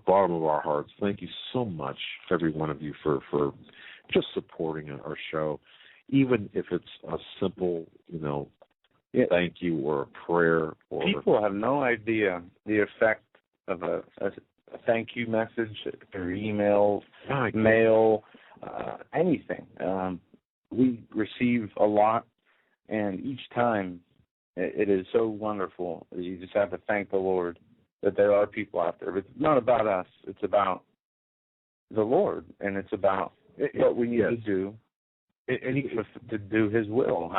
bottom of our hearts, thank you so much, every one of you, for just supporting our show, even if it's a simple, thank you or a prayer. Or people have no idea the effect of a thank you message or email, mail, anything. We receive a lot, and each time it is so wonderful. You just have to thank the Lord that there are people out there. But it's not about us. It's about the Lord, and it's about what we need to do to do His will.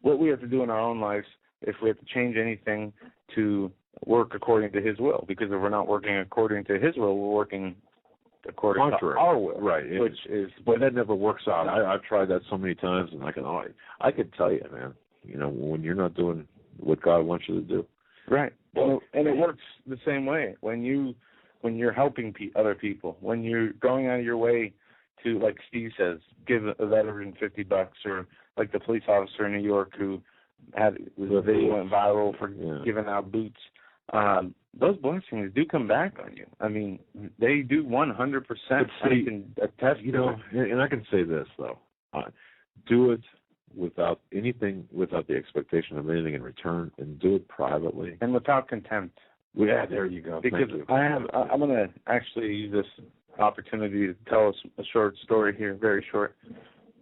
What we have to do in our own lives, if we have to change anything to work according to His will. Because if we're not working according to His will, we're working according to our will. Right. But that never works out. I've tried that so many times, and I can tell you, man, when you're not doing what God wants you to do. Right. Well, and it works the same way when you're helping other people, when you're going out of your way to, like Steve says, give a veteran $50, or like the police officer in New York who the video went viral for giving out boots. Those blessings do come back on you. I mean, they do 100%. I can attest. And I can say this though: do it without the expectation of anything in return, and do it privately and without contempt. Yeah, there you go. Because I'm going to actually use this opportunity to tell us a short story here, very short.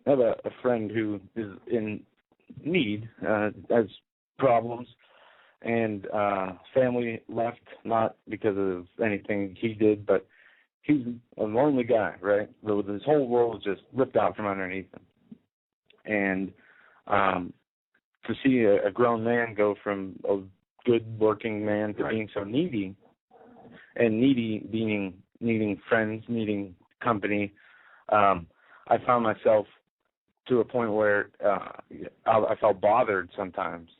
I have a friend who is in need, has problems, and family left, not because of anything he did, but he's a lonely guy, right? His whole world was just ripped out from underneath him. And to see a grown man go from a good working man to being so needy, and needy being needing friends, needing company, I found myself to a point where I felt bothered sometimes,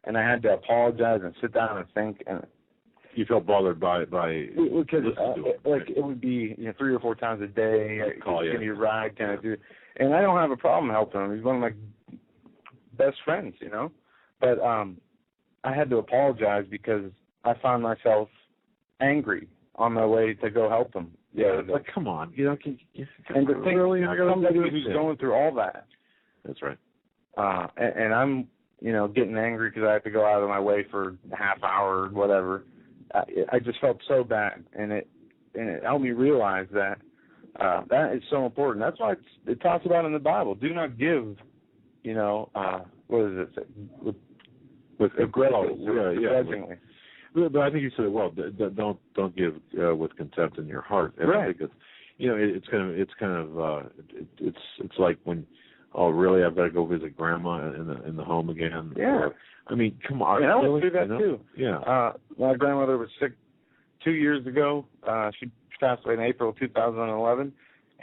and I had to apologize and sit down and think. And you felt bothered by because it would be 3 or 4 times a day. Call you. Give me a ride, kind of do. And I don't have a problem helping him. He's one of my best friends, But I had to apologize because I found myself angry on my way to go help him. Yeah, like come on, and to think really, somebody who's going through all that. That's right. And I'm, getting angry because I have to go out of my way for a half hour or whatever. I just felt so bad, and it helped me realize that that is so important. That's why it talks about in the Bible. Do not give, what does it say? With begrudgingly. But I think you said it well. Don't give with contempt in your heart. And right. I think it's like when, oh really, I've got to go visit grandma in the home again. Yeah. Or, I mean, come on. I went through that too. Yeah. My grandmother was sick 2 years ago. She passed away in April 2011,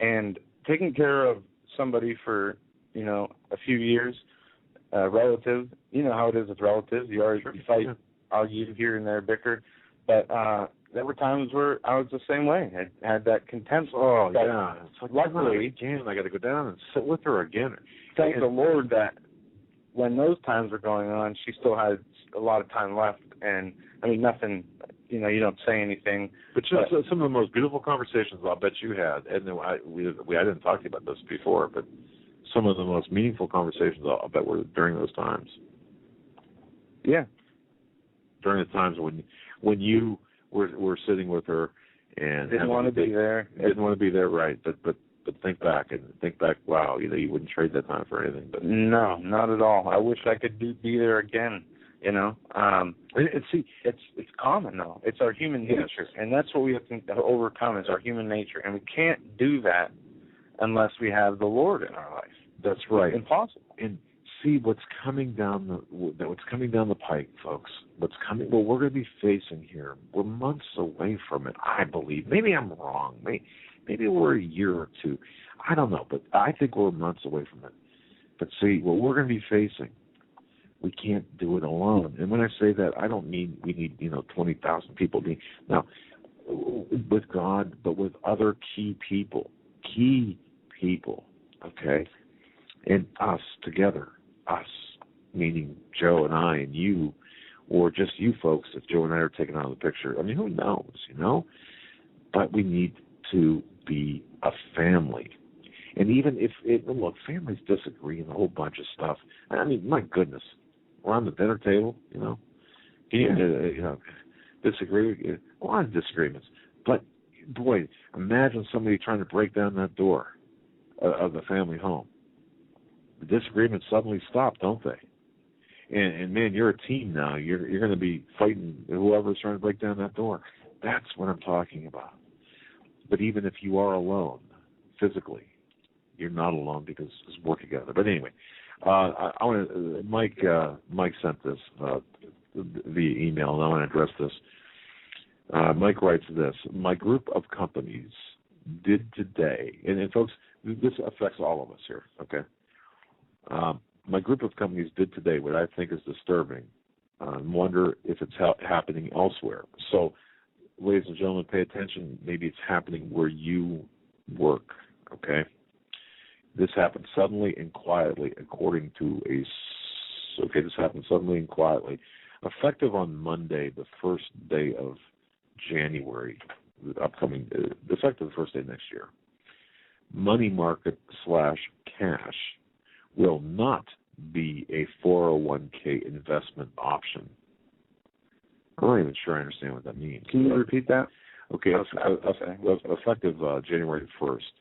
and taking care of somebody for a few years, relative. You know how it is with relatives. You always fight. Yeah. Argue here and there, bicker, but there were times where I was the same way. I had that contempt. Oh, yeah. It's like, luckily, again, I got to go down and sit with her again. Thank the Lord that when those times were going on, she still had a lot of time left, and I mean, nothing. You don't say anything. But some of the most beautiful conversations I'll bet you had, and I didn't talk to you about this before, but some of the most meaningful conversations I'll bet were during those times. Yeah. During the times when you were sitting with her and didn't want to be there. Didn't want to be there, right? But think back. Wow, you wouldn't trade that time for anything. But no, not at all. I wish I could be there again. It's common though. It's our human nature, and that's what we have to overcome is our human nature, and we can't do that unless we have the Lord in our life. That's right. It's impossible. And see what's coming down the pike, folks. What's coming? Well, we're going to be facing here. We're months away from it, I believe. Maybe I'm wrong. Maybe we're a year or two. I don't know, but I think we're months away from it. But see, what we're going to be facing, we can't do it alone. And when I say that, I don't mean we need 20,000 people. Now, with God, but with other key people, okay, and us together. Us, meaning Joe and I and you, or just you folks if Joe and I are taken out of the picture. I mean, who knows, But we need to be a family. And even look, families disagree on a whole bunch of stuff. I mean, my goodness, we're on the dinner table, disagree. A lot of disagreements. But, boy, imagine somebody trying to break down that door of the family home. The disagreements suddenly stop, don't they? And man, you're a team now. You're going to be fighting whoever's trying to break down that door. That's what I'm talking about. But even if you are alone physically, you're not alone because we're together. But anyway, I want to. Mike sent this via email, and I want to address this. Mike writes this: my group of companies did today, and folks, this affects all of us here. Okay. My group of companies did today what I think is disturbing and wonder if it's happening elsewhere. So, ladies and gentlemen, pay attention. Maybe it's happening where you work, okay? This happened suddenly and quietly, according to this happened suddenly and quietly. Effective on Monday, the first day of January, the upcoming, effective the first day next year. Money market/cash will not be a 401k investment option. I'm not even sure I understand what that means. Can you repeat that? Okay, effective January 1st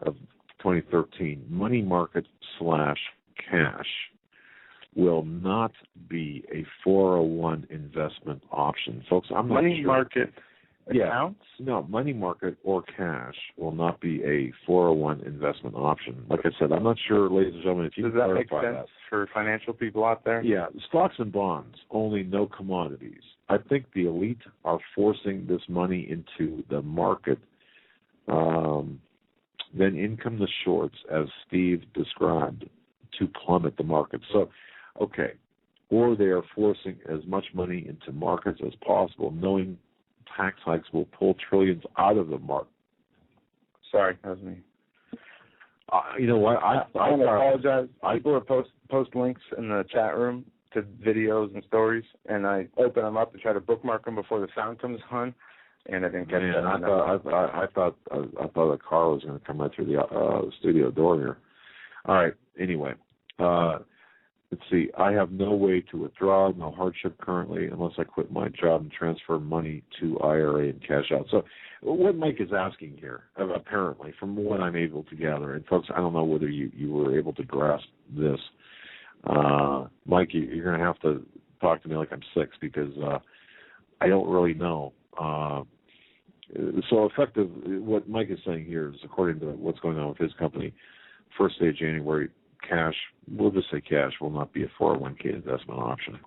of 2013, money market/cash will not be a 401 investment option. Folks, I'm not money sure. Market accounts? No, money market or cash will not be a 401 investment option. Like I said, I'm not sure, ladies and gentlemen, if you Does can that make clarify sense for financial people out there? Yeah, stocks and bonds, only no commodities. I think the elite are forcing this money into the market. Then in come the shorts, as Steve described, to plummet the market. So, okay, or they are forcing as much money into markets as possible, knowing tax hikes will pull trillions out of the market. Sorry, that was me. You know what? I want to apologize. People are post links in the chat room to videos and stories, and I open them up to try to bookmark them before the sound comes on, and I didn't catch that. I thought a car was going to come right through the studio door here. All right. Anyway, let's see. I have no way to withdraw, no hardship currently, unless I quit my job and transfer money to IRA and cash out. So what Mike is asking here, apparently, from what I'm able to gather, and folks, I don't know whether you were able to grasp this. Mike, you're going to have to talk to me like I'm 6 because I don't really know. So effective, what Mike is saying here is, according to what's going on with his company, first day of January, cash, we'll just say cash, will not be a 401k investment option.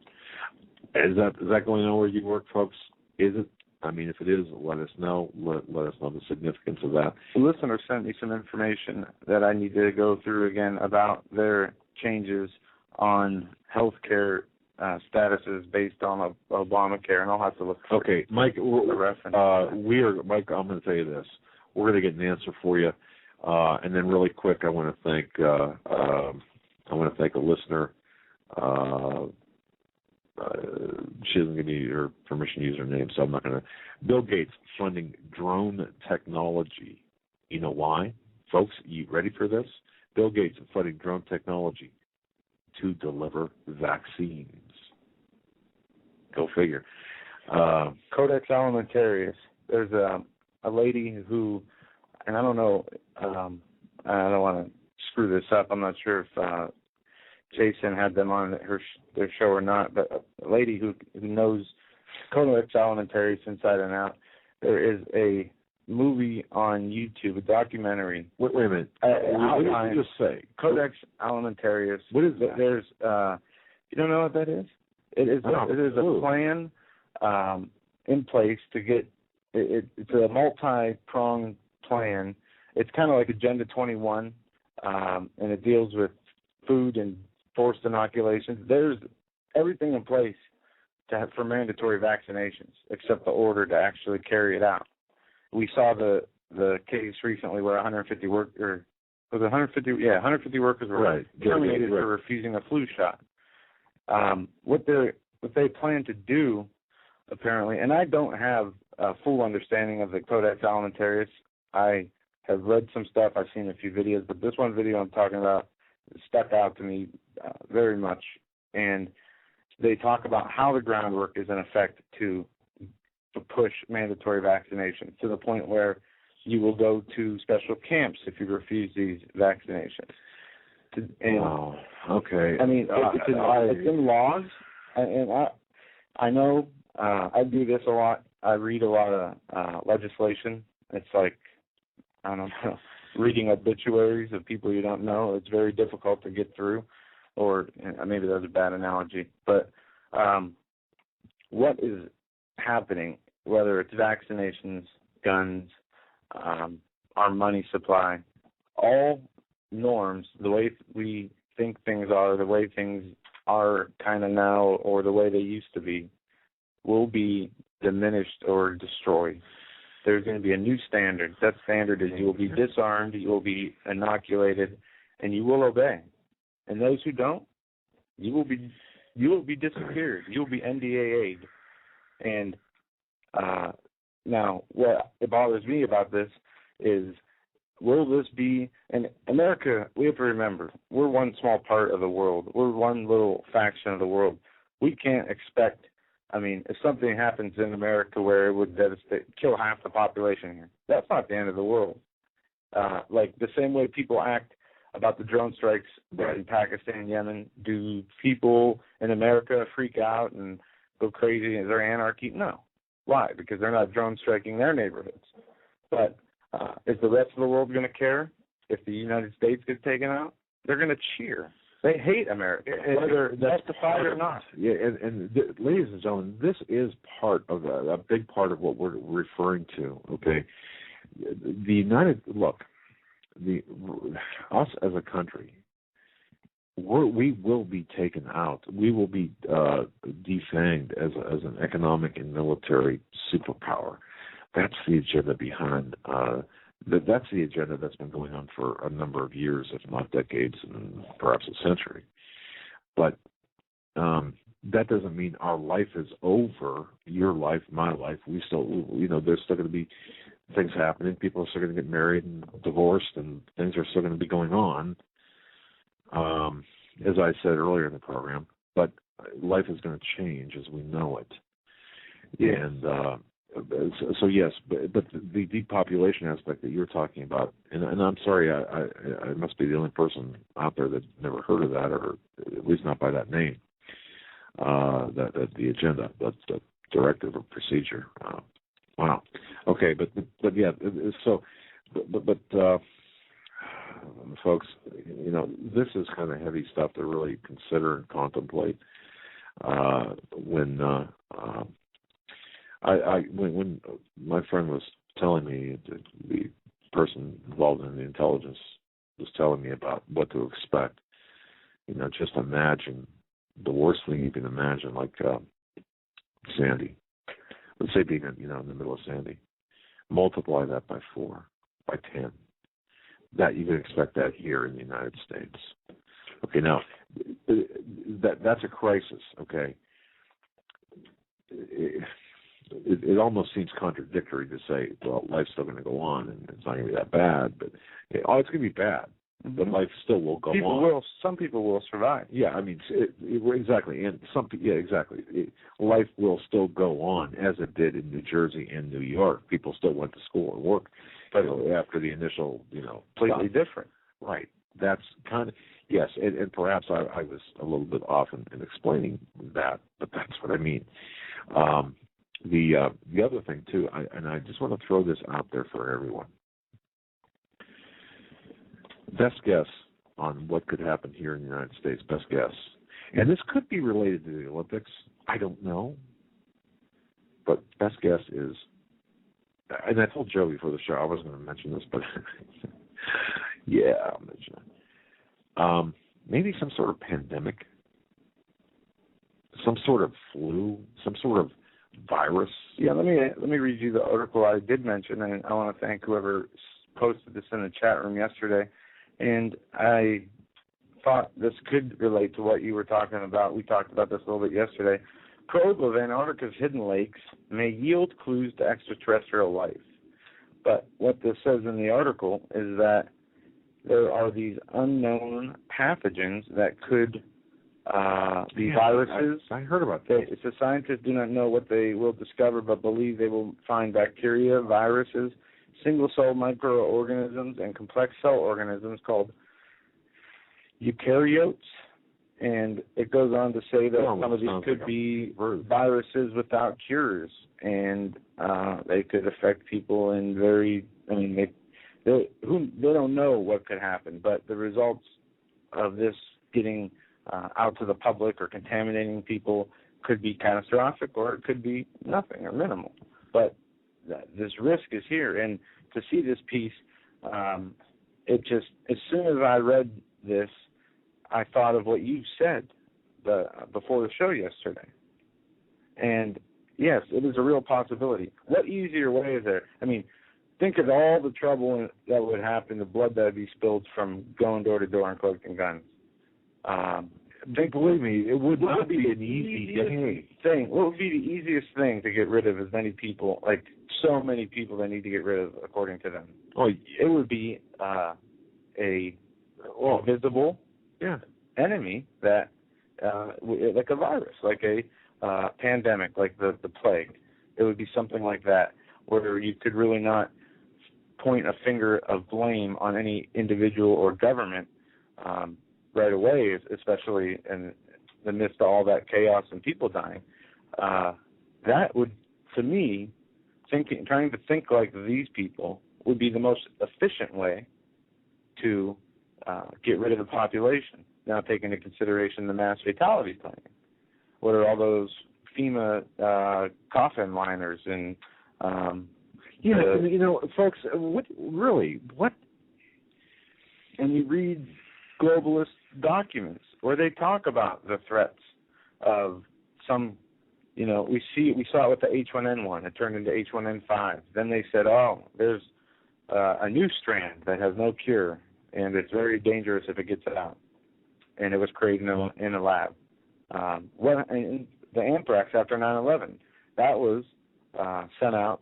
Is that going on where you work, folks? Is it? I mean, if it is, let us know. Let us know the significance of that. The listener sent me some information that I need to go through again about their changes on health care statuses based on Obamacare, and I'll have to look for Okay, Mike, Mike, I'm going to tell you this. We're going to get an answer for you. And then, really quick, I want to thank a listener. She doesn't give me her permission to use her name, so I'm not going to. Bill Gates funding drone technology. You know why, folks? You ready for this? Bill Gates funding drone technology to deliver vaccines. Go figure. Codex Alimentarius. There's a lady who. And I don't know, I don't want to screw this up. I'm not sure if Jason had them on their show or not, but a lady who knows Codex Alimentarius inside and out. There is a movie on YouTube, a documentary. Wait a minute. What did you just say? Codex Alimentarius. What is that? There's, you don't know what that is? It is a plan in place to get, it's a multi-pronged plan. It's kind of like Agenda 21, and it deals with food and forced inoculations. There's everything in place for mandatory vaccinations, except the order to actually carry it out. We saw the case recently where 150 workers were terminated for refusing a flu shot. What they plan to do, apparently, and I don't have a full understanding of the Codex Alimentarius. I have read some stuff. I've seen a few videos, but this one video I'm talking about stuck out to me very much. And they talk about how the groundwork is in effect to push mandatory vaccinations to the point where you will go to special camps if you refuse these vaccinations. Wow. Okay. I mean, it's in laws, and I know I do this a lot. I read a lot of legislation. It's like, I don't know, reading obituaries of people you don't know. It's very difficult to get through, or maybe that's a bad analogy. But what is happening, whether it's vaccinations, guns, our money supply, all norms, the way we think things are, the way things are kind of now, or the way they used to be, will be diminished or destroyed. There's going to be a new standard. That standard is you will be disarmed, you will be inoculated, and you will obey. And those who don't, you will be disappeared. You will be NDAA'd. And now, what bothers me about this is, will this be, and America, we have to remember, we're one small part of the world. We're one little faction of the world. We can't expect, if something happens in America where it would kill half the population here, that's not the end of the world. Like the same way people act about the drone strikes in Pakistan and Yemen, do people in America freak out and go crazy? Is there anarchy? No. Why? Because they're not drone striking their neighborhoods. But is the rest of the world going to care if the United States gets taken out? They're going to cheer. They hate America, whether that's justified or not. Yeah, ladies and gentlemen, this is part of a big part of what we're referring to. Okay, us as a country, we will be taken out. We will be defanged as an economic and military superpower. That's the agenda behind. That's the agenda that's been going on for a number of years, if not decades, and perhaps a century. But that doesn't mean our life is over. Your life, my life. We still, there's still going to be things happening. People are still going to get married and divorced, and things are still going to be going on. As I said earlier in the program, but life is going to change as we know it. Yes. And so yes, but the depopulation aspect that you're talking about, and I'm sorry, I must be the only person out there that never heard of that, or at least not by that name. That the agenda, that's the directive or procedure. Wow. Okay, but yeah. So, but folks, this is kind of heavy stuff to really consider and contemplate when my friend was telling me, the person involved in the intelligence was telling me about what to expect. Just imagine the worst thing you can imagine, like Sandy. Let's say being in the middle of Sandy. Multiply that by 4, by 10. That you can expect that here in the United States. Okay, now that's a crisis. Okay. It almost seems contradictory to say, well, life's still going to go on and it's not going to be that bad, but it's going to be bad, but life still will go on. Some people will survive. Yeah, exactly, and exactly. Life will still go on as it did in New Jersey and New York. People still went to school and work, but after the initial, completely different. Right. That's kind of yes, and perhaps I was a little bit off in explaining that, but that's what I mean. The other thing too, I just want to throw this out there for everyone. Best guess on what could happen here in the United States. Best guess, and this could be related to the Olympics. I don't know, but best guess is, and I told Joe before the show I wasn't going to mention this, but yeah, I'll mention it. Maybe some sort of pandemic, some sort of flu, some sort of virus. Yeah, let me read you the article I did mention, and I want to thank whoever posted this in the chat room yesterday. And I thought this could relate to what you were talking about. We talked about this a little bit yesterday. Probe of Antarctica's hidden lakes may yield clues to extraterrestrial life. But what this says in the article is that there are these unknown pathogens that could be viruses. I heard about that. The scientists do not know what they will discover, but believe they will find bacteria, viruses, single-cell microorganisms, and complex cell organisms called eukaryotes. And it goes on to say that some of these could be viruses without cures, and they could affect people in they don't know what could happen, but the results of this getting out to the public or contaminating people could be catastrophic, or it could be nothing or minimal. But this risk is here, and to see this piece, it just, as soon as I read this, I thought of what you said, before the show yesterday. And yes, it is a real possibility. What easier way is there? I mean, think of all the trouble that would happen, the blood that would be spilled from going door to door and collecting guns. Believe me, it would not be an easy thing. What would be the easiest thing to get rid of as many people, like so many people that need to get rid of, according to them? Oh, it would be a visible enemy that, like a virus, like a pandemic, like the plague. It would be something like that, where you could really not point a finger of blame on any individual or government right away, especially in the midst of all that chaos and people dying. That would, to me, trying to think like these people would be the most efficient way to get rid of the population. Now, take into consideration the mass fatality planning. What are all those FEMA coffin liners and folks, what? And you read globalist documents where they talk about the threats of some, we saw it with the H1N1. It turned into H1N5. Then they said, there's a new strand that has no cure, and it's very dangerous if it gets out. And it was created in a lab. And the anthrax after 9/11, that was sent out,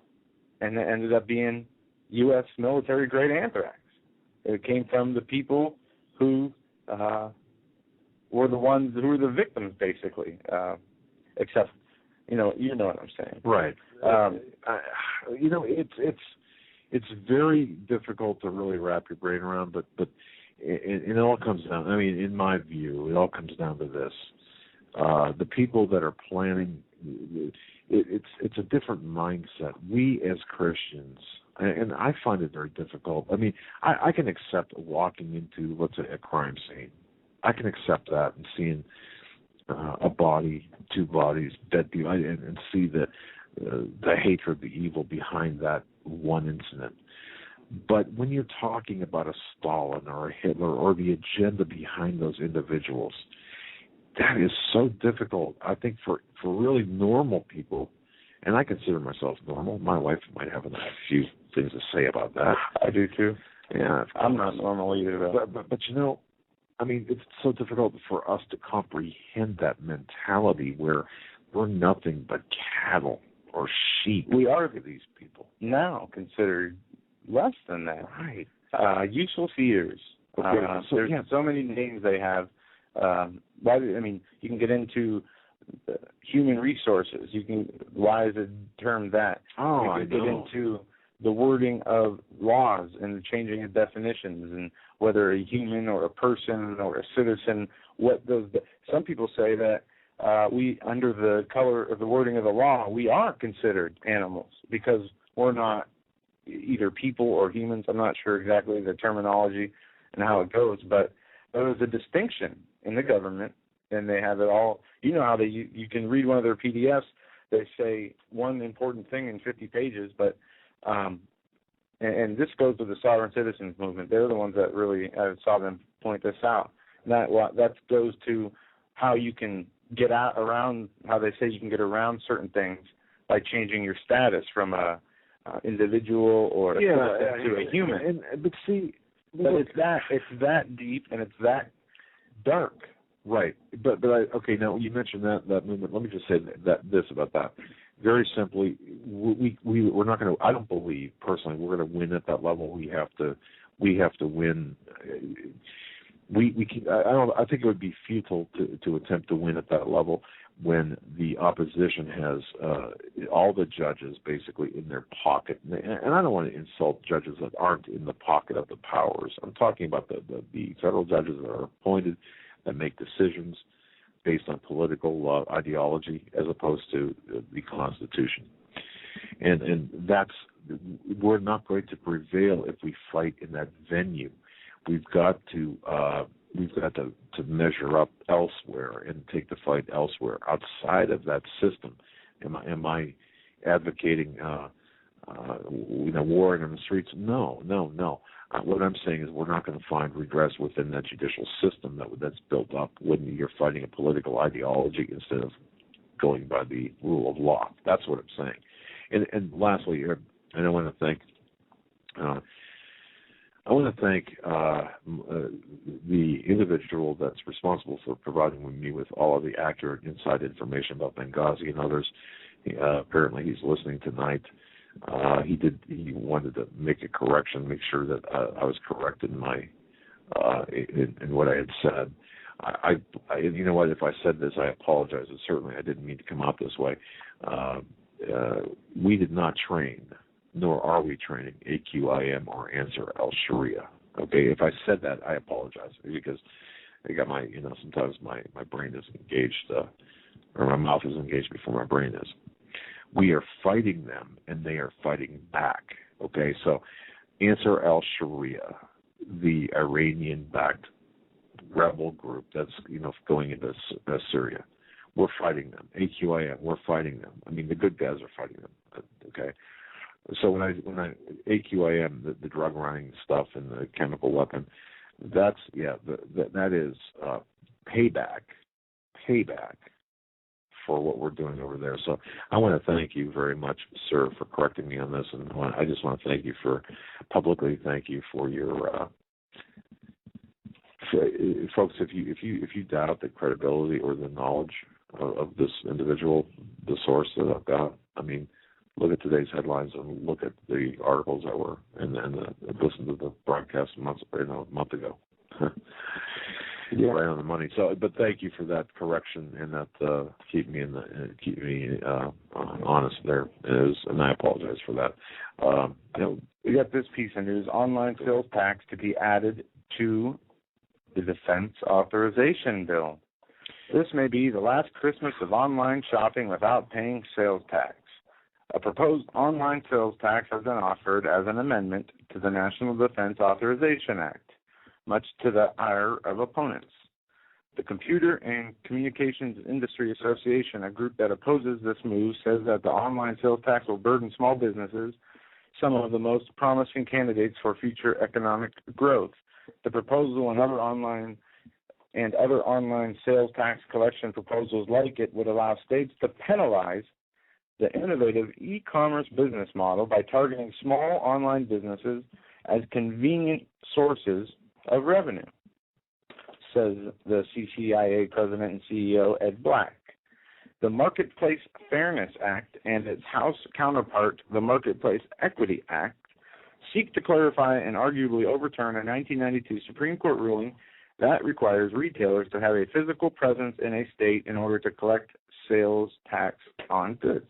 and it ended up being U.S. military-grade anthrax. It came from the people who were the ones who were the victims, basically. Except, you know what I'm saying, right? It's very difficult to really wrap your brain around, but it all comes down. I mean, in my view, it all comes down to this: the people that are planning. It's a different mindset. We as Christians, and I find it very difficult. I mean, I can accept walking into, let's say, a crime scene. I can accept that and seeing a body, two bodies, dead people, and see the hatred, the evil behind that one incident. But when you're talking about a Stalin or a Hitler or the agenda behind those individuals, that is so difficult, I think, for really normal people. And I consider myself normal. My wife might have a few things to say about that. I do too. Yeah, I'm not normal either. But I mean, it's so difficult for us to comprehend that mentality where we're nothing but cattle or sheep. We are to these people now considered less than that. Right. Useful feeders. There's so many names they have. You can get into human resources. Why is it termed that? You can get into the wording of laws and the changing of definitions and whether a human or a person or a citizen, some people say that we, under the color of the wording of the law, we are considered animals because we're not either people or humans. I'm not sure exactly the terminology and how it goes, but there is a distinction in the government, and they have it all. You know how you can read one of their PDFs. They say one important thing in 50 pages, but and this goes to the sovereign citizens movement. They're the ones that really saw them point this out. That goes to how you can get around, how they say you can get around certain things by changing your status from a individual or to a human. But it's that deep and it's that dark. Right. But now you mentioned that movement. Let me just say this about that. Very simply, we're not going to. I don't believe personally we're going to win at that level. We have to win. I think it would be futile to attempt to win at that level when the opposition has all the judges basically in their pocket. And I don't want to insult judges that aren't in the pocket of the powers. I'm talking about the federal judges that are appointed that make decisions based on political ideology as opposed to the Constitution. And we're not going to prevail if we fight in that venue. We've got to measure up elsewhere and take the fight elsewhere outside of that system. Am I advocating war in the streets? No. What I'm saying is we're not going to find redress within that judicial system that's built up when you're fighting a political ideology instead of going by the rule of law. That's what I'm saying. And lastly, and I want to thank the individual that's responsible for providing me with all of the accurate inside information about Benghazi and others. Apparently, he's listening tonight. He wanted to make a correction, make sure that I was correct in my in what I had said. I you know what? If I said this, I apologize. Certainly, I didn't mean to come out this way. We did not train, nor are we training AQIM or Answer al-Sharia. Okay, if I said that, I apologize because I got sometimes my brain is engaged, or my mouth is engaged before my brain is. We are fighting them, and they are fighting back. Okay, so Answer al-Sharia, the Iranian-backed rebel group that's going into Syria, we're fighting them. AQIM, we're fighting them. I mean, the good guys are fighting them. Okay, so when I AQIM, the drug running stuff and the chemical weapon, that is payback for what we're doing over there. So I want to thank you very much, sir, for correcting me on this, and I just want to thank you publicly for your folks. If you doubt the credibility or the knowledge of this individual, the source that I've got, I mean, look at today's headlines and look at the articles that were and listen to the broadcast a month ago. Yeah. Right on the money. So, but thank you for that correction and that keep me honest there. And I apologize for that. We got this piece of news: online sales tax to be added to the Defense Authorization Bill. This may be the last Christmas of online shopping without paying sales tax. A proposed online sales tax has been offered as an amendment to the National Defense Authorization Act, much to the ire of opponents. The Computer and Communications Industry Association, a group that opposes this move, says that the online sales tax will burden small businesses, some of the most promising candidates for future economic growth. The proposal and other online sales tax collection proposals like it would allow states to penalize the innovative e-commerce business model by targeting small online businesses as convenient sources of revenue, says the CCIA President and CEO Ed Black. The Marketplace Fairness Act and its House counterpart, the Marketplace Equity Act, seek to clarify and arguably overturn a 1992 Supreme Court ruling that requires retailers to have a physical presence in a state in order to collect sales tax on goods.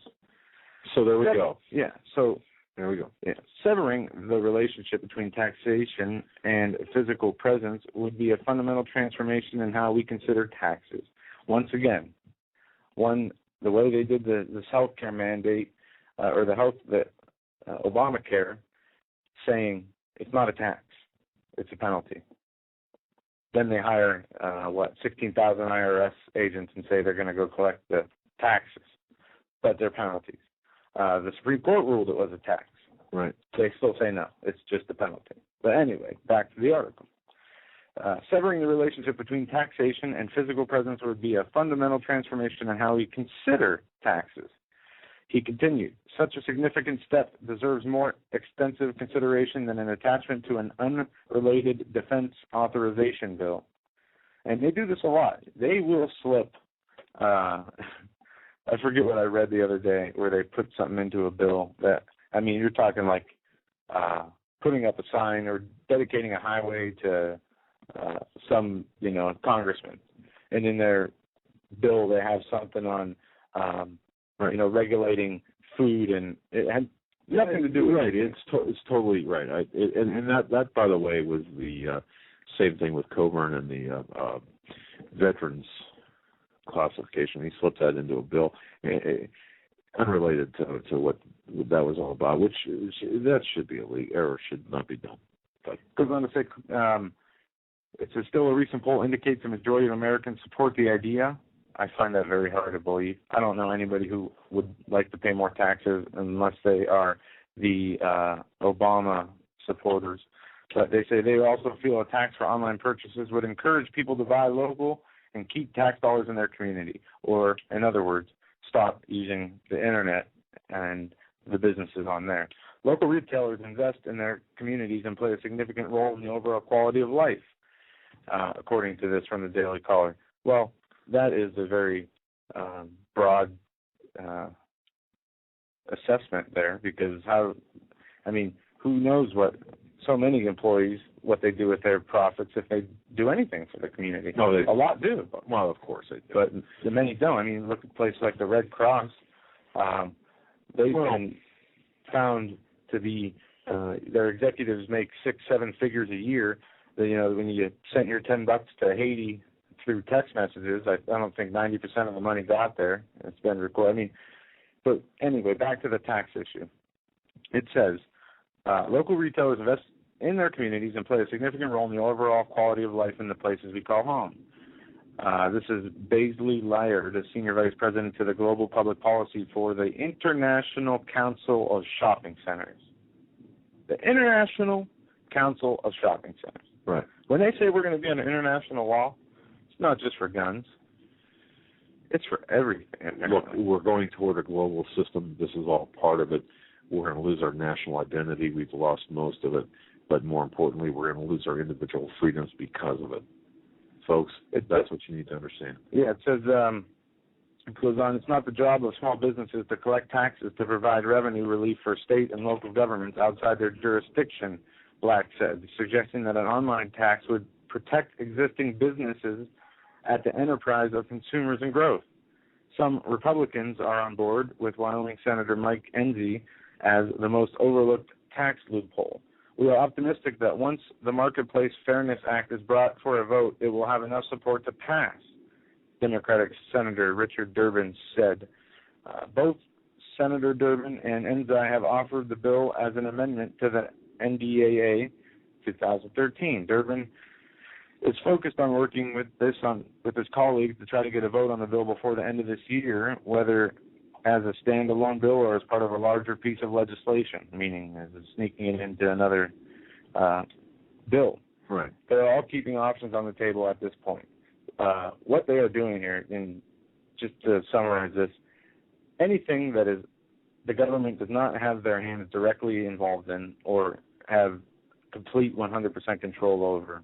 So there we go. Yeah, so there we go. Yeah. Severing the relationship between taxation and physical presence would be a fundamental transformation in how we consider taxes. Once again, the way they did this healthcare mandate the Obamacare, saying it's not a tax, it's a penalty. Then they hire 16,000 IRS agents and say they're going to go collect the taxes, but they're penalties. The Supreme Court ruled it was a tax. Right. They still say no, it's just a penalty. But anyway, back to the article. Severing the relationship between taxation and physical presence would be a fundamental transformation in how we consider taxes. He continued, such a significant step deserves more extensive consideration than an attachment to an unrelated defense authorization bill. And they do this a lot. They will slip, I forget what I read the other day, where they put something into a bill that, I mean, you're talking like putting up a sign or dedicating a highway to some, congressman. And in their bill, they have something on, regulating food, and it had nothing to do with it. It's totally right. And that, by the way, was the same thing with Coburn and the veterans classification. He slipped that into a bill, unrelated to what that was all about, which that should be illegal or should not be done. But goes on to say, it's still a recent poll indicates the majority of Americans support the idea. I find that very hard to believe. I don't know anybody who would like to pay more taxes unless they are the Obama supporters. But they say they also feel a tax for online purchases would encourage people to buy local and keep tax dollars in their community, or, in other words, stop using the internet and the businesses on there. Local retailers invest in their communities and play a significant role in the overall quality of life, according to this from the Daily Caller. Well, that is a very broad assessment there, because who knows what so many employees, what they do with their profits if they do anything for the community. No, a lot do. Well, of course they do. But the many don't. I mean, look at places like the Red Cross. They've been found to be, their executives make 6-7 figures a year. When you sent your $10 to Haiti through text messages, I don't think 90% of the money got there. It's been recorded. But anyway, back to the tax issue. It says, local retailers invest in their communities and play a significant role in the overall quality of life in the places we call home. This is Baisley Lyer, the Senior Vice President to the Global Public Policy for the International Council of Shopping Centers. The International Council of Shopping Centers. Right. When they say we're going to be under international law, it's not just for guns. It's for everything. Look, we're going toward a global system. This is all part of it. We're going to lose our national identity. We've lost most of it. But more importantly, we're going to lose our individual freedoms because of it. Folks, that's what you need to understand. Yeah, it says, it goes on, it's not the job of small businesses to collect taxes to provide revenue relief for state and local governments outside their jurisdiction, Black said, suggesting that an online tax would protect existing businesses at the enterprise of consumers and growth. Some Republicans are on board with Wyoming Senator Mike Enzi as the most overlooked tax loophole. We are optimistic that once the Marketplace Fairness Act is brought for a vote, it will have enough support to pass, Democratic Senator Richard Durbin said. Both Senator Durbin and Enzi have offered the bill as an amendment to the NDAA 2013. Durbin is focused on working with his colleagues to try to get a vote on the bill before the end of this year, whether as a standalone bill or as part of a larger piece of legislation, meaning as sneaking it into another bill. Right. They're all keeping options on the table at this point. What they are doing here, and just to summarize this, anything that is the government does not have their hands directly involved in or have complete 100% control over,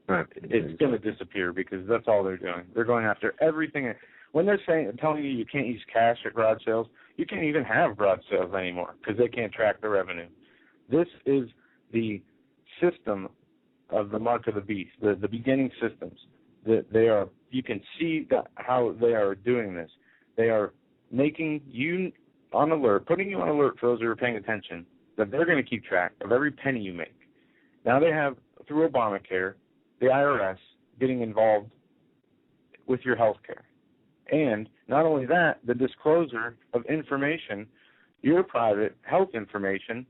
right, it's going to disappear, because that's all they're doing. They're going after everything. When they're telling you can't use cash at garage sales, you can't even have garage sales anymore because they can't track the revenue. This is the system of the mark of the beast, the beginning systems. You can see how they are doing this. They are making you on alert, putting you on alert for those who are paying attention, that they're going to keep track of every penny you make. Now they have, through Obamacare, the IRS getting involved with your health care. And not only that, the disclosure of information, your private health information,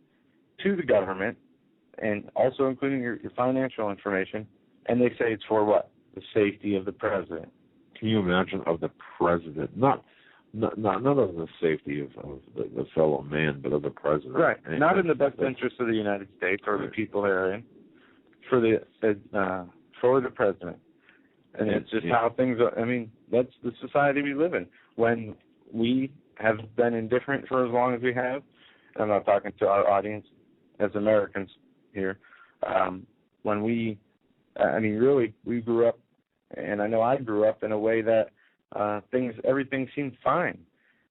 to the government, and also including your financial information, and they say it's for what? The safety of the president. Can you imagine, of the president? Not of the safety of the fellow man, but of the president. Right. And not in the best interest of the United States or the people therein, for the president. And it's just how things are. I mean, that's the society we live in. When we have been indifferent for as long as we have, and I'm not talking to our audience as Americans here, when we grew up, and I know I grew up in a way that everything seemed fine.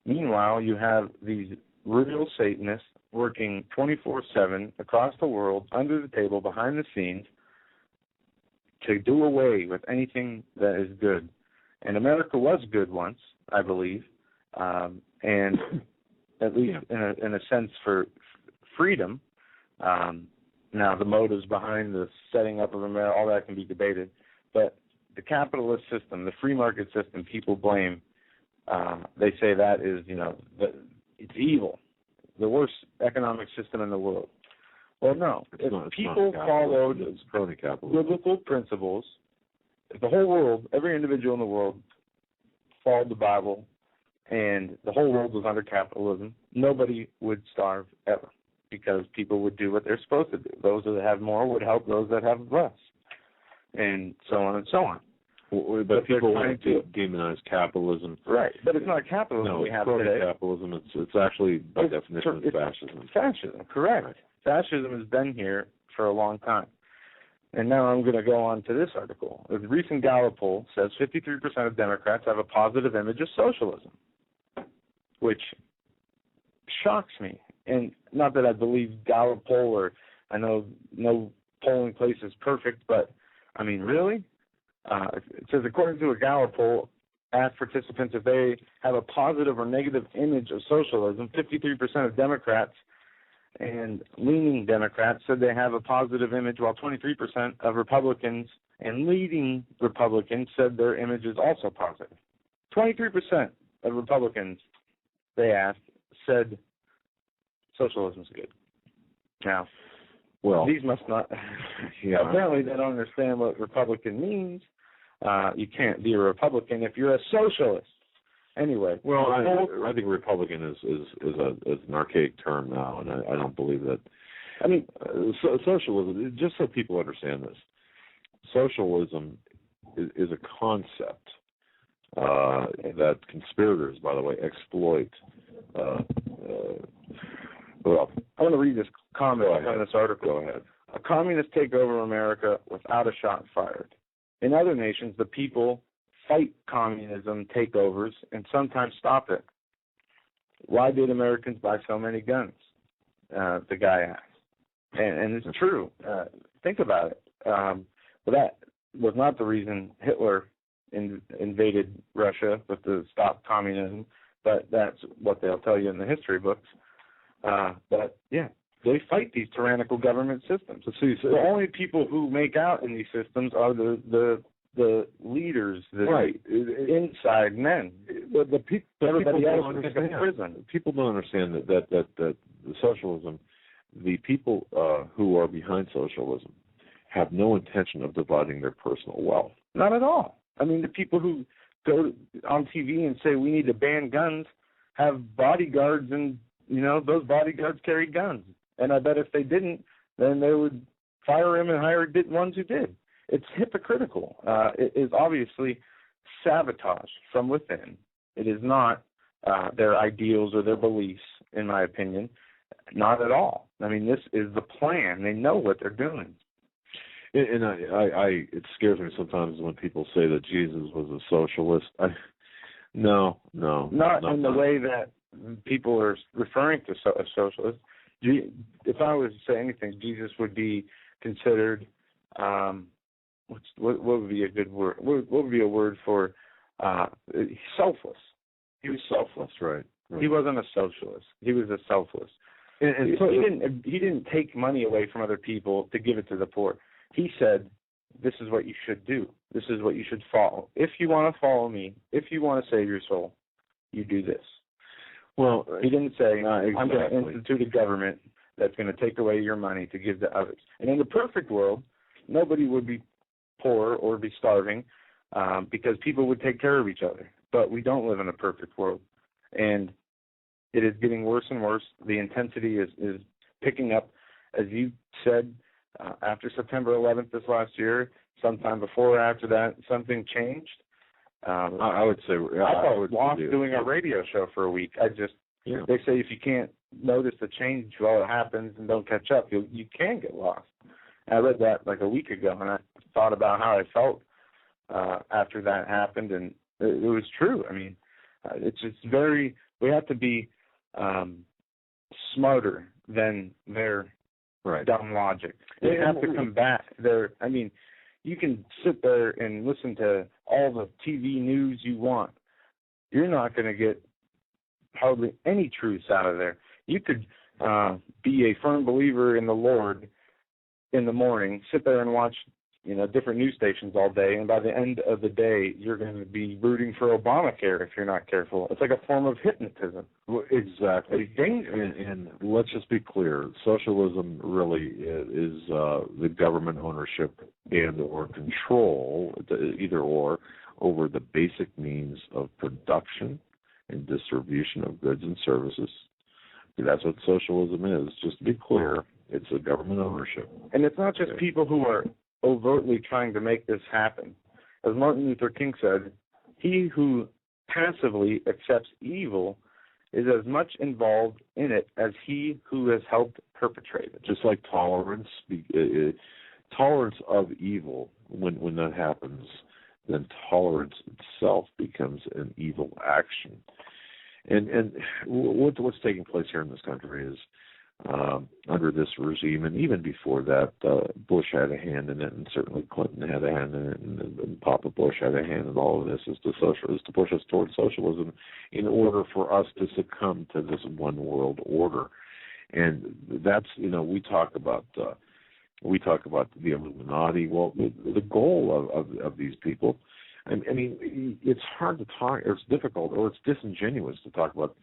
Meanwhile, you have these real Satanists working 24/7 across the world, under the table, behind the scenes, to do away with anything that is good. And America was good once, I believe, and at least in a sense for freedom. Now, the motives behind the setting up of America, all that can be debated. But the capitalist system, the free market system, people blame. They say that is, it's evil, the worst economic system in the world. Well, no. If people followed biblical principles, if the whole world, every individual in the world followed the Bible, and the whole world was under capitalism, nobody would starve ever, because people would do what they're supposed to do. Those that have more would help those that have less, and so on and so on. But people want to demonize capitalism. Right, but it's not capitalism we have today. Capitalism. It's actually, by definition, it's fascism. Fascism, correct. Right. Fascism has been here for a long time. And now I'm going to go on to this article. A recent Gallup poll says 53% of Democrats have a positive image of socialism, which shocks me. And not that I believe Gallup poll, or I know no polling place is perfect, but, I mean, really? It says, according to a Gallup poll, asked participants if they have a positive or negative image of socialism. 53% of Democrats and leaning Democrats said they have a positive image, while 23% of Republicans and leading Republicans said their image is also positive. 23% of Republicans they asked said socialism's good. Now, well, these must not. Yeah. Apparently, they don't understand what Republican means. You can't be a Republican if you're a socialist. Anyway, well, I think Republican is an archaic term now, and I don't believe that. I mean, socialism. Just so people understand this, socialism is a concept that conspirators, by the way, exploit. Well, I want to read this comment on this article. Go ahead. A communist take over America without a shot fired. In other nations, the people fight communism takeovers and sometimes stop it. Why did Americans buy so many guns? The guy asked. And it's true. Think about it. But that was not the reason Hitler invaded Russia, was to stop communism, but that's what they'll tell you in the history books. But, yeah, they fight these tyrannical government systems. The only people who make out in these systems are the leaders, the inside men. Everybody else is in prison. People don't understand that the socialism, the people who are behind socialism have no intention of dividing their personal wealth. Not at all. I mean, the people who go on TV and say we need to ban guns have bodyguards, and, you know, those bodyguards carry guns. And I bet if they didn't, then they would fire him and hire ones who did. It's hypocritical. It is obviously sabotage from within. It is not their ideals or their beliefs, in my opinion. Not at all. I mean, this is the plan. They know what they're doing. And it scares me sometimes when people say that Jesus was a socialist. No. Not in the way that people are referring to a socialist. If I was to say anything, Jesus would be considered, what would be a good word? What would be a word for selfless? He was selfless, right? He wasn't a socialist. He was a selfless. And so he didn't take money away from other people to give it to the poor. He said, this is what you should do. This is what you should follow. If you want to follow me, if you want to save your soul, you do this. Well, he didn't say, exactly. I'm going to institute a government that's going to take away your money to give to others. And in the perfect world, nobody would be poor or be starving because people would take care of each other. But we don't live in a perfect world. And it is getting worse and worse. The intensity is picking up. As you said, after September 11th this last year, sometime before or after that, something changed. I would say I was lost doing a radio show for a week. They say if you can't notice the change while it happens and don't catch up, you can get lost. I read that like a week ago, and I thought about how I felt after that happened, and it was true. I mean, it's just we have to be smarter than their dumb logic. They have to combat you can sit there and listen to all the TV news you want. You're not going to get hardly any truths out of there. You could be a firm believer in the Lord in the morning, sit there and watch different news stations all day, and by the end of the day, you're going to be rooting for Obamacare if you're not careful. It's like a form of hypnotism. Well, exactly. And let's just be clear. Socialism really is the government ownership and or control, either or, over the basic means of production and distribution of goods and services That's what socialism is. Just to be clear, it's a government ownership. And it's not just people who are overtly trying to make this happen. As Martin Luther King said, he who passively accepts evil is as much involved in it as he who has helped perpetrate it. Just like tolerance, tolerance of evil, when that happens, then tolerance itself becomes an evil action. And what's taking place here in this country is, under this regime, and even before that, Bush had a hand in it, and certainly Clinton had a hand in it, and Papa Bush had a hand in all of this, is to push us towards socialism in order for us to succumb to this one world order. And that's, we talk about the Illuminati. Well, the goal of these people, I mean, it's hard to talk, or it's difficult, or it's disingenuous to talk about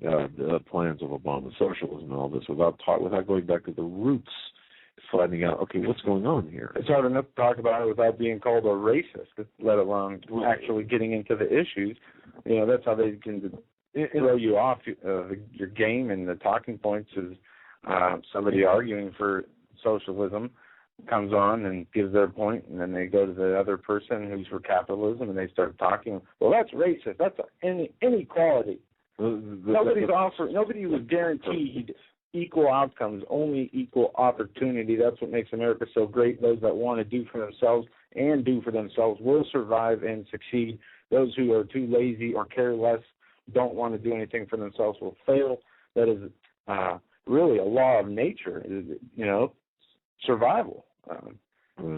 the plans of Obama socialism and all this without going back to the roots, finding out, okay, what's going on here. It's hard enough to talk about it without being called a racist, let alone actually getting into the issues. That's how they can throw you off your game, and the talking points is somebody arguing for socialism comes on and gives their point, and then they go to the other person who's for capitalism, and they start talking. Well, that's racist. That's inequality. Nobody was guaranteed equal outcomes, only equal opportunity. That's what makes America so great. Those that want to do for themselves and do for themselves will survive and succeed. Those who are too lazy or care less, don't want to do anything for themselves, will fail. That is really a law of nature, survival.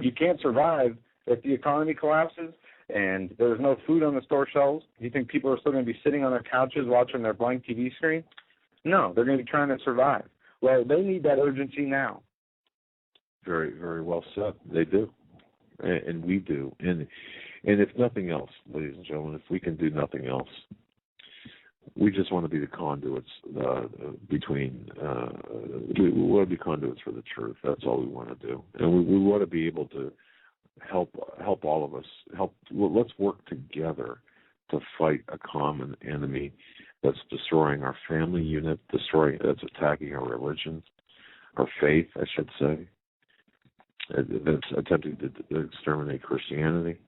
You can't survive if the economy collapses and there's no food on the store shelves. Do you think people are still going to be sitting on their couches watching their blank TV screen? No, they're going to be trying to survive. Well, they need that urgency now. Very, very well said. They do, and we do. And if nothing else, ladies and gentlemen, if we can do nothing else, we just want to be the conduits between. We want to be conduits for the truth. That's all we want to do, and we want to be able to help all of us. Let's work together to fight a common enemy that's destroying our family unit, that's attacking our religion, our faith, I should say, that's attempting to exterminate Christianity.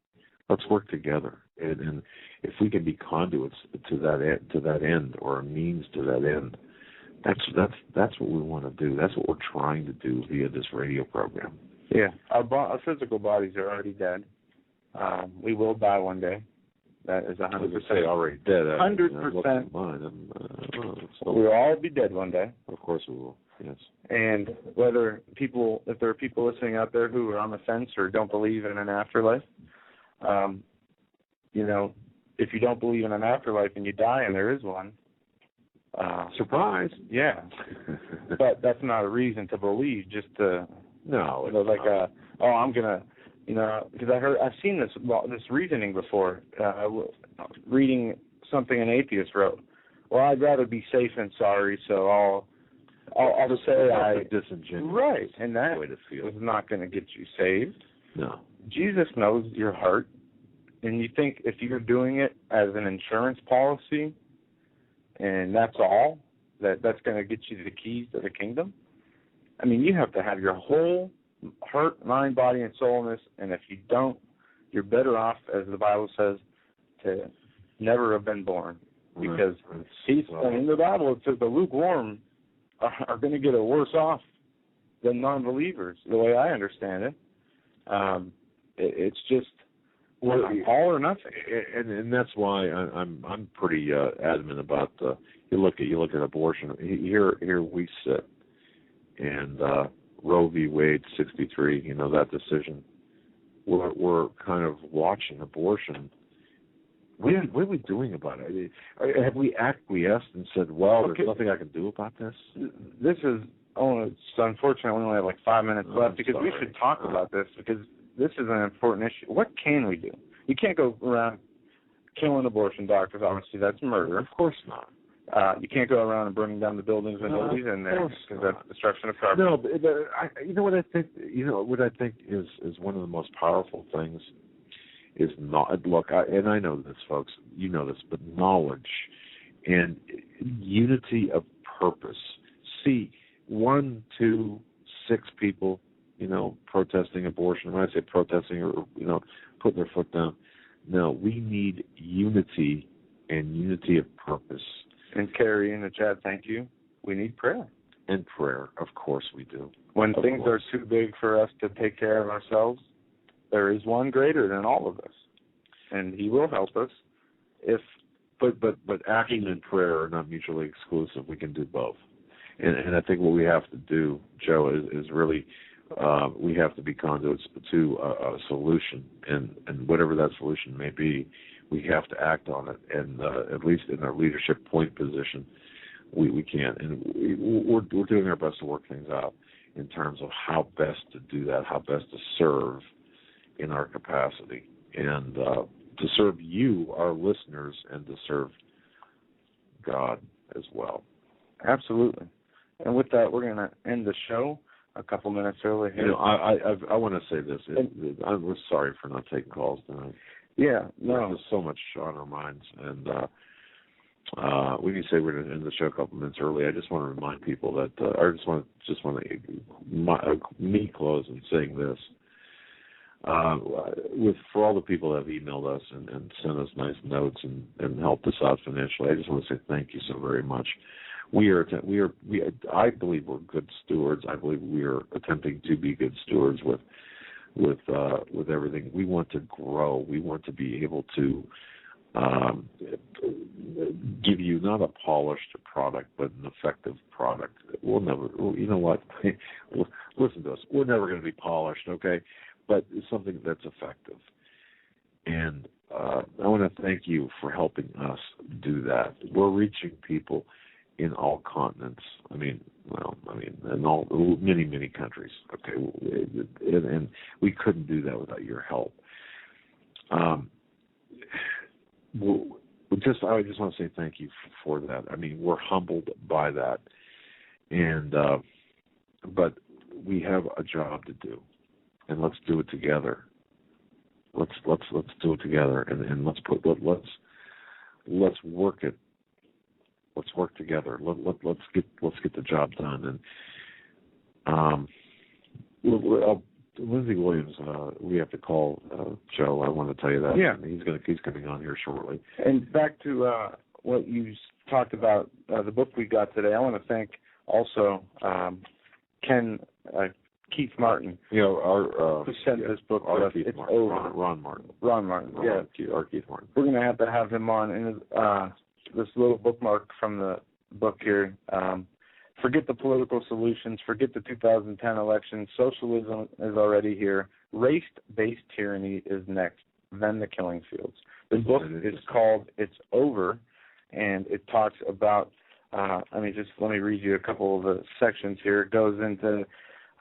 Let's work together, and if we can be conduits to that end, or a means to that end, that's what we want to do. That's what we're trying to do via this radio program. Yeah, our physical bodies are already dead. We will die one day. That is 100% already dead. 100%. We'll all be dead one day. Of course we will. Yes. And if there are people listening out there who are on the fence or don't believe in an afterlife, if you don't believe in an afterlife and you die and there is one, surprise. Yeah. But that's not a reason to believe. Just to I'm gonna. Because I've seen this reasoning before, reading something an atheist wrote. Well, I'd rather be safe than sorry, so I'll just say disingenuous. Right, and that way to feel. is not going to get you saved. No. Jesus knows your heart, and you think if you're doing it as an insurance policy, and that's all, that's going to get you the keys to the kingdom? I mean, you have to have your whole heart, mind, body, and soul in this, and if you don't, you're better off, as the Bible says, to never have been born. Because in the Bible it says the lukewarm are going to get worse off than non-believers, the way I understand it. It's just all or nothing, and that's why I'm pretty adamant about you look at abortion. Here we sit, and Roe v. Wade 63, that decision. We're kind of watching abortion. What are we doing about it? Have we acquiesced and said, well, there's nothing I can do about this? This is, unfortunately, we only have like 5 minutes left, because we should talk about this, because this is an important issue. What can we do? You can't go around killing abortion doctors. Obviously, that's murder. Of course not. You can't go around and burning down the buildings and nobody's in there, because that's destruction of property. No, but what I think. What I think is one of the most powerful things is not. Look, and I know this, folks. You know this, but knowledge and unity of purpose. See 1, 2, 6 people, protesting abortion. When I say protesting or, putting their foot down, no, we need unity and unity of purpose. And Carrie and the chat, thank you. We need prayer. And prayer, of course we do. When things are too big for us to take care of ourselves, there is one greater than all of us, and he will help us. But action and prayer are not mutually exclusive. We can do both. And I think what we have to do, Joe, is really we have to be conduits to a solution, and whatever that solution may be, we have to act on it. And at least in our leadership point position, we can. And we're doing our best to work things out in terms of how best to do that, how best to serve in our capacity, and to serve you, our listeners, and to serve God as well. Absolutely. And with that, we're going to end the show a couple minutes early here. I want to say this. We're sorry for not taking calls tonight. Yeah, no. There's so much on our minds, and we can say we're going to end the show a couple minutes early. I just want to remind people that I just want me close in saying this. For all the people that have emailed us and sent us nice notes and helped us out financially, I just want to say thank you so very much. I believe we're good stewards. I believe we are attempting to be good stewards with everything. We want to grow. We want to be able to give you not a polished product, but an effective product. We'll never, you know what? Listen to us. We're never going to be polished, okay? But it's something that's effective. And I want to thank you for helping us do that. We're reaching people in all continents. In many countries. Okay, and we couldn't do that without your help. I just want to say thank you for that. We're humbled by that, and but we have a job to do, and let's do it together. Let's do it together, and let's work it. Let's work together. Let's get the job done. And Lindsey Williams, we have to call Joe. I want to tell you that. Yeah, he's coming on here shortly. And back to what you talked about, the book we got today. I want to thank also Keith Martin, who sent this book to us. It's over. Ron Martin. Ron Martin. Yeah, our Keith Martin. We're going to have him on. And this little bookmark from the book here. Forget the political solutions. Forget the 2010 election. Socialism is already here. Race-based tyranny is next. Then the killing fields. The book is called It's Over, and it talks about, just let me read you a couple of the sections here. It goes into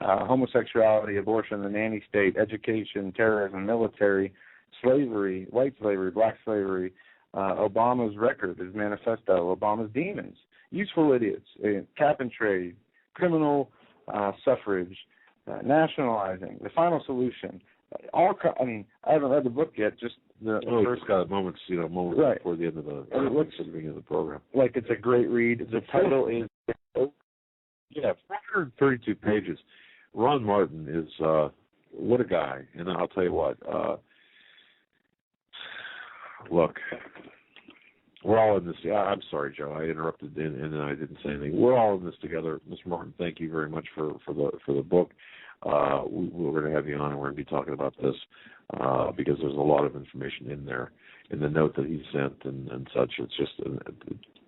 homosexuality, abortion, the nanny state, education, terrorism, military, slavery, white slavery, black slavery, Obama's record, his manifesto, Obama's demons, useful idiots, cap and trade, criminal suffrage, nationalizing, the final solution. I haven't read the book yet. Just the first. It's got moments right before the end of the beginning of the program. Like it's a great read. The title is 432 pages. Ron Martin is what a guy, and I'll tell you what. Look, we're all in this. I'm sorry, Joe. I interrupted and I didn't say anything. We're all in this together. Mr. Martin, thank you very much for the book. We're going to have you on, and we're going to be talking about this because there's a lot of information in there, in the note that he sent and such.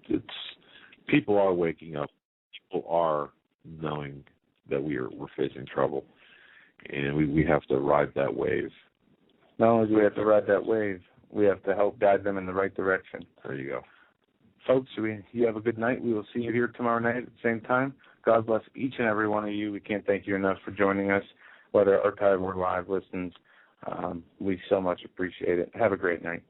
It's people are waking up. People are knowing that we're facing trouble, and we have to ride that wave. Not only do we have to ride that wave, we have to help guide them in the right direction. There you go. Folks, you have a good night. We will see you here tomorrow night at the same time. God bless each and every one of you. We can't thank you enough for joining us, whether archive or live listens. We so much appreciate it. Have a great night.